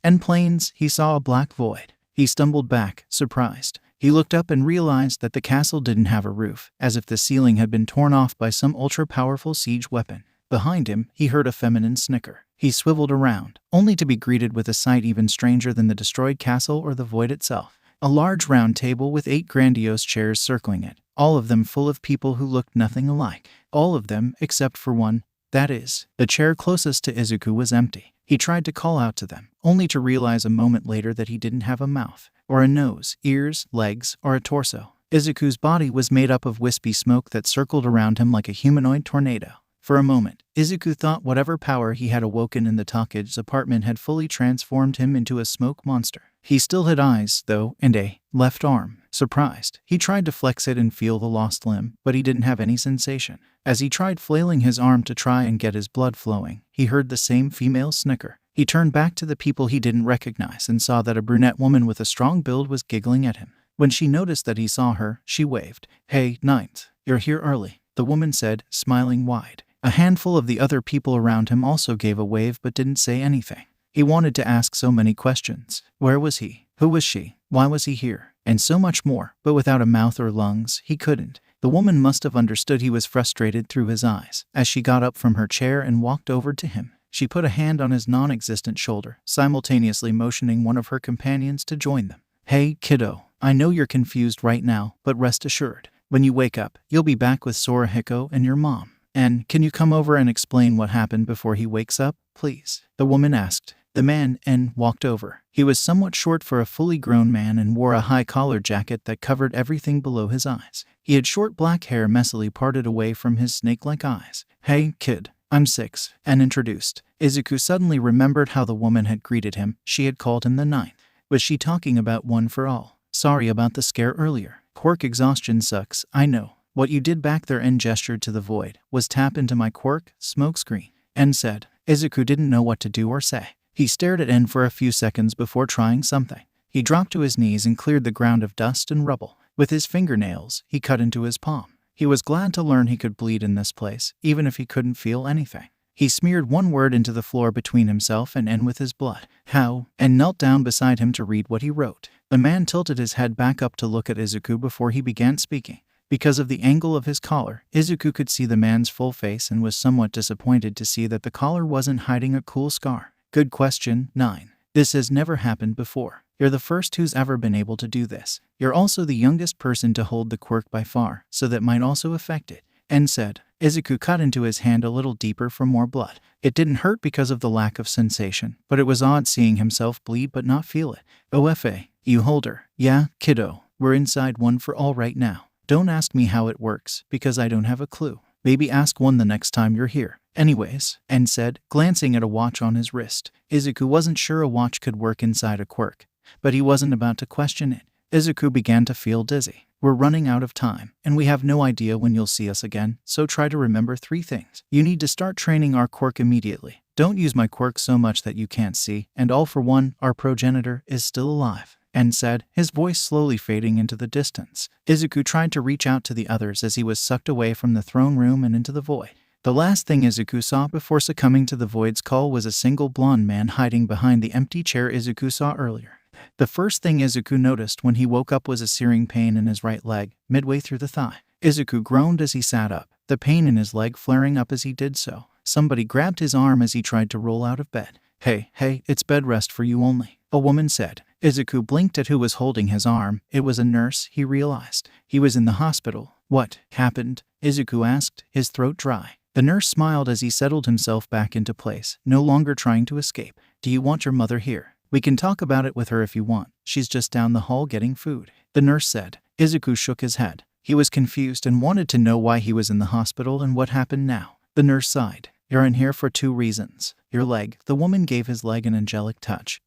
and plains, he saw a black void. He stumbled back, surprised. He looked up and realized that the castle didn't have a roof, as if the ceiling had been torn off by some ultra-powerful siege weapon. Behind him, he heard a feminine snicker. He swiveled around, only to be greeted with a sight even stranger than the destroyed castle or the void itself. A large round table with 8 grandiose chairs circling it, all of them full of people who looked nothing alike. All of them, except for one. That is, the chair closest to Izuku was empty. He tried to call out to them, only to realize a moment later that he didn't have a mouth, or a nose, ears, legs, or a torso. Izuku's body was made up of wispy smoke that circled around him like a humanoid tornado. For a moment, Izuku thought whatever power he had awoken in the Takege's apartment had fully transformed him into a smoke monster. He still had eyes, though, and a left arm. Surprised, he tried to flex it and feel the lost limb, but he didn't have any sensation. As he tried flailing his arm to try and get his blood flowing, he heard the same female snicker. He turned back to the people he didn't recognize and saw that a brunette woman with a strong build was giggling at him. When she noticed that he saw her, she waved. "Hey, Ninth, you're here early," the woman said, smiling wide. A handful of the other people around him also gave a wave but didn't say anything. He wanted to ask so many questions. Where was he? Who was she? Why was he here? And so much more, but without a mouth or lungs, he couldn't. The woman must have understood he was frustrated through his eyes. As she got up from her chair and walked over to him, she put a hand on his non-existent shoulder, simultaneously motioning one of her companions to join them. "Hey, kiddo, I know you're confused right now, but rest assured, when you wake up, you'll be back with Sorahiko and your mom. And can you come over and explain what happened before he wakes up, please?" the woman asked. The man, walked over. He was somewhat short for a fully grown man and wore a high-collared jacket that covered everything below his eyes. He had short black hair messily parted away from his snake-like eyes. "Hey, kid, I'm 6, and introduced." Izuku suddenly remembered how the woman had greeted him. She had called him the Ninth. Was she talking about One for All? "Sorry about the scare earlier. Quirk exhaustion sucks, I know. What you did back there," and gestured to the void, "was tap into my Quirk, Smokescreen," and said. Izuku didn't know what to do or say. He stared at N for a few seconds before trying something. He dropped to his knees and cleared the ground of dust and rubble. With his fingernails, he cut into his palm. He was glad to learn he could bleed in this place, even if he couldn't feel anything. He smeared one word into the floor between himself and N with his blood. "How?" and knelt down beside him to read what he wrote. The man tilted his head back up to look at Izuku before he began speaking. Because of the angle of his collar, Izuku could see the man's full face and was somewhat disappointed to see that the collar wasn't hiding a cool scar. "Good question, 9. This has never happened before. You're the first who's ever been able to do this. You're also the youngest person to hold the quirk by far, so that might also affect it," N said. Izuku cut into his hand a little deeper for more blood. It didn't hurt because of the lack of sensation, but it was odd seeing himself bleed but not feel it. "OFA, you hold her." "Yeah, kiddo, we're inside One for All right now. Don't ask me how it works, because I don't have a clue. Maybe ask One the next time you're here. Anyways," N said, glancing at a watch on his wrist. Izuku wasn't sure a watch could work inside a quirk, but he wasn't about to question it. Izuku began to feel dizzy. "We're running out of time, and we have no idea when you'll see us again, so try to remember 3 things. You need to start training our quirk immediately. Don't use my quirk so much that you can't see, and all for one, our progenitor is still alive," N said, his voice slowly fading into the distance. Izuku tried to reach out to the others as he was sucked away from the throne room and into the void. The last thing Izuku saw before succumbing to the void's call was a single blonde man hiding behind the empty chair Izuku saw earlier. The first thing Izuku noticed when he woke up was a searing pain in his right leg, midway through the thigh. Izuku groaned as he sat up, the pain in his leg flaring up as he did so. Somebody grabbed his arm as he tried to roll out of bed. Hey, it's bed rest for you only," a woman said. Izuku blinked at who was holding his arm. It was a nurse, he realized. He was in the hospital. "What happened?" Izuku asked, his throat dry. The nurse smiled as he settled himself back into place, no longer trying to escape. "Do you want your mother here? We can talk about it with her if you want. She's just down the hall getting food," the nurse said. Izuku shook his head. He was confused and wanted to know why he was in the hospital and what happened now. The nurse sighed. "You're in here for 2 reasons. Your leg," the woman gave his leg an angelic touch.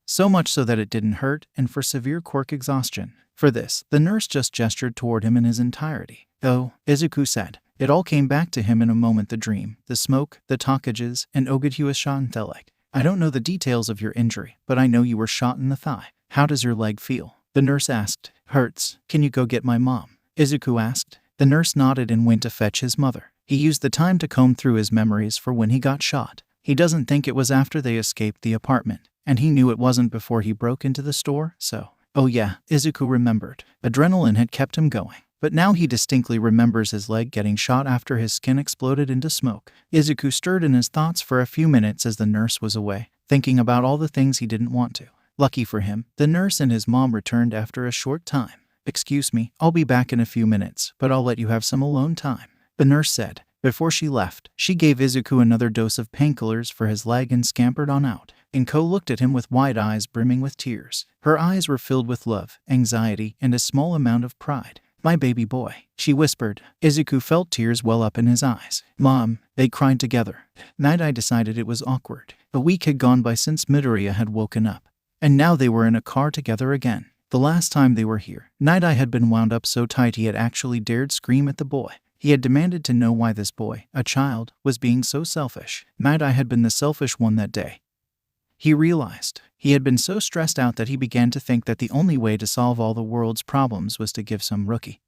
So much so that it didn't hurt, and for severe quirk exhaustion. For this, the nurse just gestured toward him in his entirety. "Oh," Izuku said. It all came back to him in a moment: the dream, the smoke, the Takeges, and Ogedhuashantheleg. "I don't know the details of your injury, but I know you were shot in the thigh. How does your leg feel?" the nurse asked. "Hurts. Can you go get my mom?" Izuku asked. The nurse nodded and went to fetch his mother. He used the time to comb through his memories for when he got shot. He doesn't think it was after they escaped the apartment, and he knew it wasn't before he broke into the store, so... Oh yeah, Izuku remembered. Adrenaline had kept him going. but now he distinctly remembers his leg getting shot after his skin exploded into smoke. Izuku stirred in his thoughts for a few minutes as the nurse was away, thinking about all the things he didn't want to. Lucky for him, the nurse and his mom returned after a short time. "Excuse me, I'll be back in a few minutes, but I'll let you have some alone time," the nurse said. Before she left, she gave Izuku another dose of painkillers for his leg and scampered on out. Inko looked at him with wide eyes brimming with tears. Her eyes were filled with love, anxiety, and a small amount of pride. "My baby boy," she whispered. Izuku felt tears well up in his eyes. "Mom," they cried together. Night-Eye decided it was awkward. A week had gone by since Midoriya had woken up, and now they were in a car together again. The last time they were here, Night-Eye had been wound up so tight he had actually dared scream at the boy. He had demanded to know why this boy, a child, was being so selfish. Night-Eye had been the selfish one that day. He realized he had been so stressed out that he began to think that the only way to solve all the world's problems was to give some rookie,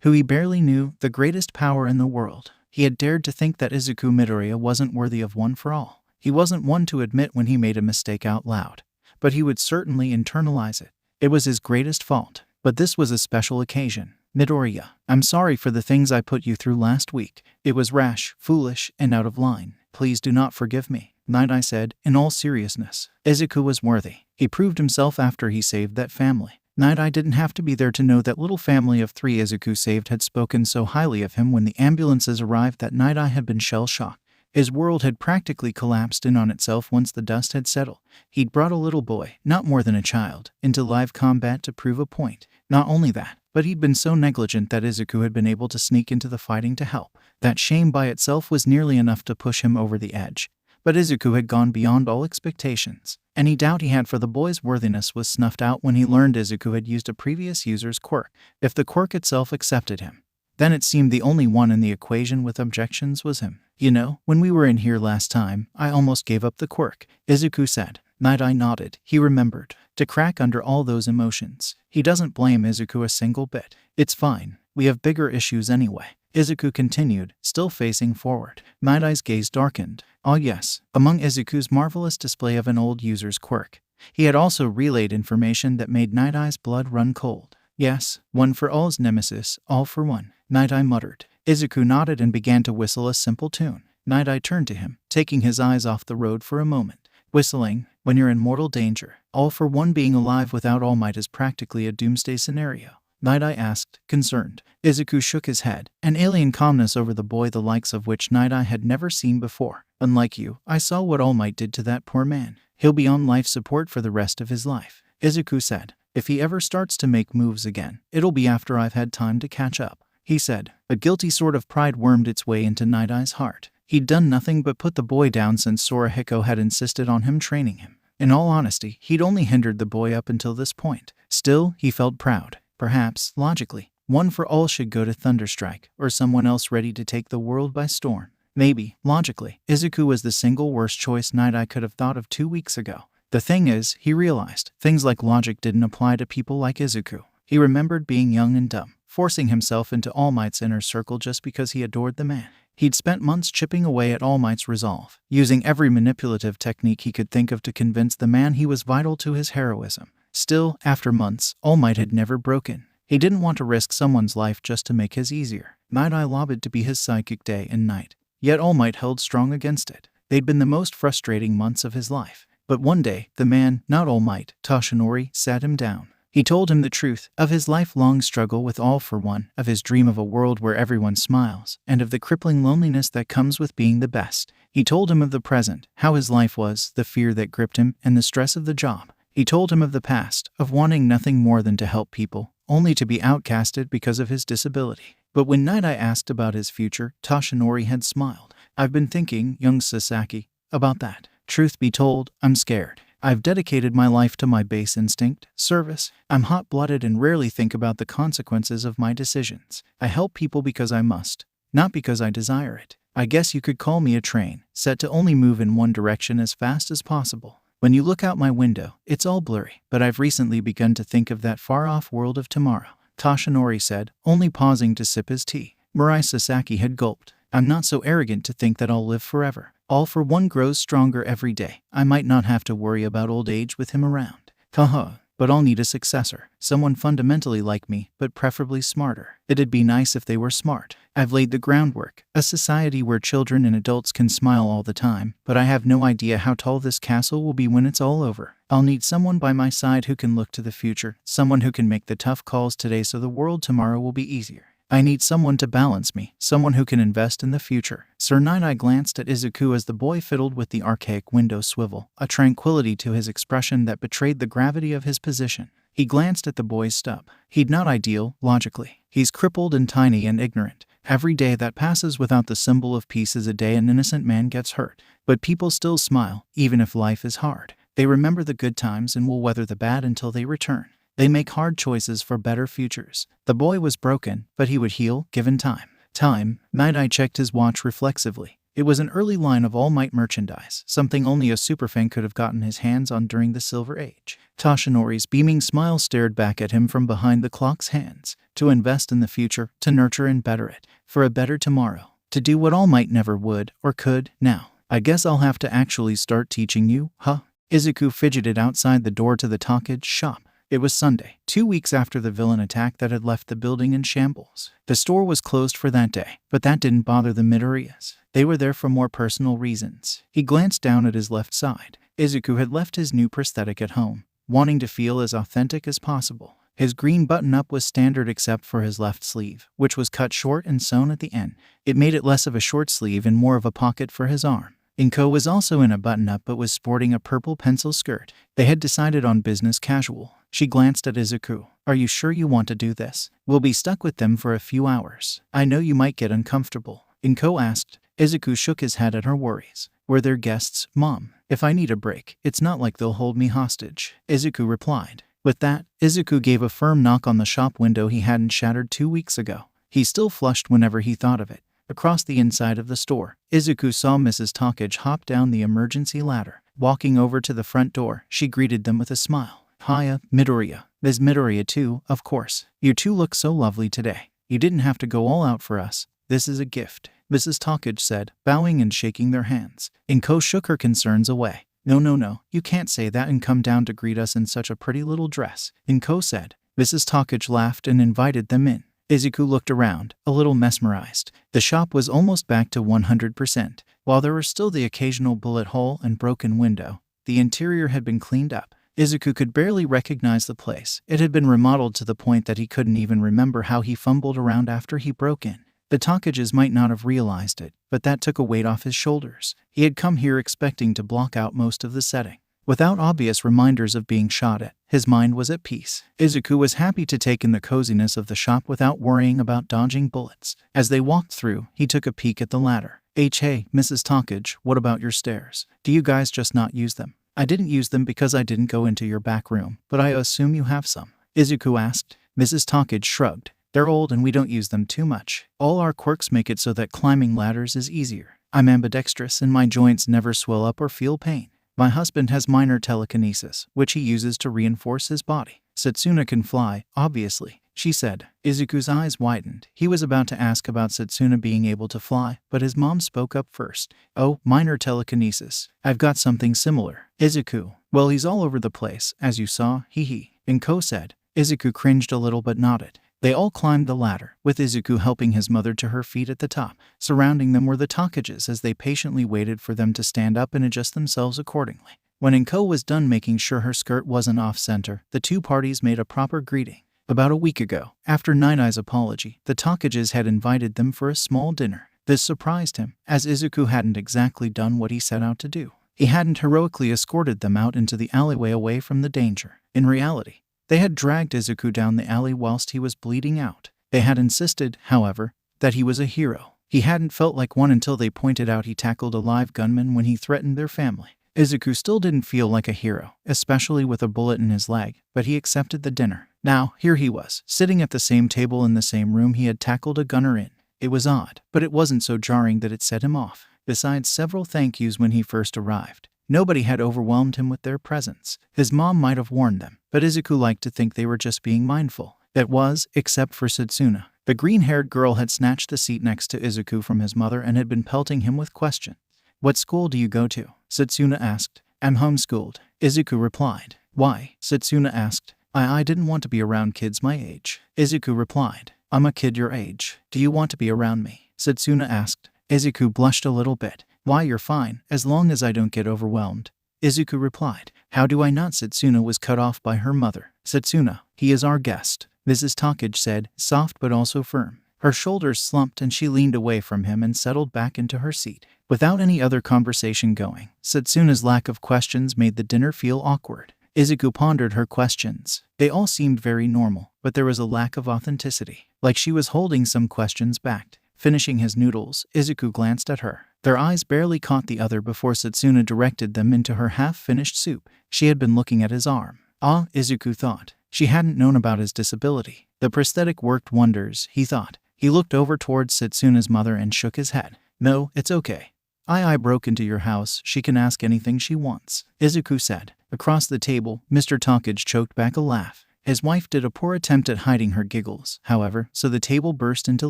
who he barely knew, the greatest power in the world. He had dared to think that Izuku Midoriya wasn't worthy of one for all. He wasn't one to admit when he made a mistake out loud, but he would certainly internalize it. It was his greatest fault, but this was a special occasion. "Midoriya, I'm sorry for the things I put you through last week. It was rash, foolish, and out of line. Please do not forgive me," Night-Eye said, in all seriousness. Izuku was worthy. He proved himself after he saved that family. Night-Eye didn't have to be there to know that little family of 3 Izuku saved had spoken so highly of him when the ambulances arrived that Night-Eye had been shell-shocked. His world had practically collapsed in on itself once the dust had settled. He'd brought a little boy, not more than a child, into live combat to prove a point. Not only that, but he'd been so negligent that Izuku had been able to sneak into the fighting to help. That shame by itself was nearly enough to push him over the edge. But Izuku had gone beyond all expectations. Any doubt he had for the boy's worthiness was snuffed out when he learned Izuku had used a previous user's quirk. If the quirk itself accepted him, then it seemed the only one in the equation with objections was him. "You know, when we were in here last time, I almost gave up the quirk," Izuku said. Night-Eye nodded. He remembered. To crack under all those emotions. He doesn't blame Izuku a single bit. "It's fine. We have bigger issues anyway," Izuku continued, still facing forward. Night-Eye's gaze darkened. Ah yes, among Izuku's marvelous display of an old user's quirk, he had also relayed information that made Night-Eye's blood run cold. "Yes, one for all's nemesis, all for one," Night-Eye muttered. Izuku nodded and began to whistle a simple tune. Night-Eye turned to him, taking his eyes off the road for a moment. Whistling, "When you're in mortal danger, all for one being alive without All Might is practically a doomsday scenario," Night-Eye asked, concerned. Izuku shook his head, an alien calmness over the boy the likes of which Night-Eye had never seen before. "Unlike you, I saw what All Might did to that poor man. He'll be on life support for the rest of his life," Izuku said. "If he ever starts to make moves again, it'll be after I've had time to catch up," he said. A guilty sort of pride wormed its way into Night-Eye's heart. He'd done nothing but put the boy down since Sorahiko had insisted on him training him. In all honesty, he'd only hindered the boy up until this point. Still, he felt proud. Perhaps, logically, one for all should go to Thunderstrike, or someone else ready to take the world by storm. Maybe, logically, Izuku was the single worst choice Night-Eye could have thought of 2 weeks ago. The thing is, he realized, things like logic didn't apply to people like Izuku. He remembered being young and dumb, forcing himself into All Might's inner circle just because he adored the man. He'd spent months chipping away at All Might's resolve, using every manipulative technique he could think of to convince the man he was vital to his heroism. Still, after months, All Might had never broken. He didn't want to risk someone's life just to make his easier. Night-Eye lobbied to be his sidekick day and night. Yet All Might held strong against it. They'd been the most frustrating months of his life. But one day, the man, not All Might, Toshinori, sat him down. He told him the truth of his lifelong struggle with All for One, of his dream of a world where everyone smiles, and of the crippling loneliness that comes with being the best. He told him of the present, how his life was, the fear that gripped him, and the stress of the job. He told him of the past, of wanting nothing more than to help people, only to be outcasted because of his disability. But when Night-Eye asked about his future, Toshinori had smiled. "I've been thinking, young Sasaki, about that. Truth be told, I'm scared. I've dedicated my life to my base instinct, service. I'm hot-blooded and rarely think about the consequences of my decisions. I help people because I must, not because I desire it. I guess you could call me a train, set to only move in one direction as fast as possible. When you look out my window, it's all blurry, but I've recently begun to think of that far-off world of tomorrow," Toshinori said, only pausing to sip his tea. Mirai Sasaki had gulped. "I'm not so arrogant to think that I'll live forever. All for One grows stronger every day. I might not have to worry about old age with him around." Haha. but I'll need a successor. Someone fundamentally like me, but preferably smarter. It'd be nice if they were smart. I've laid the groundwork. A society where children and adults can smile all the time, but I have no idea how tall this castle will be when it's all over. I'll need someone by my side who can look to the future, someone who can make the tough calls today so the world tomorrow will be easier. I need someone to balance me, someone who can invest in the future. Sir Night-Eye glanced at Izuku as the boy fiddled with the archaic window swivel, a tranquility to his expression that betrayed the gravity of his position. He glanced at the boy's stub. He's not ideal, logically. He's crippled and tiny and ignorant. Every day that passes without the symbol of peace is a day an innocent man gets hurt. But people still smile, even if life is hard. They remember the good times and will weather the bad until they return. They make hard choices for better futures. The boy was broken, but he would heal, given time. Time. Night-Eye checked his watch reflexively. It was an early line of All Might merchandise, something only a superfan could have gotten his hands on during the Silver Age. Toshinori's beaming smile stared back at him from behind the clock's hands. To invest in the future, to nurture and better it, for a better tomorrow. To do what All Might never would, or could, now. I guess I'll have to actually start teaching you, huh? Izuku fidgeted outside the door to the Takage shop. It was Sunday, 2 weeks after the villain attack that had left the building in shambles. The store was closed for that day, but that didn't bother the Midoriyas. They were there for more personal reasons. He glanced down at his left side. Izuku had left his new prosthetic at home, wanting to feel as authentic as possible. His green button-up was standard except for his left sleeve, which was cut short and sewn at the end. It made it less of a short sleeve and more of a pocket for his arm. Inko was also in a button-up but was sporting a purple pencil skirt. They had decided on business casual. She glanced at Izuku. Are you sure you want to do this? We'll be stuck with them for a few hours. I know you might get uncomfortable. Inko asked. Izuku shook his head at her worries. We're their guests, Mom. If I need a break, it's not like they'll hold me hostage. Izuku replied. With that, Izuku gave a firm knock on the shop window he hadn't shattered 2 weeks ago. He still flushed whenever he thought of it. Across the inside of the store, Izuku saw Mrs. Takage hop down the emergency ladder. Walking over to the front door, she greeted them with a smile. Hiya, Midoriya. Ms. Midoriya too, of course. You two look so lovely today. You didn't have to go all out for us. This is a gift, Mrs. Takage said, bowing and shaking their hands. Inko shook her concerns away. No, you can't say that and come down to greet us in such a pretty little dress, Inko said. Mrs. Takage laughed and invited them in. Izuku looked around, a little mesmerized. The shop was almost back to 100%. While there were still the occasional bullet hole and broken window, the interior had been cleaned up. Izuku could barely recognize the place. It had been remodeled to the point that he couldn't even remember how he fumbled around after he broke in. The Takages might not have realized it, but that took a weight off his shoulders. He had come here expecting to block out most of the setting. Without obvious reminders of being shot at, his mind was at peace. Izuku was happy to take in the coziness of the shop without worrying about dodging bullets. As they walked through, he took a peek at the ladder. Hey, Mrs. Takage, what about your stairs? Do you guys just not use them? I didn't use them because I didn't go into your back room, but I assume you have some. Izuku asked. Mrs. Takage shrugged. They're old and we don't use them too much. All our quirks make it so that climbing ladders is easier. I'm ambidextrous and my joints never swell up or feel pain. My husband has minor telekinesis, which he uses to reinforce his body. Setsuna can fly, obviously, she said. Izuku's eyes widened. He was about to ask about Setsuna being able to fly, but his mom spoke up first. Oh, minor telekinesis. I've got something similar. Izuku. Well, he's all over the place, as you saw, hee. Inko said. Izuku cringed a little but nodded. They all climbed the ladder, with Izuku helping his mother to her feet at the top. Surrounding them were the Takages as they patiently waited for them to stand up and adjust themselves accordingly. When Inko was done making sure her skirt wasn't off-center, the two parties made a proper greeting. About a week ago, after Night-Eye's apology, the Takages had invited them for a small dinner. This surprised him, as Izuku hadn't exactly done what he set out to do. He hadn't heroically escorted them out into the alleyway away from the danger. In reality, they had dragged Izuku down the alley whilst he was bleeding out. They had insisted, however, that he was a hero. He hadn't felt like one until they pointed out he tackled a live gunman when he threatened their family. Izuku still didn't feel like a hero, especially with a bullet in his leg, but he accepted the dinner. Now, here he was, sitting at the same table in the same room he had tackled a gunner in. It was odd, but it wasn't so jarring that it set him off. Besides several thank yous when he first arrived, nobody had overwhelmed him with their presence. His mom might have warned them, but Izuku liked to think they were just being mindful. That was, except for Setsuna. The green-haired girl had snatched the seat next to Izuku from his mother and had been pelting him with questions. What school do you go to? Setsuna asked. I'm homeschooled, Izuku replied. Why? Setsuna asked. I didn't want to be around kids my age. Izuku replied. I'm a kid your age. Do you want to be around me? Setsuna asked. Izuku blushed a little bit. Why, you're fine, as long as I don't get overwhelmed. Izuku replied. How do I not? Setsuna was cut off by her mother. Setsuna, he is our guest, Mrs. Takage said, soft but also firm. Her shoulders slumped and she leaned away from him and settled back into her seat. Without any other conversation going, Setsuna's lack of questions made the dinner feel awkward. Izuku pondered her questions. They all seemed very normal, but there was a lack of authenticity, like she was holding some questions back. Finishing his noodles, Izuku glanced at her. Their eyes barely caught the other before Setsuna directed them into her half-finished soup. She had been looking at his arm. Ah, Izuku thought. She hadn't known about his disability. The prosthetic worked wonders, he thought. He looked over towards Setsuna's mother and shook his head. No, it's okay. I broke into your house. She can ask anything she wants, Izuku said. Across the table, Mr. Takage choked back a laugh. His wife did a poor attempt at hiding her giggles, however, so the table burst into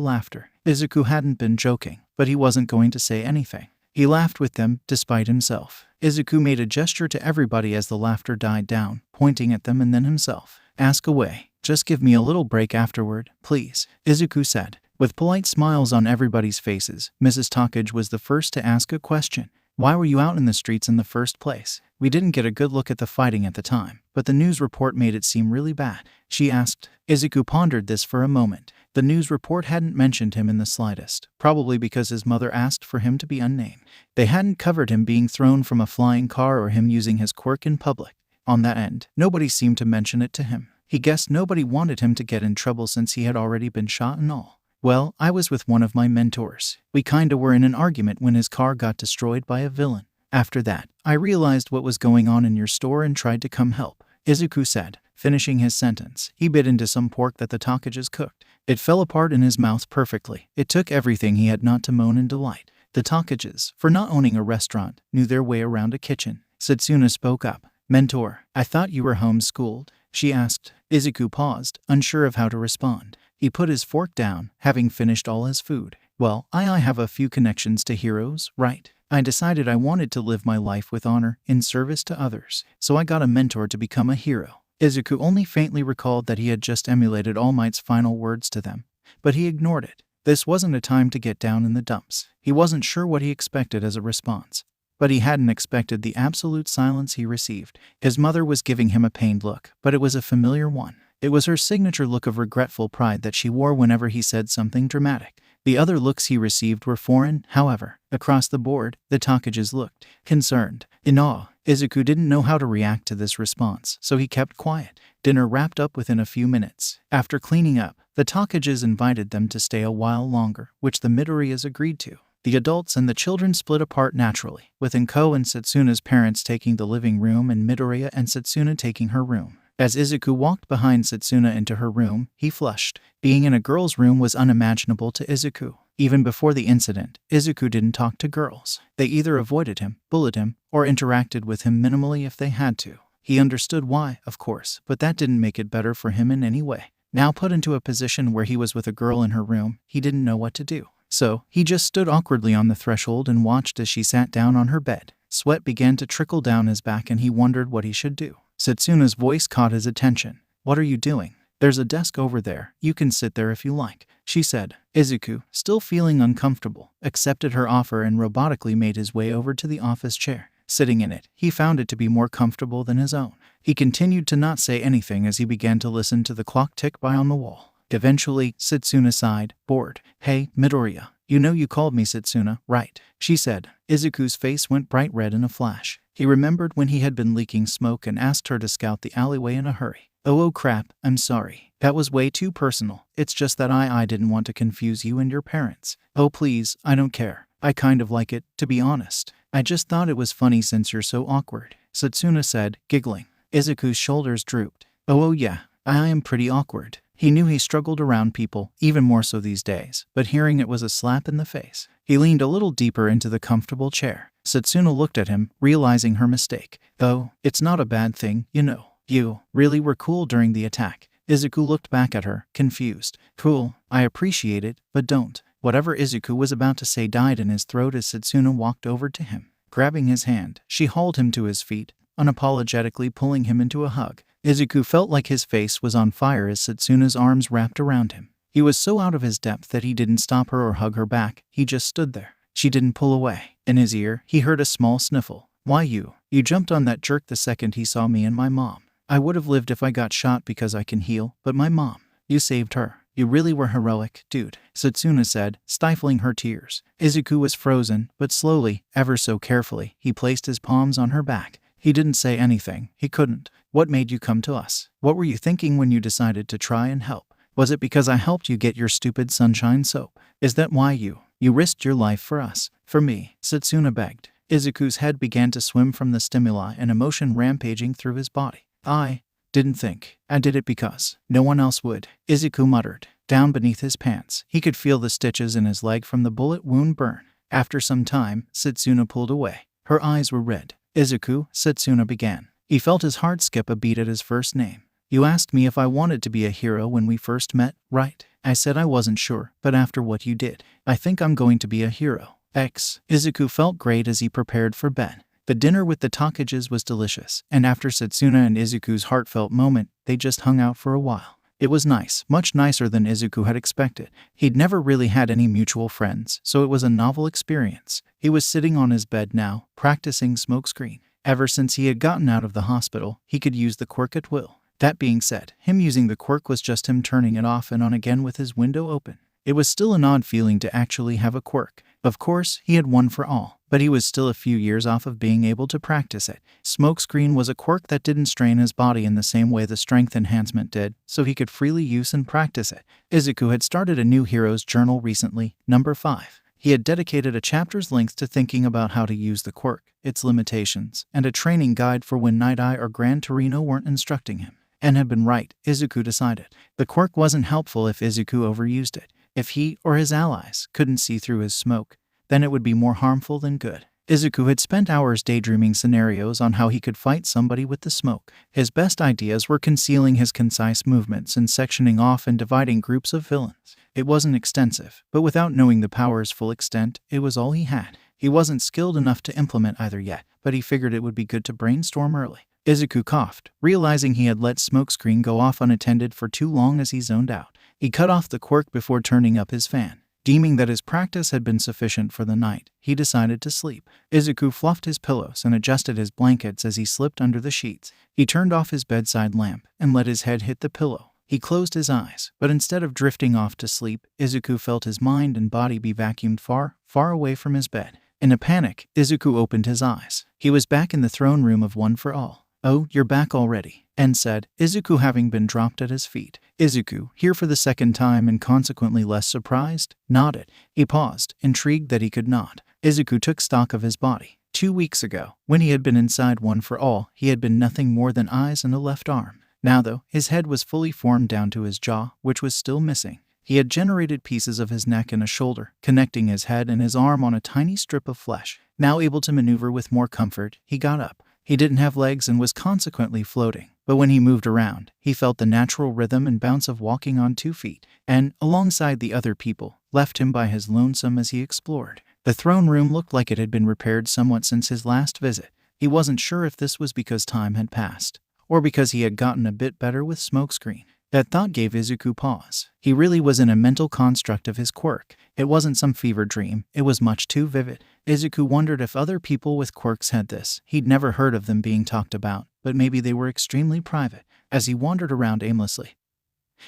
laughter. Izuku hadn't been joking, but he wasn't going to say anything. He laughed with them, despite himself. Izuku made a gesture to everybody as the laughter died down, pointing at them and then himself. Ask away. Just give me a little break afterward, please, Izuku said. With polite smiles on everybody's faces, Mrs. Takage was the first to ask a question. Why were you out in the streets in the first place? We didn't get a good look at the fighting at the time, but the news report made it seem really bad, she asked. Izuku pondered this for a moment. The news report hadn't mentioned him in the slightest, probably because his mother asked for him to be unnamed. They hadn't covered him being thrown from a flying car or him using his quirk in public. On that end, nobody seemed to mention it to him. He guessed nobody wanted him to get in trouble since he had already been shot and all. Well, I was with one of my mentors. We kinda were in an argument when his car got destroyed by a villain. After that, I realized what was going on in your store and tried to come help, Izuku said. Finishing his sentence, he bit into some pork that the Takages cooked. It fell apart in his mouth perfectly. It took everything he had not to moan in delight. The Takages, for not owning a restaurant, knew their way around a kitchen. Setsuna spoke up. Mentor, I thought you were homeschooled, she asked. Izuku paused, unsure of how to respond. He put his fork down, having finished all his food. Well, I have a few connections to heroes, right? I decided I wanted to live my life with honor, in service to others, so I got a mentor to become a hero. Izuku only faintly recalled that he had just emulated All Might's final words to them, but he ignored it. This wasn't a time to get down in the dumps. He wasn't sure what he expected as a response, but he hadn't expected the absolute silence he received. His mother was giving him a pained look, but it was a familiar one. It was her signature look of regretful pride that she wore whenever he said something dramatic. The other looks he received were foreign, however. Across the board, the Takages looked concerned, in awe. Izuku didn't know how to react to this response, so he kept quiet. Dinner wrapped up within a few minutes. After cleaning up, the Takages invited them to stay a while longer, which the Midoriyas agreed to. The adults and the children split apart naturally, with Inko and Setsuna's parents taking the living room and Midoriya and Setsuna taking her room. As Izuku walked behind Setsuna into her room, he flushed. Being in a girl's room was unimaginable to Izuku. Even before the incident, Izuku didn't talk to girls. They either avoided him, bullied him, or interacted with him minimally if they had to. He understood why, of course, but that didn't make it better for him in any way. Now put into a position where he was with a girl in her room, he didn't know what to do. So, he just stood awkwardly on the threshold and watched as she sat down on her bed. Sweat began to trickle down his back and he wondered what he should do. Setsuna's voice caught his attention. What are you doing? There's a desk over there. You can sit there if you like, she said. Izuku, still feeling uncomfortable, accepted her offer and robotically made his way over to the office chair. Sitting in it, he found it to be more comfortable than his own. He continued to not say anything as he began to listen to the clock tick by on the wall. Eventually, Setsuna sighed, bored. Hey, Midoriya, you know you called me Setsuna, right? She said. Izuku's face went bright red in a flash. He remembered when he had been leaking smoke and asked her to scout the alleyway in a hurry. Oh crap, I'm sorry. That was way too personal. It's just that I didn't want to confuse you and your parents. Oh please, I don't care. I kind of like it, to be honest. I just thought it was funny since you're so awkward, Setsuna said, giggling. Izuku's shoulders drooped. Oh yeah, I am pretty awkward. He knew he struggled around people, even more so these days, but hearing it was a slap in the face. He leaned a little deeper into the comfortable chair. Setsuna looked at him, realizing her mistake. Oh, it's not a bad thing, you know. You really were cool during the attack. Izuku looked back at her, confused. Cool, I appreciate it, but don't. Whatever Izuku was about to say died in his throat as Setsuna walked over to him. Grabbing his hand, she hauled him to his feet. unapologetically pulling him into a hug. Izuku felt like his face was on fire as Setsuna's arms wrapped around him. He was so out of his depth that he didn't stop her or hug her back, he just stood there. She didn't pull away. In his ear, he heard a small sniffle. "Why you? You jumped on that jerk the second he saw me and my mom. I would have lived if I got shot because I can heal, but my mom, you saved her. You really were heroic, dude," Setsuna said, stifling her tears. Izuku was frozen, but slowly, ever so carefully, he placed his palms on her back. He didn't say anything. He couldn't. "What made you come to us? What were you thinking when you decided to try and help? Was it because I helped you get your stupid sunshine soap? Is that why you risked your life for us? For me?" Setsuna begged. Izuku's head began to swim from the stimuli and emotion rampaging through his body. "I didn't think. I did it because no one else would," Izuku muttered. Down beneath his pants, he could feel the stitches in his leg from the bullet wound burn. After some time, Setsuna pulled away. Her eyes were red. "Izuku," Setsuna began. He felt his heart skip a beat at his first name. "You asked me if I wanted to be a hero when we first met, right? I said I wasn't sure, but after what you did, I think I'm going to be a hero." Izuku felt great as he prepared for bed. The dinner with the Takages was delicious, and after Setsuna and Izuku's heartfelt moment, they just hung out for a while. It was nice, much nicer than Izuku had expected. He'd never really had any mutual friends, so it was a novel experience. He was sitting on his bed now, practicing Smokescreen. Ever since he had gotten out of the hospital, he could use the quirk at will. That being said, him using the quirk was just him turning it off and on again with his window open. It was still an odd feeling to actually have a quirk. Of course, he had one for all, but he was still a few years off of being able to practice it. Smokescreen was a quirk that didn't strain his body in the same way the strength enhancement did, so he could freely use and practice it. Izuku had started a new hero's journal recently, number 5. He had dedicated a chapter's length to thinking about how to use the quirk, its limitations, and a training guide for when Night Eye or Gran Torino weren't instructing him. And had been right, Izuku decided. The quirk wasn't helpful if Izuku overused it. If he or his allies couldn't see through his smoke, then it would be more harmful than good. Izuku had spent hours daydreaming scenarios on how he could fight somebody with the smoke. His best ideas were concealing his concise movements and sectioning off and dividing groups of villains. It wasn't extensive, but without knowing the power's full extent, it was all he had. He wasn't skilled enough to implement either yet, but he figured it would be good to brainstorm early. Izuku coughed, realizing he had let Smokescreen go off unattended for too long as he zoned out. He cut off the quirk before turning up his fan. Deeming that his practice had been sufficient for the night, he decided to sleep. Izuku fluffed his pillows and adjusted his blankets as he slipped under the sheets. He turned off his bedside lamp and let his head hit the pillow. He closed his eyes, but instead of drifting off to sleep, Izuku felt his mind and body be vacuumed far, far away from his bed. In a panic, Izuku opened his eyes. He was back in the throne room of One for All. "Oh, you're back already," En said, Izuku having been dropped at his feet. Izuku, here for the second time and consequently less surprised, nodded. He paused, intrigued that he could nod. Izuku took stock of his body. 2 weeks ago, when he had been inside One for All, he had been nothing more than eyes and a left arm. Now though, his head was fully formed down to his jaw, which was still missing. He had generated pieces of his neck and a shoulder, connecting his head and his arm on a tiny strip of flesh. Now able to maneuver with more comfort, he got up. He didn't have legs and was consequently floating, but when he moved around, he felt the natural rhythm and bounce of walking on 2 feet, and, alongside the other people, left him by his lonesome as he explored. The throne room looked like it had been repaired somewhat since his last visit. He wasn't sure if this was because time had passed, or because he had gotten a bit better with Smokescreen. That thought gave Izuku pause. He really was in a mental construct of his quirk. It wasn't some fever dream, it was much too vivid. Izuku wondered if other people with quirks had this. He'd never heard of them being talked about, but maybe they were extremely private. As he wandered around aimlessly,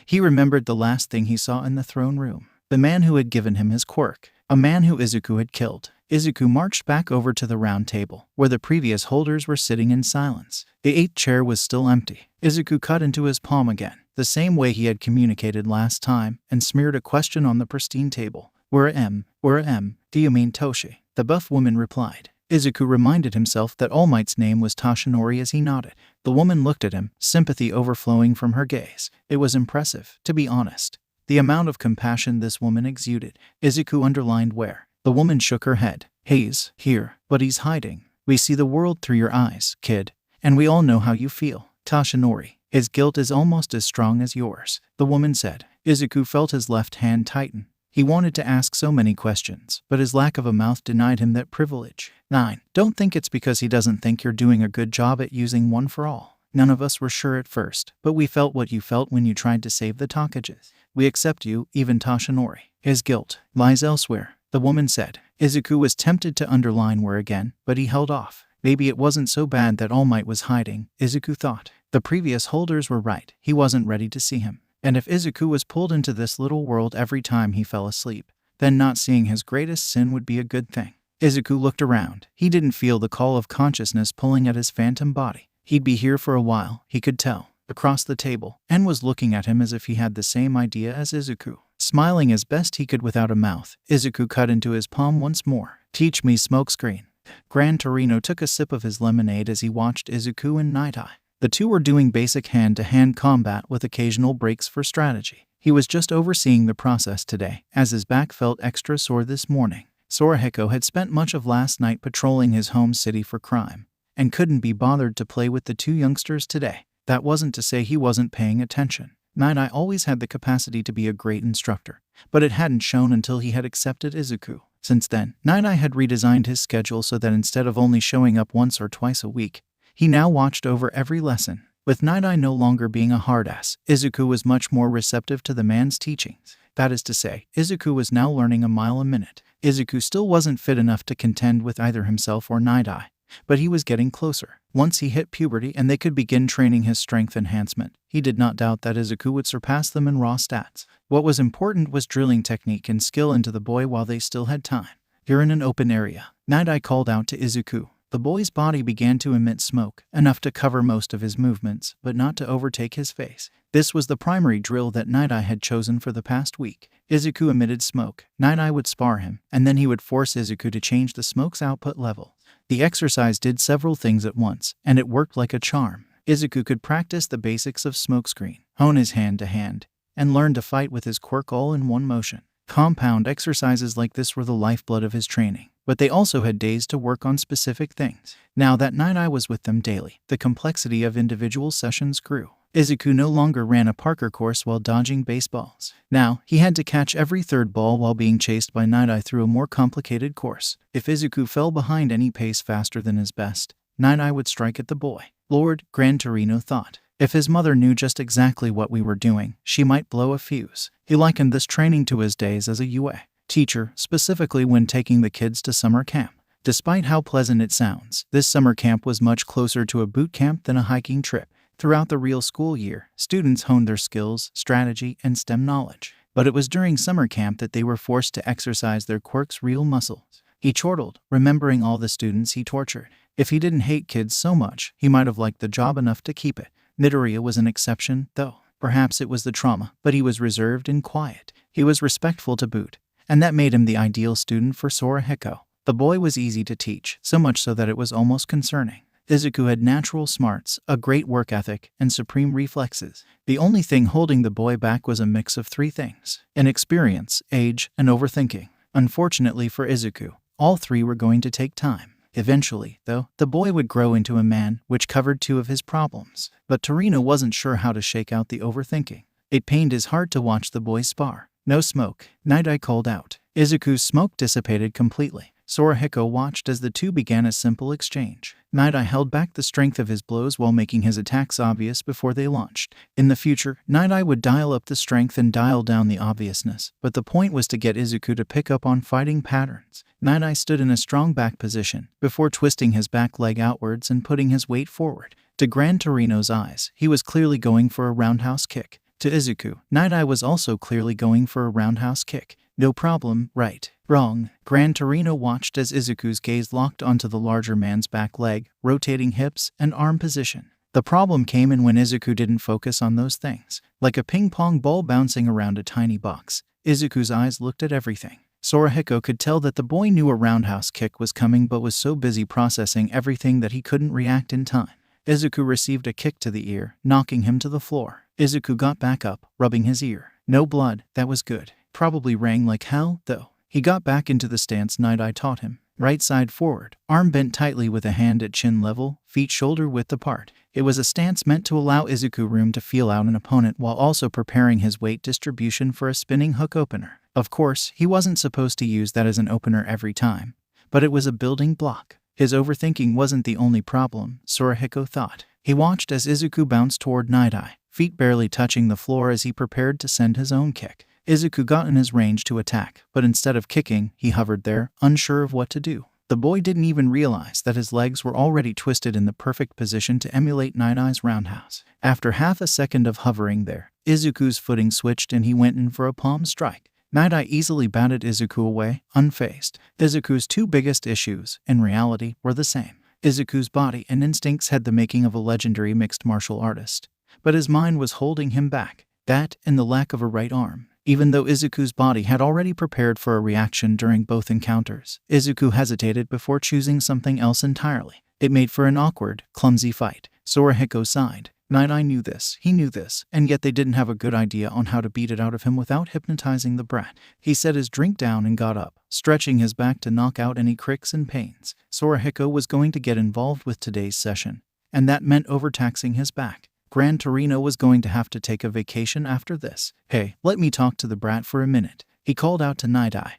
he remembered the last thing he saw in the throne room. The man who had given him his quirk. A man who Izuku had killed. Izuku marched back over to the round table, where the previous holders were sitting in silence. The 8th chair was still empty. Izuku cut into his palm again, the same way he had communicated last time, and smeared a question on the pristine table. Where am? Do you mean Toshi?" The buff woman replied. Izuku reminded himself that All Might's name was Toshinori as he nodded. The woman looked at him, sympathy overflowing from her gaze. It was impressive, to be honest. The amount of compassion this woman exuded. Izuku underlined where. The woman shook her head. "He's here, but he's hiding. We see the world through your eyes, kid. And we all know how you feel. Toshinori, his guilt is almost as strong as yours," the woman said. Izuku felt his left hand tighten. He wanted to ask so many questions, but his lack of a mouth denied him that privilege. 9. Don't think it's because he doesn't think you're doing a good job at using one for all. None of us were sure at first, but we felt what you felt when you tried to save the Takages. We accept you, even Toshinori. His guilt lies elsewhere, the woman said. Izuku was tempted to underline where again, but he held off. Maybe it wasn't so bad that All Might was hiding, Izuku thought. The previous holders were right, he wasn't ready to see him. And if Izuku was pulled into this little world every time he fell asleep, then not seeing his greatest sin would be a good thing. Izuku looked around. He didn't feel the call of consciousness pulling at his phantom body. He'd be here for a while, he could tell. Across the table, En was looking at him as if he had the same idea as Izuku. Smiling as best he could without a mouth, Izuku cut into his palm once more. Teach me Smokescreen. Gran Torino took a sip of his lemonade as he watched Izuku and Night-Eye. The two were doing basic hand-to-hand combat with occasional breaks for strategy. He was just overseeing the process today, as his back felt extra sore this morning. Sorahiko had spent much of last night patrolling his home city for crime, and couldn't be bothered to play with the two youngsters today. That wasn't to say he wasn't paying attention. Night-Eye always had the capacity to be a great instructor, but it hadn't shown until he had accepted Izuku. Since then, Night-Eye had redesigned his schedule so that instead of only showing up once or twice a week, he now watched over every lesson. With Night-Eye no longer being a hard-ass, Izuku was much more receptive to the man's teachings. That is to say, Izuku was now learning a mile a minute. Izuku still wasn't fit enough to contend with either himself or Night-Eye, but he was getting closer. Once he hit puberty and they could begin training his strength enhancement, he did not doubt that Izuku would surpass them in raw stats. What was important was drilling technique and skill into the boy while they still had time. You're in an open area, Night-Eye called out to Izuku. The boy's body began to emit smoke, enough to cover most of his movements, but not to overtake his face. This was the primary drill that Night-Eye had chosen for the past week. Izuku emitted smoke. Night-Eye would spar him, and then he would force Izuku to change the smoke's output level. The exercise did several things at once, and it worked like a charm. Izuku could practice the basics of Smokescreen, hone his hand-to-hand, and learn to fight with his quirk all in one motion. Compound exercises like this were the lifeblood of his training, but they also had days to work on specific things. Now that Night-Eye was with them daily, the complexity of individual sessions grew. Izuku no longer ran a Parker course while dodging baseballs. Now, he had to catch every third ball while being chased by Night-Eye through a more complicated course. If Izuku fell behind any pace faster than his best, Night-Eye would strike at the boy. Lord, Gran Torino thought. If his mother knew just exactly what we were doing, she might blow a fuse. He likened this training to his days as a UA teacher, specifically when taking the kids to summer camp. Despite how pleasant it sounds, this summer camp was much closer to a boot camp than a hiking trip. Throughout the real school year, students honed their skills, strategy, and STEM knowledge. But it was during summer camp that they were forced to exercise their quirk's real muscles. He chortled, remembering all the students he tortured. If he didn't hate kids so much, he might have liked the job enough to keep it. Midoriya was an exception, though. Perhaps it was the trauma, but he was reserved and quiet. He was respectful to boot, and that made him the ideal student for Sorahiko. The boy was easy to teach, so much so that it was almost concerning. Izuku had natural smarts, a great work ethic, and supreme reflexes. The only thing holding the boy back was a mix of three things: inexperience, age, and overthinking. Unfortunately for Izuku, all three were going to take time. Eventually, though, the boy would grow into a man, which covered two of his problems. But Torino wasn't sure how to shake out the overthinking. It pained his heart to watch the boy spar. No smoke, Night-Eye called out. Izuku's smoke dissipated completely. Sorahiko watched as the two began a simple exchange. Night-Eye held back the strength of his blows while making his attacks obvious before they launched. In the future, Night-Eye would dial up the strength and dial down the obviousness, but the point was to get Izuku to pick up on fighting patterns. Night-Eye stood in a strong back position, before twisting his back leg outwards and putting his weight forward. To Gran Torino's eyes, he was clearly going for a roundhouse kick. To Izuku, Night-Eye was also clearly going for a roundhouse kick. No problem, right, wrong. Gran Torino watched as Izuku's gaze locked onto the larger man's back leg, rotating hips, and arm position. The problem came in when Izuku didn't focus on those things. Like a ping-pong ball bouncing around a tiny box, Izuku's eyes looked at everything. Sorahiko could tell that the boy knew a roundhouse kick was coming but was so busy processing everything that he couldn't react in time. Izuku received a kick to the ear, knocking him to the floor. Izuku got back up, rubbing his ear. No blood, that was good. Probably rang like hell, though. He got back into the stance Night-Eye taught him. Right side forward, arm bent tightly with a hand at chin level, feet shoulder width apart. It was a stance meant to allow Izuku room to feel out an opponent while also preparing his weight distribution for a spinning hook opener. Of course, he wasn't supposed to use that as an opener every time, but it was a building block. His overthinking wasn't the only problem, Sorahiko thought. He watched as Izuku bounced toward Night-Eye, feet barely touching the floor as he prepared to send his own kick. Izuku got in his range to attack, but instead of kicking, he hovered there, unsure of what to do. The boy didn't even realize that his legs were already twisted in the perfect position to emulate Night-Eye's roundhouse. After half a second of hovering there, Izuku's footing switched and he went in for a palm strike. Night-Eye easily batted Izuku away, unfazed. Izuku's two biggest issues, in reality, were the same. Izuku's body and instincts had the making of a legendary mixed martial artist, but his mind was holding him back. That and the lack of a right arm. Even though Izuku's body had already prepared for a reaction during both encounters, Izuku hesitated before choosing something else entirely. It made for an awkward, clumsy fight. Sorahiko sighed. Night-Eye knew this, he knew this, and yet they didn't have a good idea on how to beat it out of him without hypnotizing the brat. He set his drink down and got up, stretching his back to knock out any cricks and pains. Sorahiko was going to get involved with today's session, and that meant overtaxing his back. Gran Torino was going to have to take a vacation after this. Hey, let me talk to the brat for a minute, he called out to Night-Eye,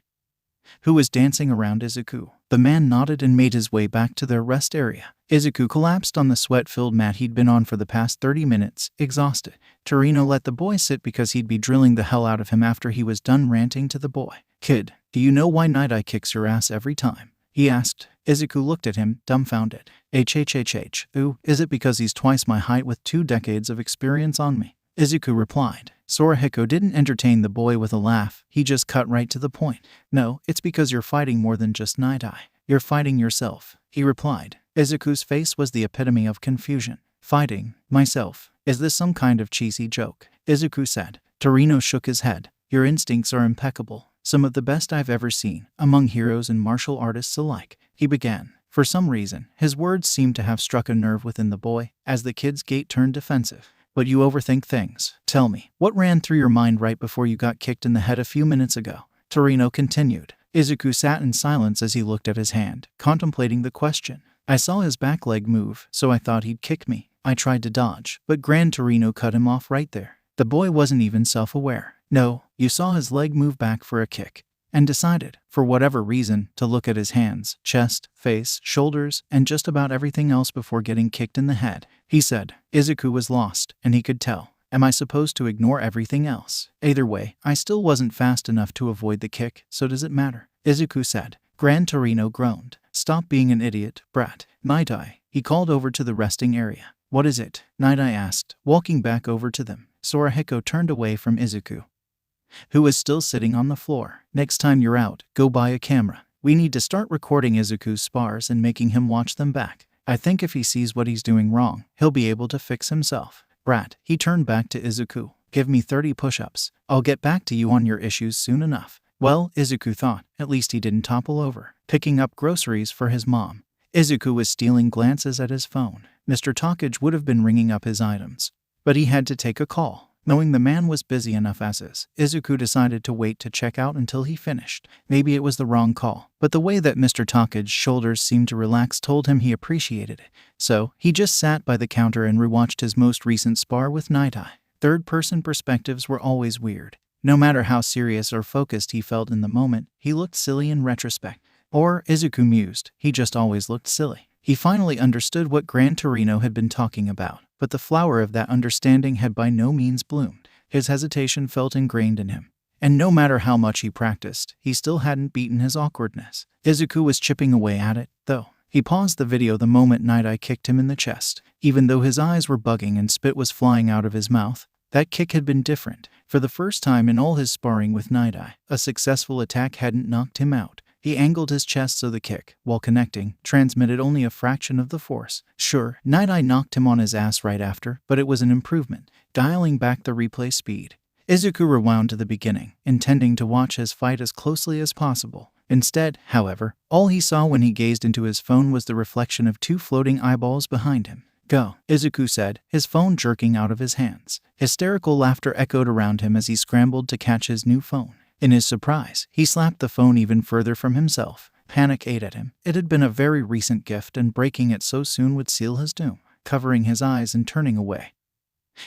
who was dancing around Izuku. The man nodded and made his way back to their rest area. Izuku collapsed on the sweat-filled mat he'd been on for the past 30 minutes, exhausted. Torino let the boy sit because he'd be drilling the hell out of him after he was done ranting to the boy. Kid, do you know why Night-Eye kicks your ass every time? He asked. Izuku looked at him, dumbfounded. Ooh, is it because he's twice my height with 2 decades of experience on me? Izuku replied. Sorahiko didn't entertain the boy with a laugh, he just cut right to the point. No, it's because you're fighting more than just Night-Eye. You're fighting yourself, he replied. Izuku's face was the epitome of confusion. Fighting myself? Is this some kind of cheesy joke? Izuku said. Torino shook his head. Your instincts are impeccable. Some of the best I've ever seen, among heroes and martial artists alike, he began. For some reason, his words seemed to have struck a nerve within the boy, as the kid's gait turned defensive. But you overthink things. Tell me, what ran through your mind right before you got kicked in the head a few minutes ago? Torino continued. Izuku sat in silence as he looked at his hand, contemplating the question. I saw his back leg move, so I thought he'd kick me. I tried to dodge, but Gran Torino cut him off right there. The boy wasn't even self-aware. No, you saw his leg move back for a kick, and decided, for whatever reason, to look at his hands, chest, face, shoulders, and just about everything else before getting kicked in the head. He said. Izuku was lost, and he could tell. Am I supposed to ignore everything else? Either way, I still wasn't fast enough to avoid the kick, so does it matter? Izuku said. Gran Torino groaned. Stop being an idiot, brat. Night-Eye, he called over to the resting area. What is it? Night-Eye asked, walking back over to them. Sorahiko turned away from Izuku, who was still sitting on the floor. Next time you're out, go buy a camera. We need to start recording Izuku's spars and making him watch them back. I think if he sees what he's doing wrong, he'll be able to fix himself. Brat, he turned back to Izuku. Give me 30 push-ups. I'll get back to you on your issues soon enough. Well, Izuku thought, at least he didn't topple over, picking up groceries for his mom. Izuku was stealing glances at his phone. Mr. Takage would have been ringing up his items, but he had to take a call. Knowing the man was busy enough as is, Izuku decided to wait to check out until he finished. Maybe it was the wrong call, but the way that Mr. Takage's shoulders seemed to relax told him he appreciated it. So, he just sat by the counter and rewatched his most recent spar with Night-Eye. Third-person perspectives were always weird. No matter how serious or focused he felt in the moment, he looked silly in retrospect. Or, Izuku mused, he just always looked silly. He finally understood what Gran Torino had been talking about, but the flower of that understanding had by no means bloomed. His hesitation felt ingrained in him, and no matter how much he practiced, he still hadn't beaten his awkwardness. Izuku was chipping away at it, though. He paused the video the moment Night-Eye kicked him in the chest. Even though his eyes were bugging and spit was flying out of his mouth, that kick had been different. For the first time in all his sparring with Night-Eye, a successful attack hadn't knocked him out. He angled his chest so the kick, while connecting, transmitted only a fraction of the force. Sure, Night-Eye knocked him on his ass right after, but it was an improvement. Dialing back the replay speed, Izuku rewound to the beginning, intending to watch his fight as closely as possible. Instead, however, all he saw when he gazed into his phone was the reflection of 2 floating eyeballs behind him. Go, Izuku said, his phone jerking out of his hands. Hysterical laughter echoed around him as he scrambled to catch his new phone. In his surprise, he slapped the phone even further from himself. Panic ate at him. It had been a very recent gift, and breaking it so soon would seal his doom. Covering his eyes and turning away,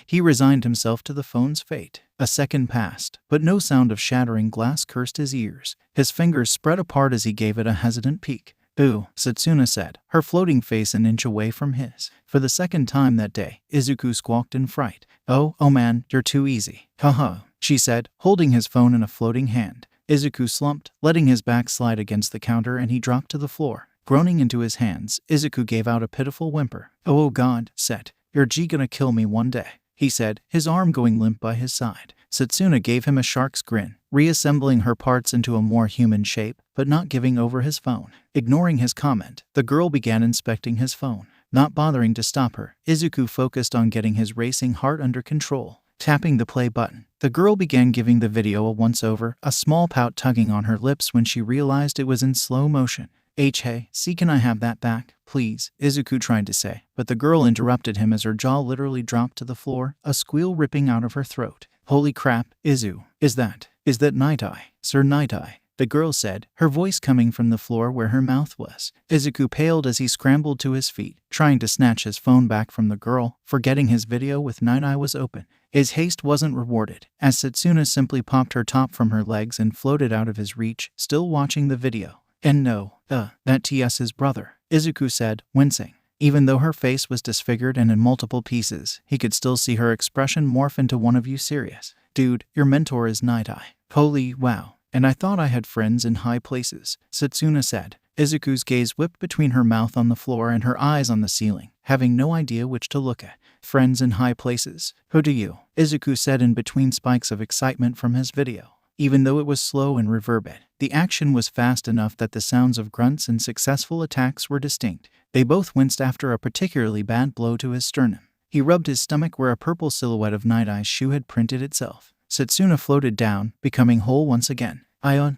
he resigned himself to the phone's fate. A second passed, but no sound of shattering glass cursed his ears. His fingers spread apart as he gave it a hesitant peek. "Ooh," Setsuna said, her floating face an inch away from his. For the second time that day, Izuku squawked in fright. Oh man, you're too easy. Haha, she said, holding his phone in a floating hand. Izuku slumped, letting his back slide against the counter, and he dropped to the floor. Groaning into his hands, Izuku gave out a pitiful whimper. Oh God, Set, you're gonna kill me one day, he said, his arm going limp by his side. Setsuna gave him a shark's grin, reassembling her parts into a more human shape, but not giving over his phone. Ignoring his comment, the girl began inspecting his phone. Not bothering to stop her, Izuku focused on getting his racing heart under control. Tapping the play button, the girl began giving the video a once-over, a small pout tugging on her lips when she realized it was in slow motion. Hey, can I have that back, please? Izuku tried to say, but the girl interrupted him as her jaw literally dropped to the floor, a squeal ripping out of her throat. Holy crap, Izu, is that Night Eye? Sir Night Eye, the girl said, her voice coming from the floor where her mouth was. Izuku paled as he scrambled to his feet, trying to snatch his phone back from the girl, forgetting his video with Night Eye was open. His haste wasn't rewarded, as Setsuna simply popped her top from her legs and floated out of his reach, still watching the video. And no, that's his brother, Izuku said, wincing. Even though her face was disfigured and in multiple pieces, he could still see her expression morph into one of you serious. Dude, your mentor is Night Eye. Holy wow. And I thought I had friends in high places, Setsuna said. Izuku's gaze whipped between her mouth on the floor and her eyes on the ceiling, having no idea which to look at. Friends in high places? Who do you? Izuku said in between spikes of excitement from his video. Even though it was slow and reverberant, the action was fast enough that the sounds of grunts and successful attacks were distinct. They both winced after a particularly bad blow to his sternum. He rubbed his stomach where a purple silhouette of Night Eye's shoe had printed itself. Setsuna floated down, becoming whole once again.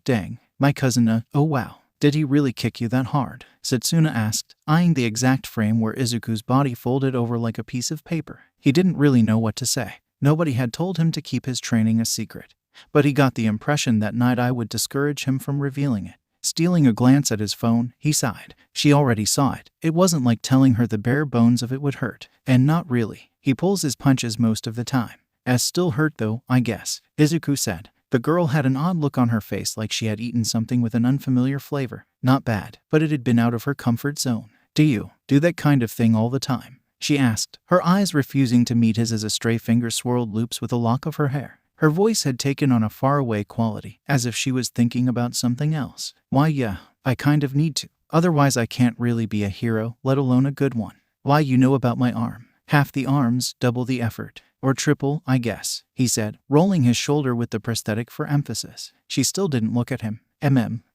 Dang, my cousin, oh wow. Did he really kick you that hard? Setsuna asked, eyeing the exact frame where Izuku's body folded over like a piece of paper. He didn't really know what to say. Nobody had told him to keep his training a secret. But he got the impression that Night Eye would discourage him from revealing it. Stealing a glance at his phone, he sighed. She already saw it. It wasn't like telling her the bare bones of it would hurt. And not really. He pulls his punches most of the time. As still hurt though, I guess, Izuku said. The girl had an odd look on her face, like she had eaten something with an unfamiliar flavor. Not bad, but it had been out of her comfort zone. Do you do that kind of thing all the time? She asked, her eyes refusing to meet his as a stray finger swirled loops with a lock of her hair. Her voice had taken on a faraway quality, as if she was thinking about something else. Why yeah, I kind of need to. Otherwise I can't really be a hero, let alone a good one. Why, you know about my arm. Half the arms, double the effort. Or triple, I guess, he said, rolling his shoulder with the prosthetic for emphasis. She still didn't look at him.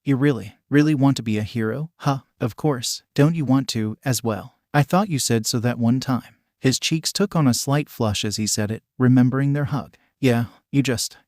You really want to be a hero? Huh, of course. Don't you want to, as well? I thought you said so that one time. His cheeks took on a slight flush as he said it, remembering their hug. Yeah,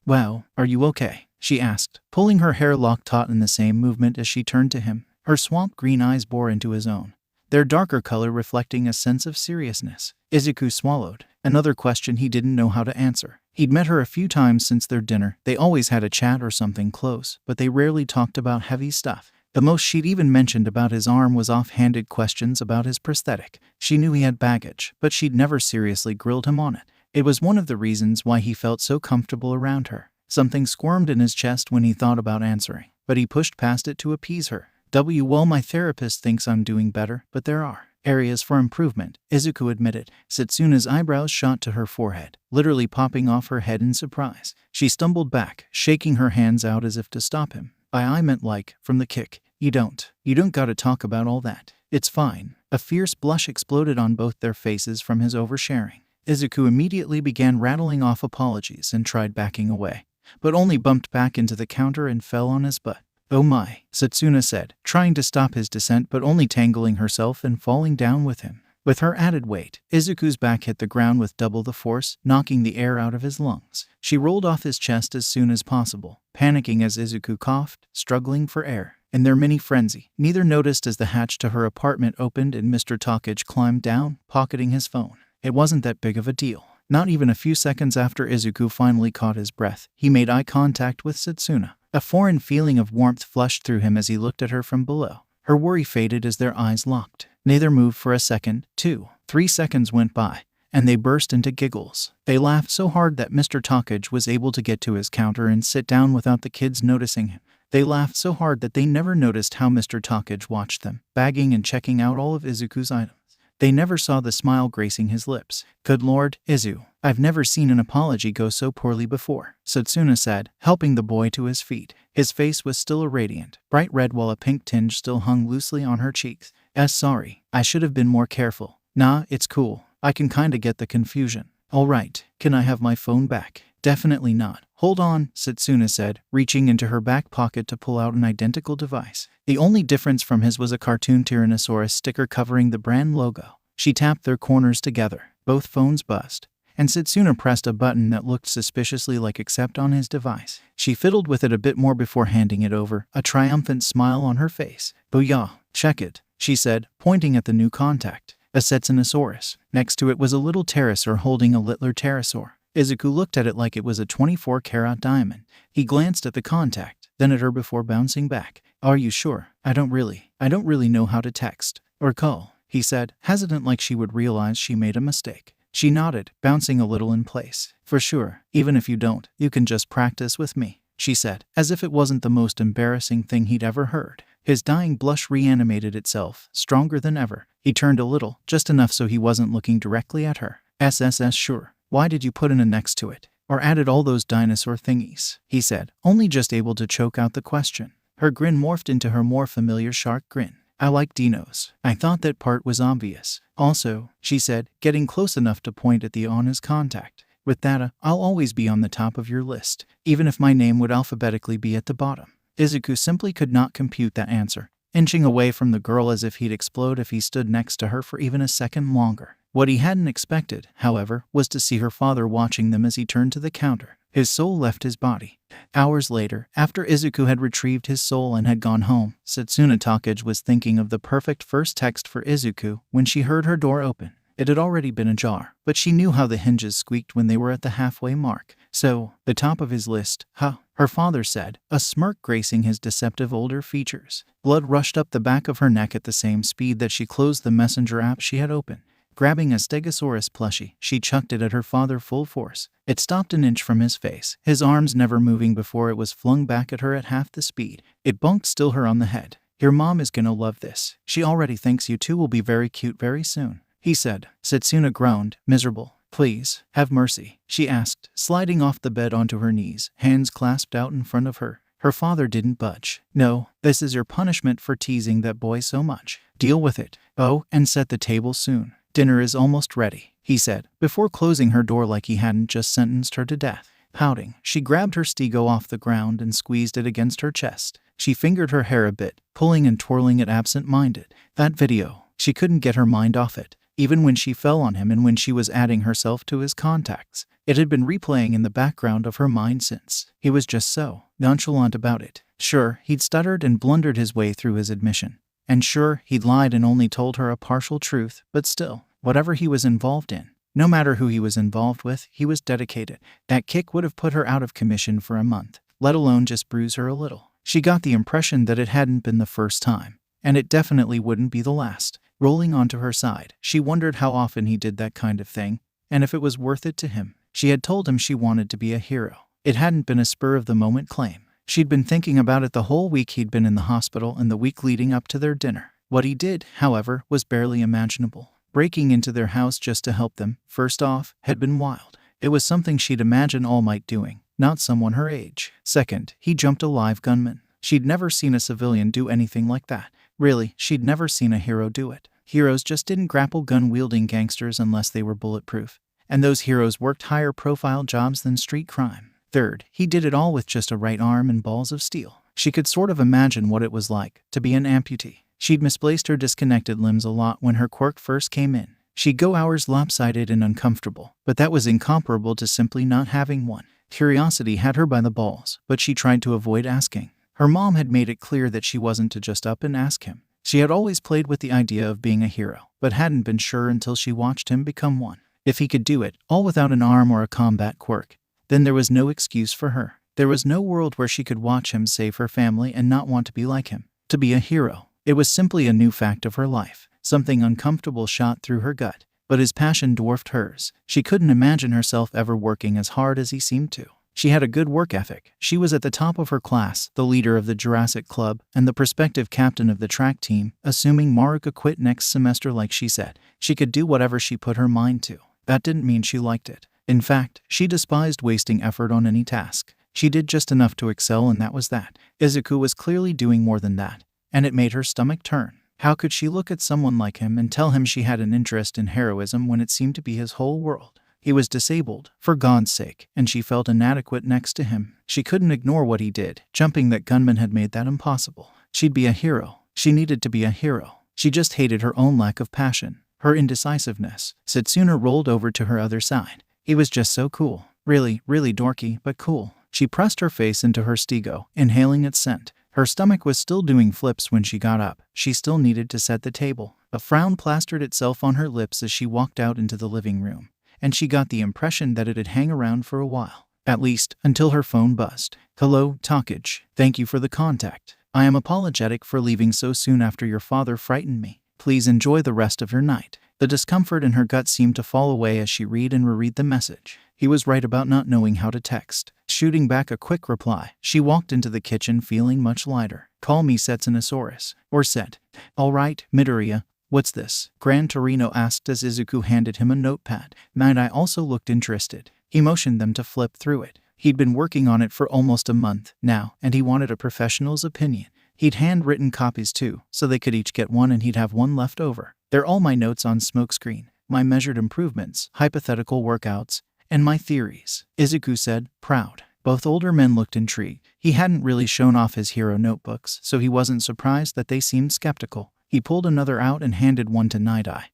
wow, are you okay? She asked, pulling her hair lock taut in the same movement as she turned to him. Her swamp green eyes bore into his own, their darker color reflecting a sense of seriousness. Izuku swallowed. Another question he didn't know how to answer. He'd met her a few times since their dinner. They always had a chat or something close, but they rarely talked about heavy stuff. The most she'd even mentioned about his arm was offhanded questions about his prosthetic. She knew he had baggage, but she'd never seriously grilled him on it. It was one of the reasons why he felt so comfortable around her. Something squirmed in his chest when he thought about answering, but he pushed past it to appease her. Well, my therapist thinks I'm doing better, but there are areas for improvement, Izuku admitted. Setsuna's eyebrows shot to her forehead, literally popping off her head in surprise. She stumbled back, shaking her hands out as if to stop him. I meant like, from the kick. You don't gotta talk about all that. It's fine. A fierce blush exploded on both their faces from his oversharing. Izuku immediately began rattling off apologies and tried backing away, but only bumped back into the counter and fell on his butt. Oh my, Setsuna said, trying to stop his descent but only tangling herself and falling down with him. With her added weight, Izuku's back hit the ground with double the force, knocking the air out of his lungs. She rolled off his chest as soon as possible, panicking as Izuku coughed, struggling for air. In their mini frenzy, neither noticed as the hatch to her apartment opened and Mr. Takage climbed down, pocketing his phone. It wasn't that big of a deal. Not even a few seconds after Izuku finally caught his breath, he made eye contact with Setsuna. A foreign feeling of warmth flushed through him as he looked at her from below. Her worry faded as their eyes locked. Neither moved for a second. 2, 3 seconds went by, and they burst into giggles. They laughed so hard that Mr. Takage was able to get to his counter and sit down without the kids noticing him. They laughed so hard that they never noticed how Mr. Takage watched them, bagging and checking out all of Izuku's items. They never saw the smile gracing his lips. "Good Lord, Izu, I've never seen an apology go so poorly before," Setsuna said, helping the boy to his feet. His face was still a radiant, bright red while a pink tinge still hung loosely on her cheeks. Sorry, I should have been more careful." "Nah, it's cool. I can kinda get the confusion." "Alright, can I have my phone back?" "Definitely not. Hold on," Setsuna said, reaching into her back pocket to pull out an identical device. The only difference from his was a cartoon Tyrannosaurus sticker covering the brand logo. She tapped their corners together. Both phones buzzed, and Setsuna pressed a button that looked suspiciously like accept on his device. She fiddled with it a bit more before handing it over, a triumphant smile on her face. "Booyah, check it," she said, pointing at the new contact. A Setsuna-saurus. Next to it was a little pterosaur holding a littler pterosaur. Izuku looked at it like it was a 24-karat diamond. He glanced at the contact, then at her before bouncing back. "Are you sure? I don't really know how to text or call," he said, hesitant like she would realize she made a mistake. She nodded, bouncing a little in place. "For sure, even if you don't, you can just practice with me," she said, as if it wasn't the most embarrassing thing he'd ever heard. His dying blush reanimated itself, stronger than ever. He turned a little, just enough so he wasn't looking directly at her. "SSS sure. Why did you put an next to it? Or added all those dinosaur thingies?" he said, only just able to choke out the question. Her grin morphed into her more familiar shark grin. "I like dinos. I thought that part was obvious. Also," she said, getting close enough to point at the on his contact. "With that, I'll always be on the top of your list, even if my name would alphabetically be at the bottom." Izuku simply could not compute that answer, inching away from the girl as if he'd explode if he stood next to her for even a second longer. What he hadn't expected, however, was to see her father watching them as he turned to the counter. His soul left his body. Hours later, after Izuku had retrieved his soul and had gone home, Setsuna Takage was thinking of the perfect first text for Izuku when she heard her door open. It had already been ajar, but she knew how the hinges squeaked when they were at the halfway mark. "So, the top of his list, huh?" her father said, a smirk gracing his deceptive older features. Blood rushed up the back of her neck at the same speed that she closed the messenger app she had opened. Grabbing a Stegosaurus plushie, she chucked it at her father full force. It stopped an inch from his face, his arms never moving before it was flung back at her at half the speed. It bonked still her on the head. "Your mom is gonna love this. She already thinks you two will be very cute very soon," he said. Setsuna groaned, miserable. "Please, have mercy," she asked, sliding off the bed onto her knees, hands clasped out in front of her. Her father didn't budge. "No, this is your punishment for teasing that boy so much. Deal with it. Oh, and set the table soon. Dinner is almost ready," he said, before closing her door like he hadn't just sentenced her to death. Pouting, she grabbed her stego off the ground and squeezed it against her chest. She fingered her hair a bit, pulling and twirling it absent-minded. That video, she couldn't get her mind off it. Even when she fell on him and when she was adding herself to his contacts, it had been replaying in the background of her mind since. He was just so nonchalant about it. Sure, he'd stuttered and blundered his way through his admission. And sure, he'd lied and only told her a partial truth, but still, whatever he was involved in, no matter who he was involved with, he was dedicated. That kick would have put her out of commission for a month, let alone just bruise her a little. She got the impression that it hadn't been the first time, and it definitely wouldn't be the last. Rolling onto her side, she wondered how often he did that kind of thing, and if it was worth it to him. She had told him she wanted to be a hero. It hadn't been a spur-of-the-moment claim. She'd been thinking about it the whole week he'd been in the hospital and the week leading up to their dinner. What he did, however, was barely imaginable. Breaking into their house just to help them, first off, had been wild. It was something she'd imagine All Might doing, not someone her age. Second, he jumped a live gunman. She'd never seen a civilian do anything like that. Really, she'd never seen a hero do it. Heroes just didn't grapple gun-wielding gangsters unless they were bulletproof. And those heroes worked higher-profile jobs than street crime. Third, he did it all with just a right arm and balls of steel. She could sort of imagine what it was like to be an amputee. She'd misplaced her disconnected limbs a lot when her quirk first came in. She'd go hours lopsided and uncomfortable, but that was incomparable to simply not having one. Curiosity had her by the balls, but she tried to avoid asking. Her mom had made it clear that she wasn't to just up and ask him. She had always played with the idea of being a hero, but hadn't been sure until she watched him become one. If he could do it, all without an arm or a combat quirk, then there was no excuse for her. There was no world where she could watch him save her family and not want to be like him. To be a hero. It was simply a new fact of her life. Something uncomfortable shot through her gut. but his passion dwarfed hers. She couldn't imagine herself ever working as hard as he seemed to. She had a good work ethic. She was at the top of her class, the leader of the Jurassic Club, and the prospective captain of the track team. Assuming Maruka quit next semester like she said, she could do whatever she put her mind to. That didn't mean she liked it. In fact, she despised wasting effort on any task. She did just enough to excel, and that was that. Izuku was clearly doing more than that, and it made her stomach turn. How could she look at someone like him and tell him she had an interest in heroism when it seemed to be his whole world? He was disabled, for God's sake, and she felt inadequate next to him. She couldn't ignore what he did. Jumping that gunman had made that impossible. She'd be a hero. She needed to be a hero. She just hated her own lack of passion, her indecisiveness. Setsuna rolled over to her other side. He was just so cool. Really, really dorky, but cool. She pressed her face into her stego, inhaling its scent. Her stomach was still doing flips when she got up. She still needed to set the table. A frown plastered itself on her lips as she walked out into the living room, and she got the impression that it'd hang around for a while. At least, until her phone buzzed. "Hello, Takage. Thank you for the contact. I am apologetic for leaving so soon after your father frightened me. Please enjoy the rest of your night." The discomfort in her gut seemed to fall away as she read and reread the message. He was right about not knowing how to text. Shooting back a quick reply, she walked into the kitchen feeling much lighter. "Call me Setsunosaurus. Or Set." "All right, Midoriya. What's this?" Gran Torino asked as Izuku handed him a notepad. Night-Eye also looked interested. He motioned them to flip through it. He'd been working on it for almost a month now, and he wanted a professional's opinion. He'd handwritten copies too, so they could each get one and he'd have one left over. "They're all my notes on Smokescreen, my measured improvements, hypothetical workouts, and my theories," Izuku said, proud. Both older men looked intrigued. He hadn't really shown off his hero notebooks, so he wasn't surprised that they seemed skeptical. He pulled another out and handed one to Night-Eye,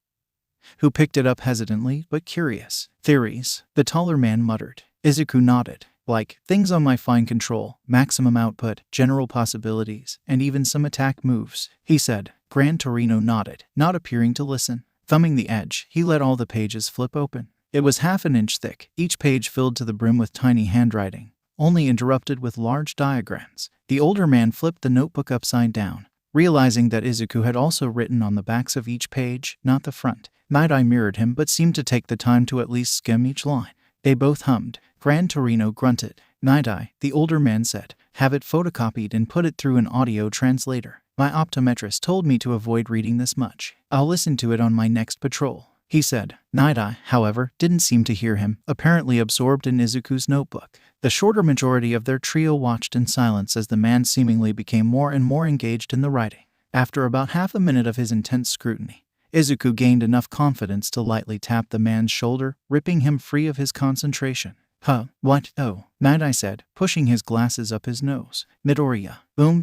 who picked it up hesitantly but curious. "Theories," the taller man muttered. Izuku nodded. "Like, things on my fine control, maximum output, general possibilities, and even some attack moves," he said. Gran Torino nodded, not appearing to listen. Thumbing the edge, he let all the pages flip open. It was half an inch thick, each page filled to the brim with tiny handwriting, only interrupted with large diagrams. The older man flipped the notebook upside down, realizing that Izuku had also written on the backs of each page, not the front. Night-Eye mirrored him but seemed to take the time to at least skim each line. They both hummed. Gran Torino grunted. "Night-Eye," the older man said, "have it photocopied and put it through an audio translator. My optometrist told me to avoid reading this much. I'll listen to it on my next patrol," he said. Night-Eye, however, didn't seem to hear him, apparently absorbed in Izuku's notebook. The shorter majority of their trio watched in silence as the man seemingly became more and more engaged in the writing. After about half a minute of his intense scrutiny, Izuku gained enough confidence to lightly tap the man's shoulder, ripping him free of his concentration. "Huh, what? Oh," Night-Eye said, pushing his glasses up his nose. "Midoriya."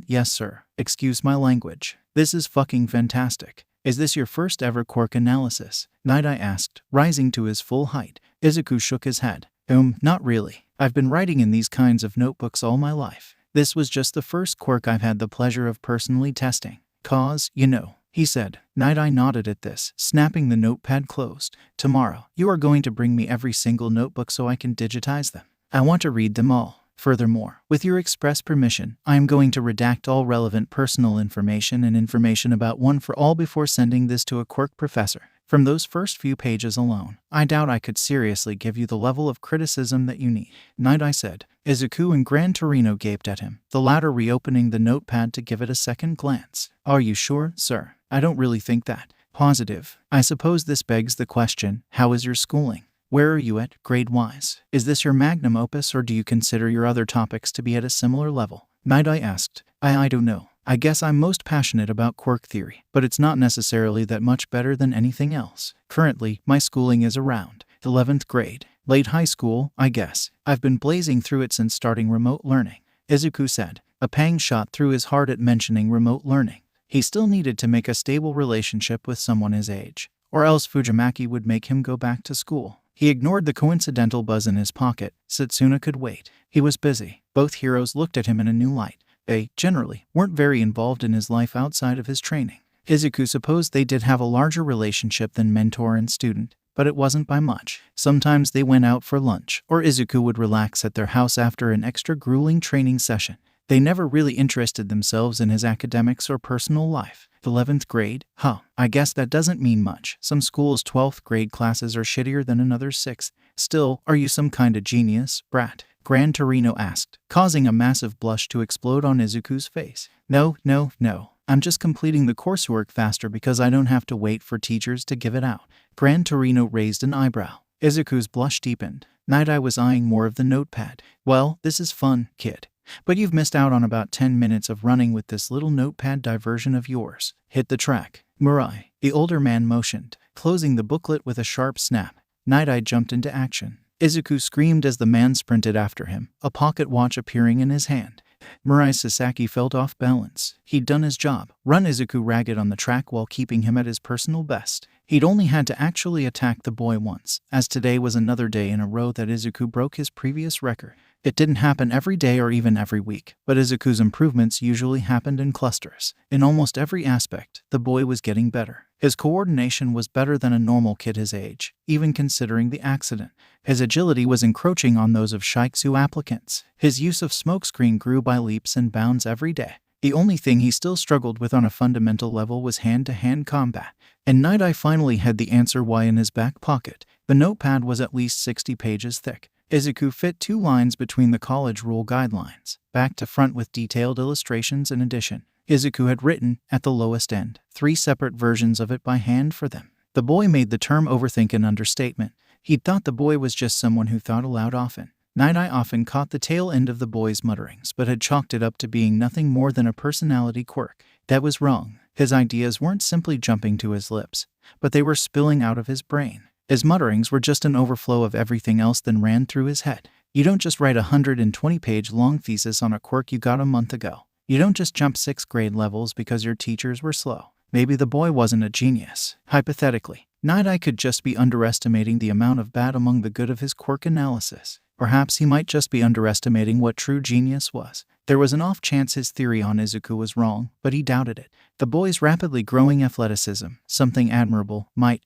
Yes sir. Excuse my language. This is fucking fantastic. Is this your first ever quirk analysis?" Night-Eye asked, rising to his full height. Izuku shook his head. Not really. I've been writing in these kinds of notebooks all my life. This was just the first quirk I've had the pleasure of personally testing. "'Cause, you know," he said. Night-Eye nodded at this, snapping the notepad closed. "Tomorrow, you are going to bring me every single notebook so I can digitize them. I want to read them all. Furthermore, with your express permission, I am going to redact all relevant personal information and information about One for All before sending this to a quirk professor. From those first few pages alone, I doubt I could seriously give you the level of criticism that you need," Night-Eye said. Izuku and Gran Torino gaped at him, the latter reopening the notepad to give it a second glance. "Are you sure, sir? I don't really think that." "Positive. I suppose this begs the question, how is your schooling? Where are you at, grade-wise? Is this your magnum opus or do you consider your other topics to be at a similar level?" Night-Eye asked. I don't know. I guess I'm most passionate about quirk theory, but it's not necessarily that much better than anything else. Currently, my schooling is around 11th grade. Late high school, I guess. I've been blazing through it since starting remote learning," Izuku said. A pang shot through his heart at mentioning remote learning. He still needed to make a stable relationship with someone his age, or else Fujimaki would make him go back to school. He ignored the coincidental buzz in his pocket. Setsuna could wait. He was busy. Both heroes looked at him in a new light. They, generally, weren't very involved in his life outside of his training. Izuku supposed they did have a larger relationship than mentor and student, but it wasn't by much. Sometimes they went out for lunch, or Izuku would relax at their house after an extra grueling training session. They never really interested themselves in his academics or personal life. 11th grade? Huh, I guess that doesn't mean much. Some schools' 12th grade classes are shittier than another 6th. Still, are you some kind of genius, brat? Gran Torino asked, causing a massive blush to explode on Izuku's face. No. I'm just completing the coursework faster because I don't have to wait for teachers to give it out. Gran Torino raised an eyebrow. Izuku's blush deepened. Night Eye was eyeing more of the notepad. Well, this is fun, kid. But you've missed out on about 10 minutes of running with this little notepad diversion of yours. Hit the track. Mirai, the older man motioned, closing the booklet with a sharp snap. Night Eye jumped into action. Izuku screamed as the man sprinted after him, a pocket watch appearing in his hand. Mirai Sasaki felt off balance. He'd done his job, run Izuku ragged on the track while keeping him at his personal best. He'd only had to actually attack the boy once, as today was another day in a row that Izuku broke his previous record. It didn't happen every day or even every week, but Izuku's improvements usually happened in clusters. In almost every aspect, the boy was getting better. His coordination was better than a normal kid his age, even considering the accident. His agility was encroaching on those of Shiksu applicants. His use of Smokescreen grew by leaps and bounds every day. The only thing he still struggled with on a fundamental level was hand-to-hand combat. And Night Eye finally had the answer why in his back pocket. The notepad was at least 60 pages thick. Izuku fit 2 lines between the college rule guidelines, back to front with detailed illustrations in addition. Izuku had written, at the lowest end, 3 separate versions of it by hand for them. The boy made the term overthink an understatement. He'd thought the boy was just someone who thought aloud often. Night Eye often caught the tail end of the boy's mutterings, but had chalked it up to being nothing more than a personality quirk. That was wrong. His ideas weren't simply jumping to his lips, but they were spilling out of his brain. His mutterings were just an overflow of everything else that ran through his head. You don't just write a 120-page long thesis on a quirk you got a month ago. You don't just jump 6th grade levels because your teachers were slow. Maybe the boy wasn't a genius. Hypothetically, Night Eye could just be underestimating the amount of bad among the good of his quirk analysis. Perhaps he might just be underestimating what true genius was. There was an off chance his theory on Izuku was wrong, but he doubted it. The boy's rapidly growing athleticism, something admirable, might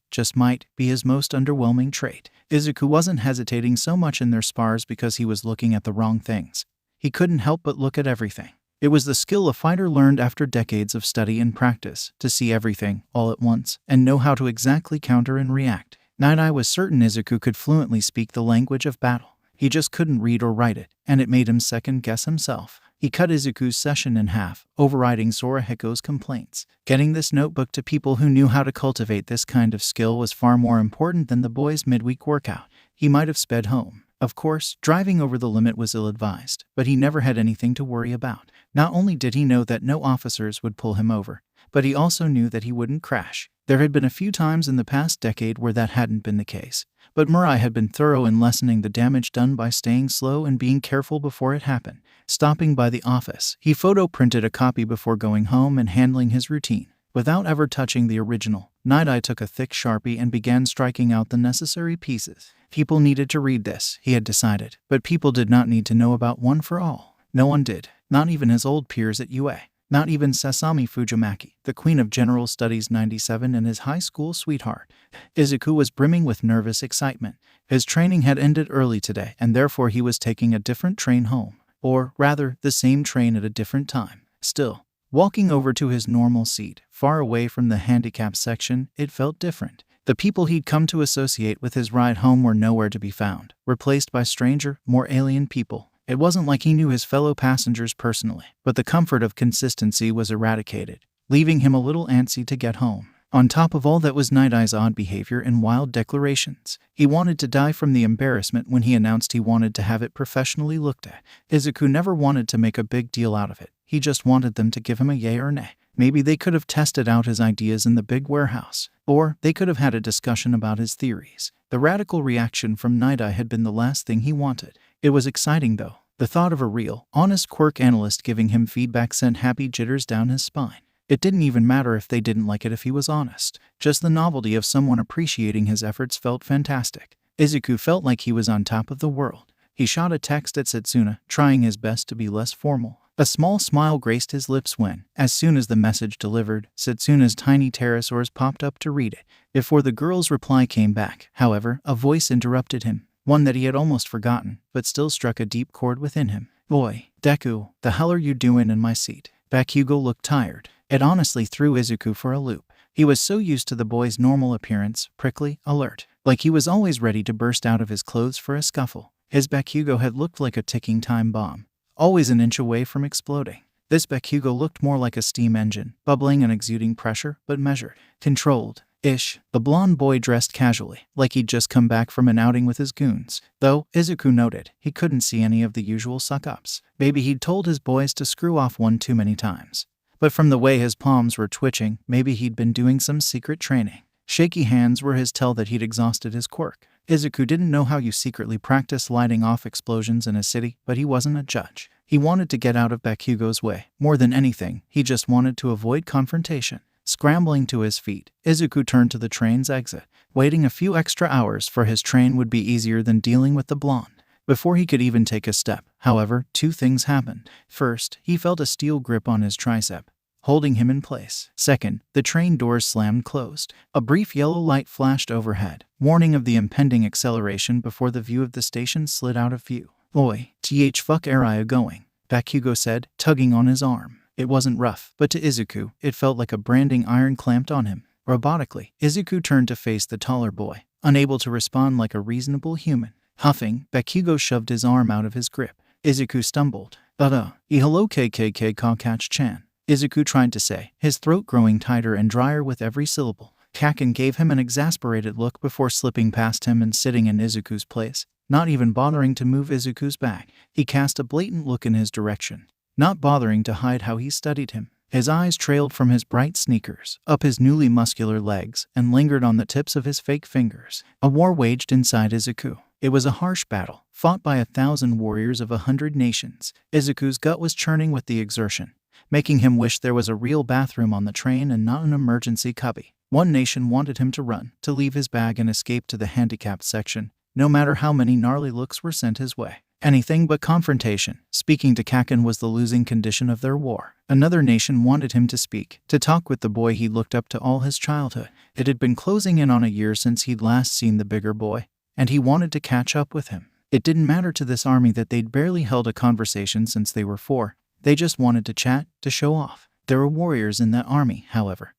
be his most underwhelming trait. Izuku wasn't hesitating so much in their spars because he was looking at the wrong things. He couldn't help but look at everything. It was the skill a fighter learned after decades of study and practice, to see everything, all at once, and know how to exactly counter and react. Night Eye was certain Izuku could fluently speak the language of battle. He just couldn't read or write it, and it made him second-guess himself. He cut Izuku's session in half, overriding Sora Hiko's complaints. Getting this notebook to people who knew how to cultivate this kind of skill was far more important than the boy's midweek workout. He might have sped home. Of course, driving over the limit was ill-advised, but he never had anything to worry about. Not only did he know that no officers would pull him over, but he also knew that he wouldn't crash. There had been a few times in the past decade where that hadn't been the case, but Mirai had been thorough in lessening the damage done by staying slow and being careful before it happened. Stopping by the office, he photo-printed a copy before going home and handling his routine. Without ever touching the original, Night Eye took a thick Sharpie and began striking out the necessary pieces. People needed to read this, he had decided, but people did not need to know about One for All. No one did, not even his old peers at UA. Not even Sasami Fujimaki, the Queen of General Studies 97 and his high school sweetheart. Izuku was brimming with nervous excitement. His training had ended early today, and therefore he was taking a different train home. Or, rather, the same train at a different time. Still, walking over to his normal seat, far away from the handicap section, it felt different. The people he'd come to associate with his ride home were nowhere to be found, replaced by stranger, more alien people. It wasn't like he knew his fellow passengers personally, but the comfort of consistency was eradicated, leaving him a little antsy to get home. On top of all that was Night Eye's odd behavior and wild declarations. He wanted to die from the embarrassment when he announced he wanted to have it professionally looked at. Izuku never wanted to make a big deal out of it. He just wanted them to give him a yay or nay. Maybe they could have tested out his ideas in the big warehouse, or they could have had a discussion about his theories. The radical reaction from Night Eye had been the last thing he wanted. It was exciting though. The thought of a real, honest quirk analyst giving him feedback sent happy jitters down his spine. It didn't even matter if they didn't like it if he was honest. Just the novelty of someone appreciating his efforts felt fantastic. Izuku felt like he was on top of the world. He shot a text at Setsuna, trying his best to be less formal. A small smile graced his lips when, as soon as the message delivered, Setsuna's tiny pterosaurs popped up to read it. Before the girl's reply came back, however, a voice interrupted him. One that he had almost forgotten, but still struck a deep chord within him. "Boy, Deku, the hell are you doing in my seat?" Bakugo looked tired. It honestly threw Izuku for a loop. He was so used to the boy's normal appearance, prickly, alert, like he was always ready to burst out of his clothes for a scuffle. His Bakugo had looked like a ticking time bomb, always an inch away from exploding. This Bakugo looked more like a steam engine, bubbling and exuding pressure, but measured, controlled-ish. The blonde boy dressed casually, like he'd just come back from an outing with his goons. Though, Izuku noted, he couldn't see any of the usual suck-ups. Maybe he'd told his boys to screw off one too many times. But from the way his palms were twitching, maybe he'd been doing some secret training. Shaky hands were his tell that he'd exhausted his quirk. Izuku didn't know how you secretly practice lighting off explosions in a city, but he wasn't a judge. He wanted to get out of Bakugo's way. More than anything, he just wanted to avoid confrontation. Scrambling to his feet, Izuku turned to the train's exit. Waiting a few extra hours for his train would be easier than dealing with the blonde. Before he could even take a step, however, two things happened. First, he felt a steel grip on his tricep, holding him in place. Second, the train doors slammed closed. A brief yellow light flashed overhead, warning of the impending acceleration before the view of the station slid out of view. "Oi, fuck area going," Bakugo said, tugging on his arm. It wasn't rough, but to Izuku, it felt like a branding iron clamped on him. Robotically, Izuku turned to face the taller boy, unable to respond like a reasonable human. Huffing, Bakugo shoved his arm out of his grip. Izuku stumbled. Ihalo kkk kakach-chan," Izuku tried to say, his throat growing tighter and drier with every syllable. Kaken gave him an exasperated look before slipping past him and sitting in Izuku's place, not even bothering to move Izuku's back. He cast a blatant look in his direction, not bothering to hide how he studied him. His eyes trailed from his bright sneakers, up his newly muscular legs, and lingered on the tips of his fake fingers. A war waged inside Izuku. It was a harsh battle, fought by 1,000 warriors of 100 nations. Izuku's gut was churning with the exertion, making him wish there was a real bathroom on the train and not an emergency cubby. One nation wanted him to run, to leave his bag and escape to the handicapped section, no matter how many gnarly looks were sent his way. Anything but confrontation. Speaking to Kaken was the losing condition of their war. Another nation wanted him to speak, to talk with the boy he looked up to all his childhood. It had been closing in on a year since he'd last seen the bigger boy, and he wanted to catch up with him. It didn't matter to this army that they'd barely held a conversation since they were 4. They just wanted to chat, to show off. There were warriors in that army, however,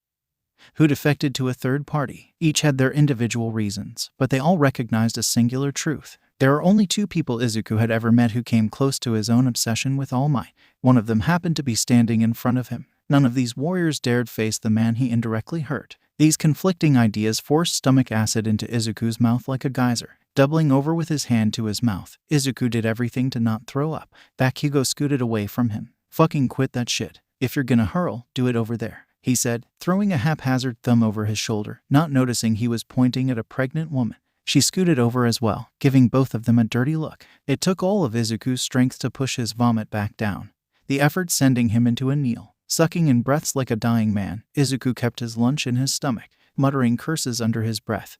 who defected to a third party. Each had their individual reasons, but they all recognized a singular truth. There are only 2 people Izuku had ever met who came close to his own obsession with All Might. One of them happened to be standing in front of him. None of these warriors dared face the man he indirectly hurt. These conflicting ideas forced stomach acid into Izuku's mouth like a geyser. Doubling over with his hand to his mouth, Izuku did everything to not throw up. Bakugo scooted away from him. "Fucking quit that shit. If you're gonna hurl, do it over there," he said, throwing a haphazard thumb over his shoulder, not noticing he was pointing at a pregnant woman. She scooted over as well, giving both of them a dirty look. It took all of Izuku's strength to push his vomit back down, the effort sending him into a kneel. Sucking in breaths like a dying man, Izuku kept his lunch in his stomach, muttering curses under his breath.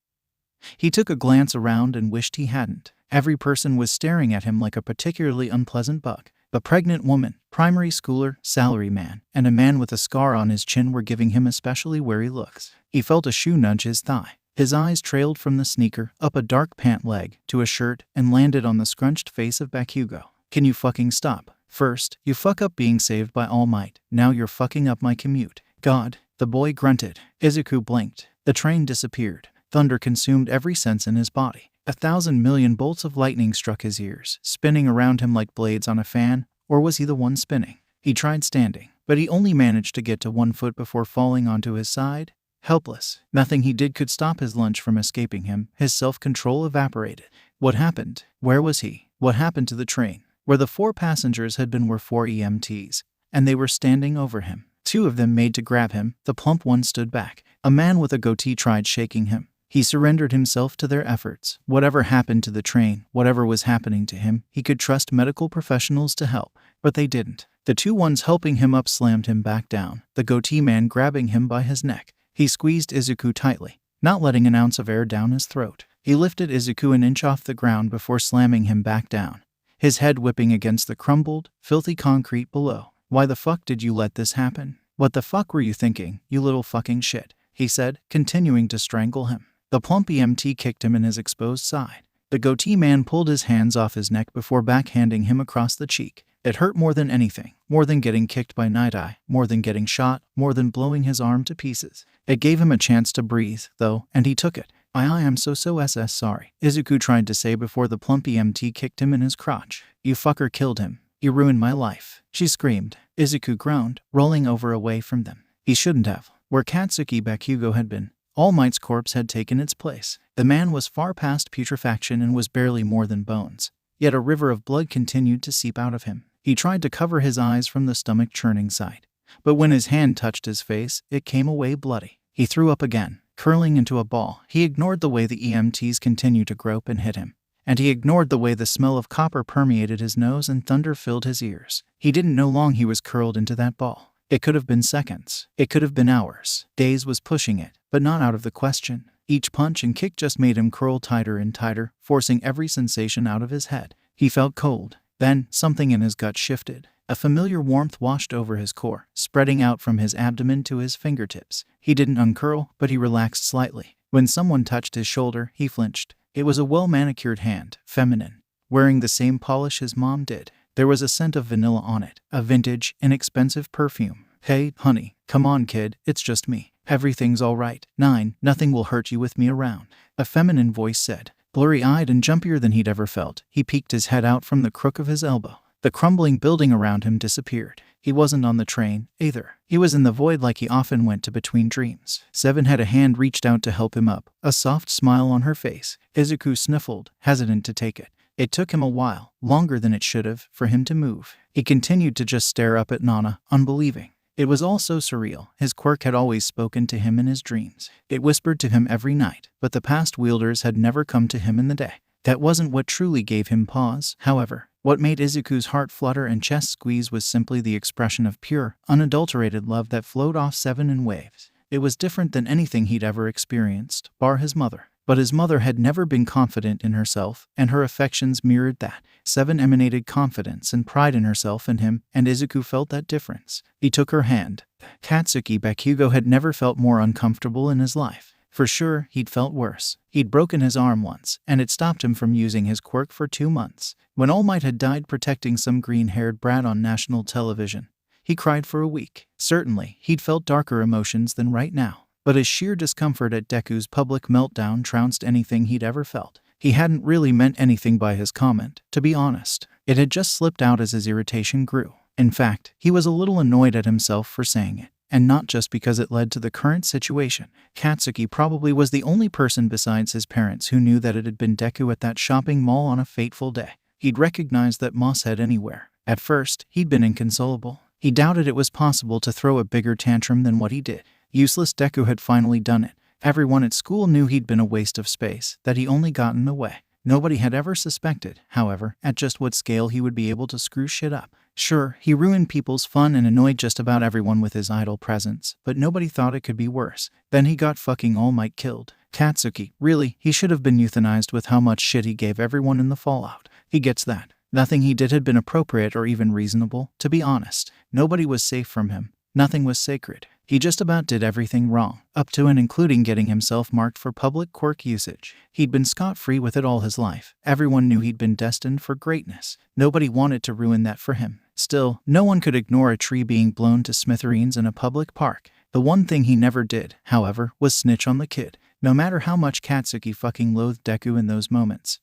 He took a glance around and wished he hadn't. Every person was staring at him like a particularly unpleasant bug. A pregnant woman, primary schooler, salaryman, and a man with a scar on his chin were giving him especially wary looks. He felt a shoe nudge his thigh. His eyes trailed from the sneaker, up a dark pant leg, to a shirt, and landed on the scrunched face of Bakugo. "Can you fucking stop? First, you fuck up being saved by All Might. Now you're fucking up my commute." "God," the boy grunted. Izuku blinked. The train disappeared. Thunder consumed every sense in his body. 1,000 million bolts of lightning struck his ears, spinning around him like blades on a fan, or was he the one spinning? He tried standing, but he only managed to get to 1 foot before falling onto his side. Helpless. Nothing he did could stop his lunch from escaping him. His self-control evaporated. What happened? Where was he? What happened to the train? Where the 4 passengers had been were 4 EMTs, and they were standing over him. 2 of them made to grab him. The plump one stood back. A man with a goatee tried shaking him. He surrendered himself to their efforts. Whatever happened to the train, whatever was happening to him, he could trust medical professionals to help. But they didn't. The 2 ones helping him up slammed him back down, the goatee man grabbing him by his neck. He squeezed Izuku tightly, not letting an ounce of air down his throat. He lifted Izuku an inch off the ground before slamming him back down, his head whipping against the crumbled, filthy concrete below. "Why the fuck did you let this happen? What the fuck were you thinking, you little fucking shit?" he said, continuing to strangle him. The plump EMT kicked him in his exposed side. The goatee man pulled his hands off his neck before backhanding him across the cheek. It hurt more than anything, more than getting kicked by Night Eye, more than getting shot, more than blowing his arm to pieces. It gave him a chance to breathe, though, and he took it. I'm so sorry, Izuku tried to say before the plump EMT kicked him in his crotch. You fucker killed him. You ruined my life, she screamed. Izuku groaned, rolling over away from them. He shouldn't have. Where Katsuki Bakugo had been, All Might's corpse had taken its place. The man was far past putrefaction and was barely more than bones. Yet a river of blood continued to seep out of him. He tried to cover his eyes from the stomach-churning sight. But when his hand touched his face, it came away bloody. He threw up again, curling into a ball. He ignored the way the EMTs continued to grope and hit him. And he ignored the way the smell of copper permeated his nose and thunder filled his ears. He didn't know how long he was curled into that ball. It could have been seconds. It could have been hours. Days was pushing it, but not out of the question. Each punch and kick just made him curl tighter and tighter, forcing every sensation out of his head. He felt cold. Then, something in his gut shifted. A familiar warmth washed over his core, spreading out from his abdomen to his fingertips. He didn't uncurl, but he relaxed slightly. When someone touched his shoulder, he flinched. It was a well-manicured hand, feminine, wearing the same polish his mom did. There was a scent of vanilla on it, a vintage, inexpensive perfume. Hey, honey, come on kid, it's just me. Everything's all right. Nothing will hurt you with me around. A feminine voice said. Blurry-eyed and jumpier than he'd ever felt, he peeked his head out from the crook of his elbow. The crumbling building around him disappeared. He wasn't on the train, either. He was in the void like he often went to between dreams. Seven had a hand reached out to help him up, a soft smile on her face. Izuku sniffled, hesitant to take it. It took him a while, longer than it should have, for him to move. He continued to just stare up at Nana, unbelieving. It was all so surreal. His quirk had always spoken to him in his dreams. It whispered to him every night, but the past wielders had never come to him in the day. That wasn't what truly gave him pause, however. What made Izuku's heart flutter and chest squeeze was simply the expression of pure, unadulterated love that flowed off Seven in waves. It was different than anything he'd ever experienced, bar his mother. But his mother had never been confident in herself, and her affections mirrored that. Seven emanated confidence and pride in herself and him, and Izuku felt that difference. He took her hand. Katsuki Bakugo had never felt more uncomfortable in his life. For sure, he'd felt worse. He'd broken his arm once, and it stopped him from using his quirk for 2 months. When All Might had died protecting some green-haired brat on national television, he cried for a week. Certainly, he'd felt darker emotions than right now. But his sheer discomfort at Deku's public meltdown trounced anything he'd ever felt. He hadn't really meant anything by his comment, to be honest. It had just slipped out as his irritation grew. In fact, he was a little annoyed at himself for saying it, and not just because it led to the current situation. Katsuki probably was the only person besides his parents who knew that it had been Deku at that shopping mall on a fateful day. He'd recognized that moss head anywhere. At first, he'd been inconsolable. He doubted it was possible to throw a bigger tantrum than what he did. Useless Deku had finally done it. Everyone at school knew he'd been a waste of space, that he only got in the way. Nobody had ever suspected, however, at just what scale he would be able to screw shit up. Sure, he ruined people's fun and annoyed just about everyone with his idle presence, but nobody thought it could be worse. Then he got fucking All Might killed. Katsuki, really, he should have been euthanized with how much shit he gave everyone in the fallout. He gets that. Nothing he did had been appropriate or even reasonable, to be honest. Nobody was safe from him. Nothing was sacred. He just about did everything wrong, up to and including getting himself marked for public quirk usage. He'd been scot-free with it all his life. Everyone knew he'd been destined for greatness. Nobody wanted to ruin that for him. Still, no one could ignore a tree being blown to smithereens in a public park. The one thing he never did, however, was snitch on the kid. No matter how much Katsuki fucking loathed Deku in those moments,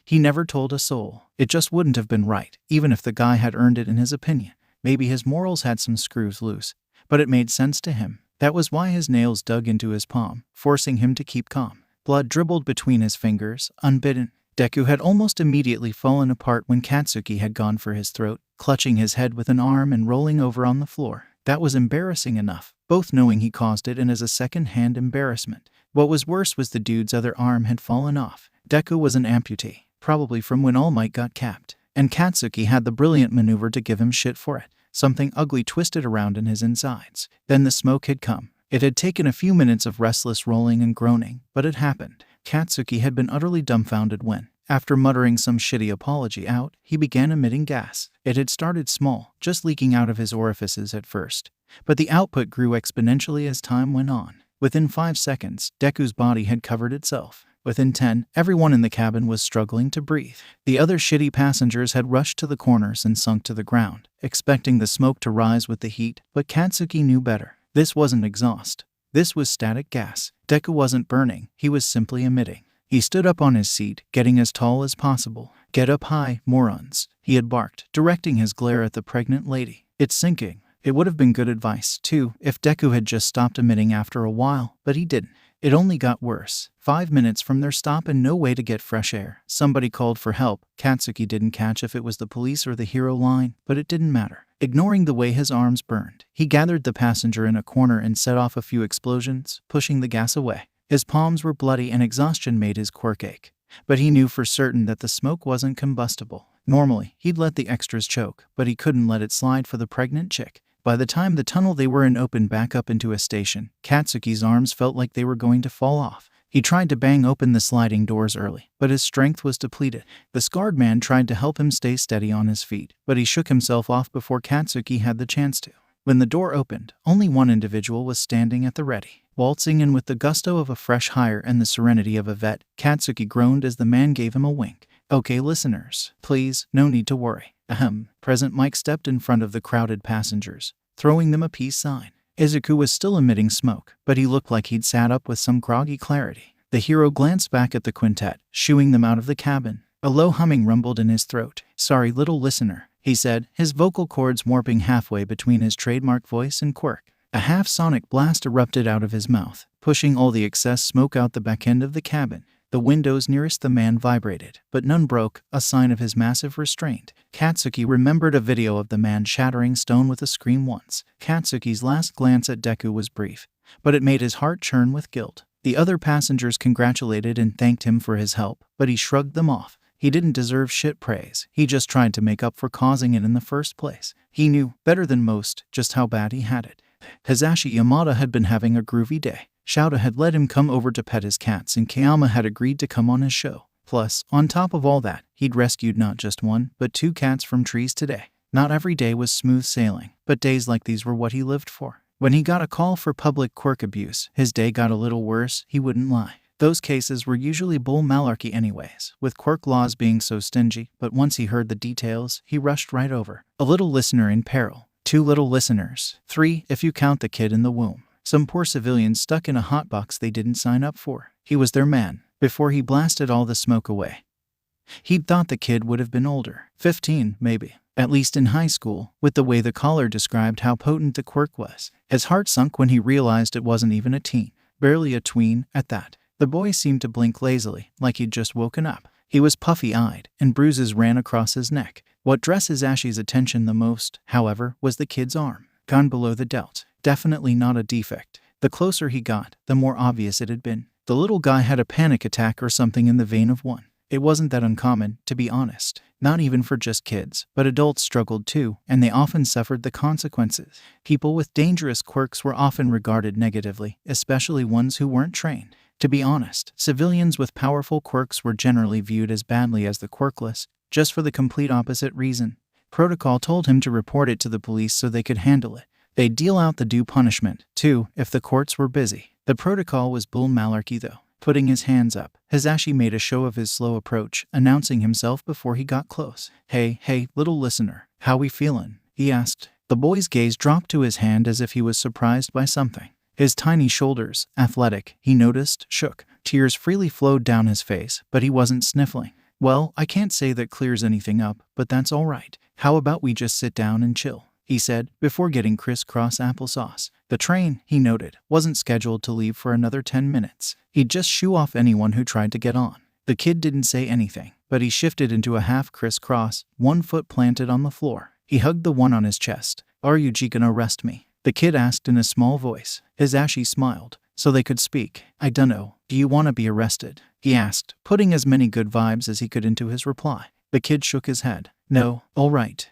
he never told a soul. It just wouldn't have been right, even if the guy had earned it in his opinion. Maybe his morals had some screws loose, but it made sense to him. That was why his nails dug into his palm, forcing him to keep calm. Blood dribbled between his fingers, unbidden. Deku had almost immediately fallen apart when Katsuki had gone for his throat, clutching his head with an arm and rolling over on the floor. That was embarrassing enough, both knowing he caused it and as a second-hand embarrassment. What was worse was the dude's other arm had fallen off. Deku was an amputee, probably from when All Might got capped. And Katsuki had the brilliant maneuver to give him shit for it. Something ugly twisted around in his insides. Then the smoke had come. It had taken a few minutes of restless rolling and groaning, but it happened. Katsuki had been utterly dumbfounded when, after muttering some shitty apology out, he began emitting gas. It had started small, just leaking out of his orifices at first, but the output grew exponentially as time went on. Within 5 seconds, Deku's body had covered itself. Within 10, everyone in the cabin was struggling to breathe. The other shitty passengers had rushed to the corners and sunk to the ground, expecting the smoke to rise with the heat, but Katsuki knew better. This wasn't exhaust. This was static gas. Deku wasn't burning, he was simply emitting. He stood up on his seat, getting as tall as possible. "Get up high, morons," he had barked, directing his glare at the pregnant lady. "It's sinking." It would have been good advice, too, if Deku had just stopped emitting after a while, but he didn't. It only got worse. 5 minutes from their stop and no way to get fresh air. Somebody called for help. Katsuki didn't catch if it was the police or the hero line, but it didn't matter. Ignoring the way his arms burned, he gathered the passenger in a corner and set off a few explosions, pushing the gas away. His palms were bloody and exhaustion made his quirk ache. But he knew for certain that the smoke wasn't combustible. Normally, he'd let the extras choke, but he couldn't let it slide for the pregnant chick. By the time the tunnel they were in opened back up into a station, Katsuki's arms felt like they were going to fall off. He tried to bang open the sliding doors early, but his strength was depleted. The scarred man tried to help him stay steady on his feet, but he shook himself off before Katsuki had the chance to. When the door opened, only one individual was standing at the ready. Waltzing in with the gusto of a fresh hire and the serenity of a vet, Katsuki groaned as the man gave him a wink. "Okay, listeners, please, no need to worry." Present Mike stepped in front of the crowded passengers, throwing them a peace sign. Izuku was still emitting smoke, but he looked like he'd sat up with some groggy clarity. The hero glanced back at the quintet, shooing them out of the cabin. A low humming rumbled in his throat. "Sorry, little listener," he said, his vocal cords warping halfway between his trademark voice and quirk. A half-sonic blast erupted out of his mouth, pushing all the excess smoke out the back end of the cabin. The windows nearest the man vibrated, but none broke, a sign of his massive restraint. Katsuki remembered a video of the man shattering stone with a scream once. Katsuki's last glance at Deku was brief, but it made his heart churn with guilt. The other passengers congratulated and thanked him for his help, but he shrugged them off. He didn't deserve shit praise. He just tried to make up for causing it in the first place. He knew, better than most, just how bad he had it. Hisashi Yamada had been having a groovy day. Shouta had let him come over to pet his cats and Kayama had agreed to come on his show. Plus, on top of all that, he'd rescued not just one, but 2 cats from trees today. Not every day was smooth sailing, but days like these were what he lived for. When he got a call for public quirk abuse, his day got a little worse, he wouldn't lie. Those cases were usually bull malarkey anyways, with quirk laws being so stingy, but once he heard the details, he rushed right over. A little listener in peril. 2 little listeners. 3, if you count the kid in the womb. Some poor civilians stuck in a hotbox they didn't sign up for. He was their man, before he blasted all the smoke away. He'd thought the kid would have been older. 15, maybe. At least in high school, with the way the caller described how potent the quirk was. His heart sunk when he realized it wasn't even a teen. Barely a tween, at that. The boy seemed to blink lazily, like he'd just woken up. He was puffy-eyed, and bruises ran across his neck. What drew Ashi's attention the most, however, was the kid's arm. Gone below the delt. Definitely not a defect. The closer he got, the more obvious it had been. The little guy had a panic attack or something in the vein of one. It wasn't that uncommon, to be honest. Not even for just kids, but adults struggled too, and they often suffered the consequences. People with dangerous quirks were often regarded negatively, especially ones who weren't trained. To be honest, civilians with powerful quirks were generally viewed as badly as the quirkless, just for the complete opposite reason. Protocol told him to report it to the police so they could handle it. They'd deal out the due punishment, too, if the courts were busy. The protocol was bull malarkey though. Putting his hands up, Hisashi made a show of his slow approach, announcing himself before he got close. Hey, little listener, how we feelin'?" he asked. The boy's gaze dropped to his hand as if he was surprised by something. His tiny shoulders, athletic, he noticed, shook. Tears freely flowed down his face, but he wasn't sniffling. "Well, I can't say that clears anything up, but that's all right. How about we just sit down and chill?" he said, before getting crisscross applesauce. The train, he noted, wasn't scheduled to leave for another 10 minutes. He'd just shoo off anyone who tried to get on. The kid didn't say anything, but he shifted into a half crisscross, 1 foot planted on the floor. He hugged the one on his chest. "Are you gonna arrest me?" the kid asked in a small voice. Hisashi smiled, so they could speak. "I dunno. Do you want to be arrested?" he asked, putting as many good vibes as he could into his reply. The kid shook his head. "No, all right."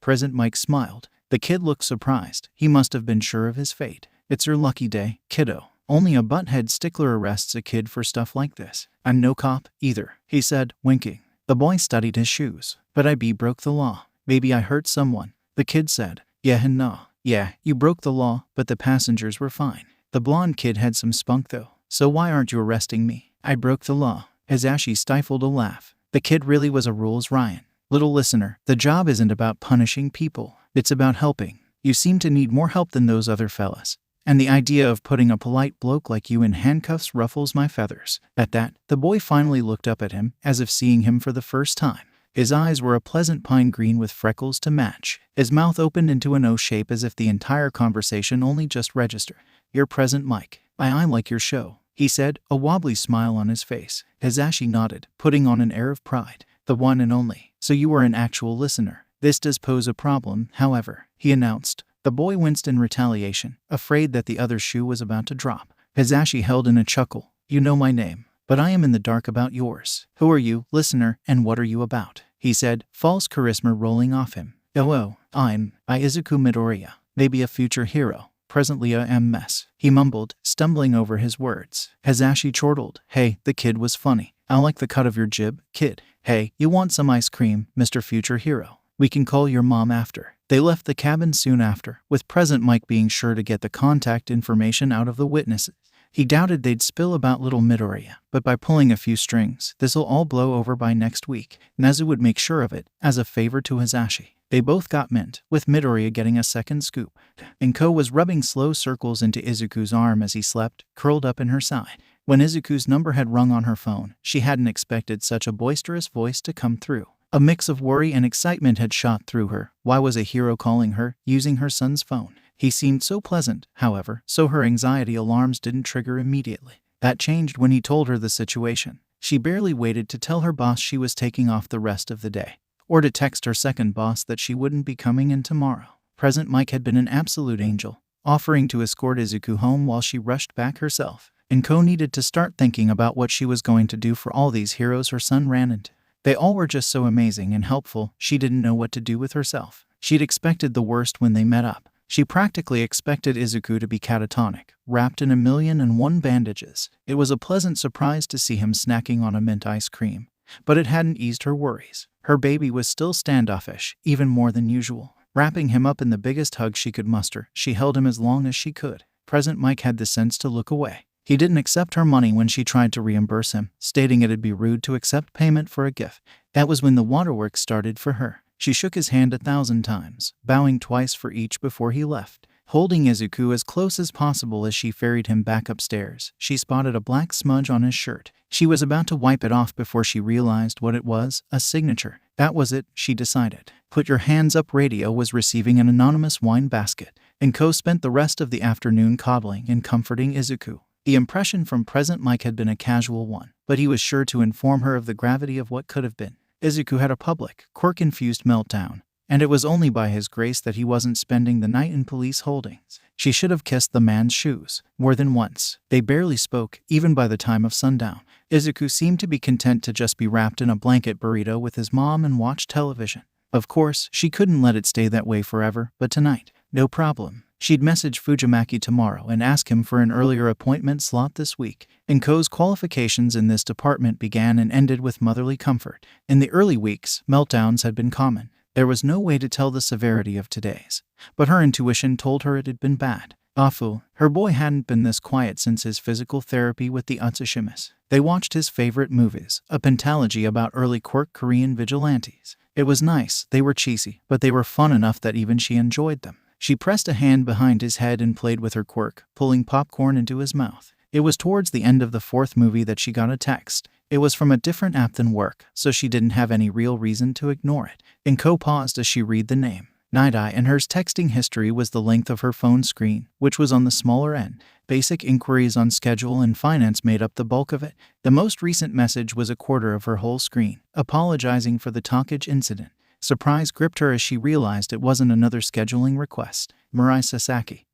Present Mike smiled. The kid looked surprised. He must have been sure of his fate. "It's your lucky day, kiddo. Only a butthead stickler arrests a kid for stuff like this. I'm no cop, either," he said, winking. The boy studied his shoes. "But I broke the law. Maybe I hurt someone," the kid said. "Yeah and no. Yeah, you broke the law, but the passengers were fine. The blonde kid had some spunk though. So why aren't you arresting me?" I broke the law. Hisashi stifled a laugh. The kid really was a rules Ryan. Little listener, the job isn't about punishing people. It's about helping. You seem to need more help than those other fellas. And the idea of putting a polite bloke like you in handcuffs ruffles my feathers. At that, the boy finally looked up at him, as if seeing him for the first time. His eyes were a pleasant pine green with freckles to match. His mouth opened into an O shape as if the entire conversation only just registered. "You're present, Mike. I like your show," he said, a wobbly smile on his face. Hisashi nodded, putting on an air of pride. "The one and only. So you were an actual listener. This does pose a problem, however," he announced. The boy winced in retaliation, afraid that the other shoe was about to drop. Hisashi held in a chuckle. "You know my name, but I am in the dark about yours. Who are you, listener, and what are you about?" he said, false charisma rolling off him. "Oh, I'm Izuku Midoriya, maybe a future hero. Presently a mess," he mumbled, stumbling over his words. Hisashi chortled. "Hey, the kid was funny. I like the cut of your jib, kid. Hey, you want some ice cream, Mr. Future Hero? We can call your mom after." They left the cabin soon after, with present Mike being sure to get the contact information out of the witnesses. He doubted they'd spill about little Midoriya, but by pulling a few strings, this'll all blow over by next week. Nezu would make sure of it, as a favor to Hisashi. They both got mint, with Midoriya getting a second scoop. Inko was rubbing slow circles into Izuku's arm as he slept, curled up in her side. When Izuku's number had rung on her phone, she hadn't expected such a boisterous voice to come through. A mix of worry and excitement had shot through her. Why was a hero calling her, using her son's phone? He seemed so pleasant, however, so her anxiety alarms didn't trigger immediately. That changed when he told her the situation. She barely waited to tell her boss she was taking off the rest of the day, or to text her second boss that she wouldn't be coming in tomorrow. Present Mike had been an absolute angel, offering to escort Izuku home while she rushed back herself. Inko needed to start thinking about what she was going to do for all these heroes her son ran into. They all were just so amazing and helpful, she didn't know what to do with herself. She'd expected the worst when they met up. She practically expected Izuku to be catatonic, wrapped in 1,000,001 bandages. It was a pleasant surprise to see him snacking on a mint ice cream, but it hadn't eased her worries. Her baby was still standoffish, even more than usual. Wrapping him up in the biggest hug she could muster, she held him as long as she could. Present Mike had the sense to look away. He didn't accept her money when she tried to reimburse him, stating it'd be rude to accept payment for a gift. That was when the waterworks started for her. She shook his hand 1,000 times, bowing twice for each before he left. Holding Izuku as close as possible as she ferried him back upstairs, she spotted a black smudge on his shirt. She was about to wipe it off before she realized what it was, a signature. That was it, she decided. Put Your Hands Up Radio was receiving an anonymous wine basket, and Ko spent the rest of the afternoon coddling and comforting Izuku. The impression from present Mike had been a casual one, but he was sure to inform her of the gravity of what could have been. Izuku had a public, Quirk-infused meltdown, and it was only by his grace that he wasn't spending the night in police holdings. She should have kissed the man's shoes, more than once. They barely spoke, even by the time of sundown. Izuku seemed to be content to just be wrapped in a blanket burrito with his mom and watch television. Of course, she couldn't let it stay that way forever, but tonight, no problem. She'd message Fujimaki tomorrow and ask him for an earlier appointment slot this week. Inko's qualifications in this department began and ended with motherly comfort. In the early weeks, meltdowns had been common. There was no way to tell the severity of today's, but her intuition told her it had been bad. Awful. Her boy hadn't been this quiet since his physical therapy with the Utsushimas. They watched his favorite movies, a pentalogy about early Quirk Korean vigilantes. It was nice, they were cheesy, but they were fun enough that even she enjoyed them. She pressed a hand behind his head and played with her quirk, pulling popcorn into his mouth. It was towards the end of the fourth movie that she got a text. It was from a different app than work, so she didn't have any real reason to ignore it. Inko paused as she read the name. Night-Eye, and her texting history was the length of her phone screen, which was on the smaller end. Basic inquiries on schedule and finance made up the bulk of it. The most recent message was a quarter of her whole screen, apologizing for the talkage incident. Surprise gripped her as she realized it wasn't another scheduling request. Mirai Sasaki.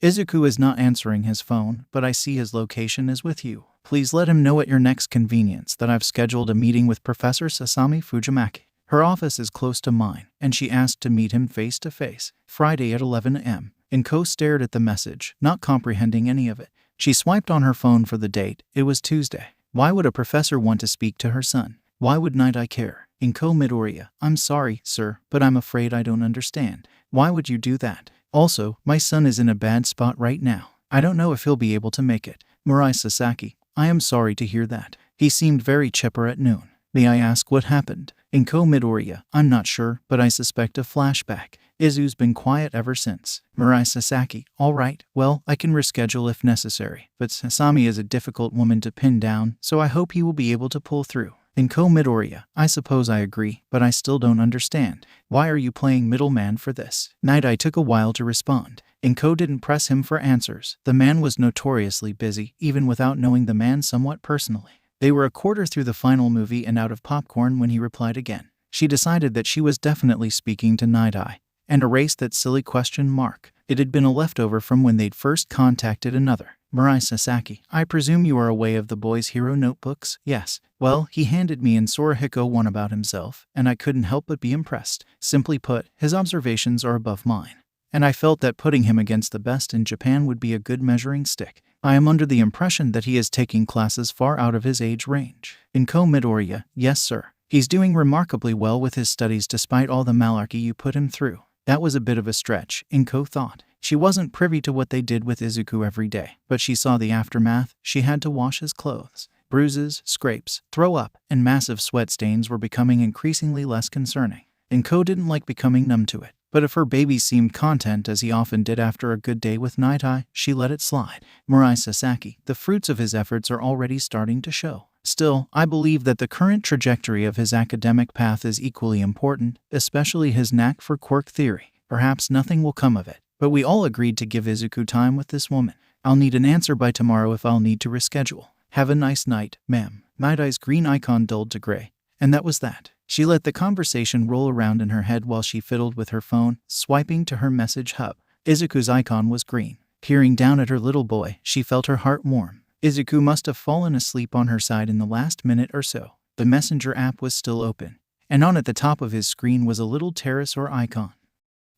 Izuku is not answering his phone, but I see his location is with you. Please let him know at your next convenience that I've scheduled a meeting with Professor Sasami Fujimaki. Her office is close to mine, and she asked to meet him face to face. Friday at 11 a.m. Inko stared at the message, not comprehending any of it. She swiped on her phone for the date. It was Tuesday. Why would a professor want to speak to her son? Why would Night-Eye care? Inko Midoriya. I'm sorry, sir, but I'm afraid I don't understand. Why would you do that? Also, my son is in a bad spot right now. I don't know if he'll be able to make it. Mirai Sasaki. I am sorry to hear that. He seemed very chipper at noon. May I ask what happened? Inko Midoriya, I'm not sure, but I suspect a flashback. Izu's been quiet ever since. Mirai Sasaki, alright, well, I can reschedule if necessary. But Sasami is a difficult woman to pin down, so I hope he will be able to pull through. Inko Midoriya, I suppose I agree, but I still don't understand. Why are you playing middleman for this? Night Eye took a while to respond. Inko didn't press him for answers. The man was notoriously busy, even without knowing the man somewhat personally. They were a quarter through the final movie and out of popcorn when he replied again. She decided that she was definitely speaking to Night Eye, and erased that silly question mark. It had been a leftover from when they'd first contacted another. Mirai Sasaki, I presume you are aware of the boy's hero notebooks? Yes. Well, he handed me and Sorahiko one about himself, and I couldn't help but be impressed. Simply put, his observations are above mine. And I felt that putting him against the best in Japan would be a good measuring stick. I am under the impression that he is taking classes far out of his age range. Inko Midoriya, yes sir. He's doing remarkably well with his studies despite all the malarkey you put him through. That was a bit of a stretch, Inko thought. She wasn't privy to what they did with Izuku every day, but she saw the aftermath. She had to wash his clothes. Bruises, scrapes, throw up, and massive sweat stains were becoming increasingly less concerning. Inko didn't like becoming numb to it. But if her baby seemed content as he often did after a good day with Night Eye, she let it slide. Mirai Sasaki, the fruits of his efforts are already starting to show. Still, I believe that the current trajectory of his academic path is equally important, especially his knack for quirk theory. Perhaps nothing will come of it, but we all agreed to give Izuku time with this woman. I'll need an answer by tomorrow if I'll need to reschedule. Have a nice night, ma'am. Night Eye's green icon dulled to gray. And that was that. She let the conversation roll around in her head while she fiddled with her phone, swiping to her message hub. Izuku's icon was green. Peering down at her little boy, she felt her heart warm. Izuku must have fallen asleep on her side in the last minute or so. The messenger app was still open, and on at the top of his screen was a little pterosaur icon.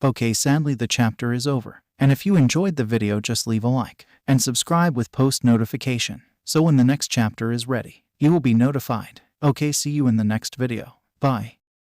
Okay, sadly the chapter is over. And if you enjoyed the video, just leave a like and subscribe with post notification, so when the next chapter is ready, you will be notified. Okay, see you in the next video. Bye.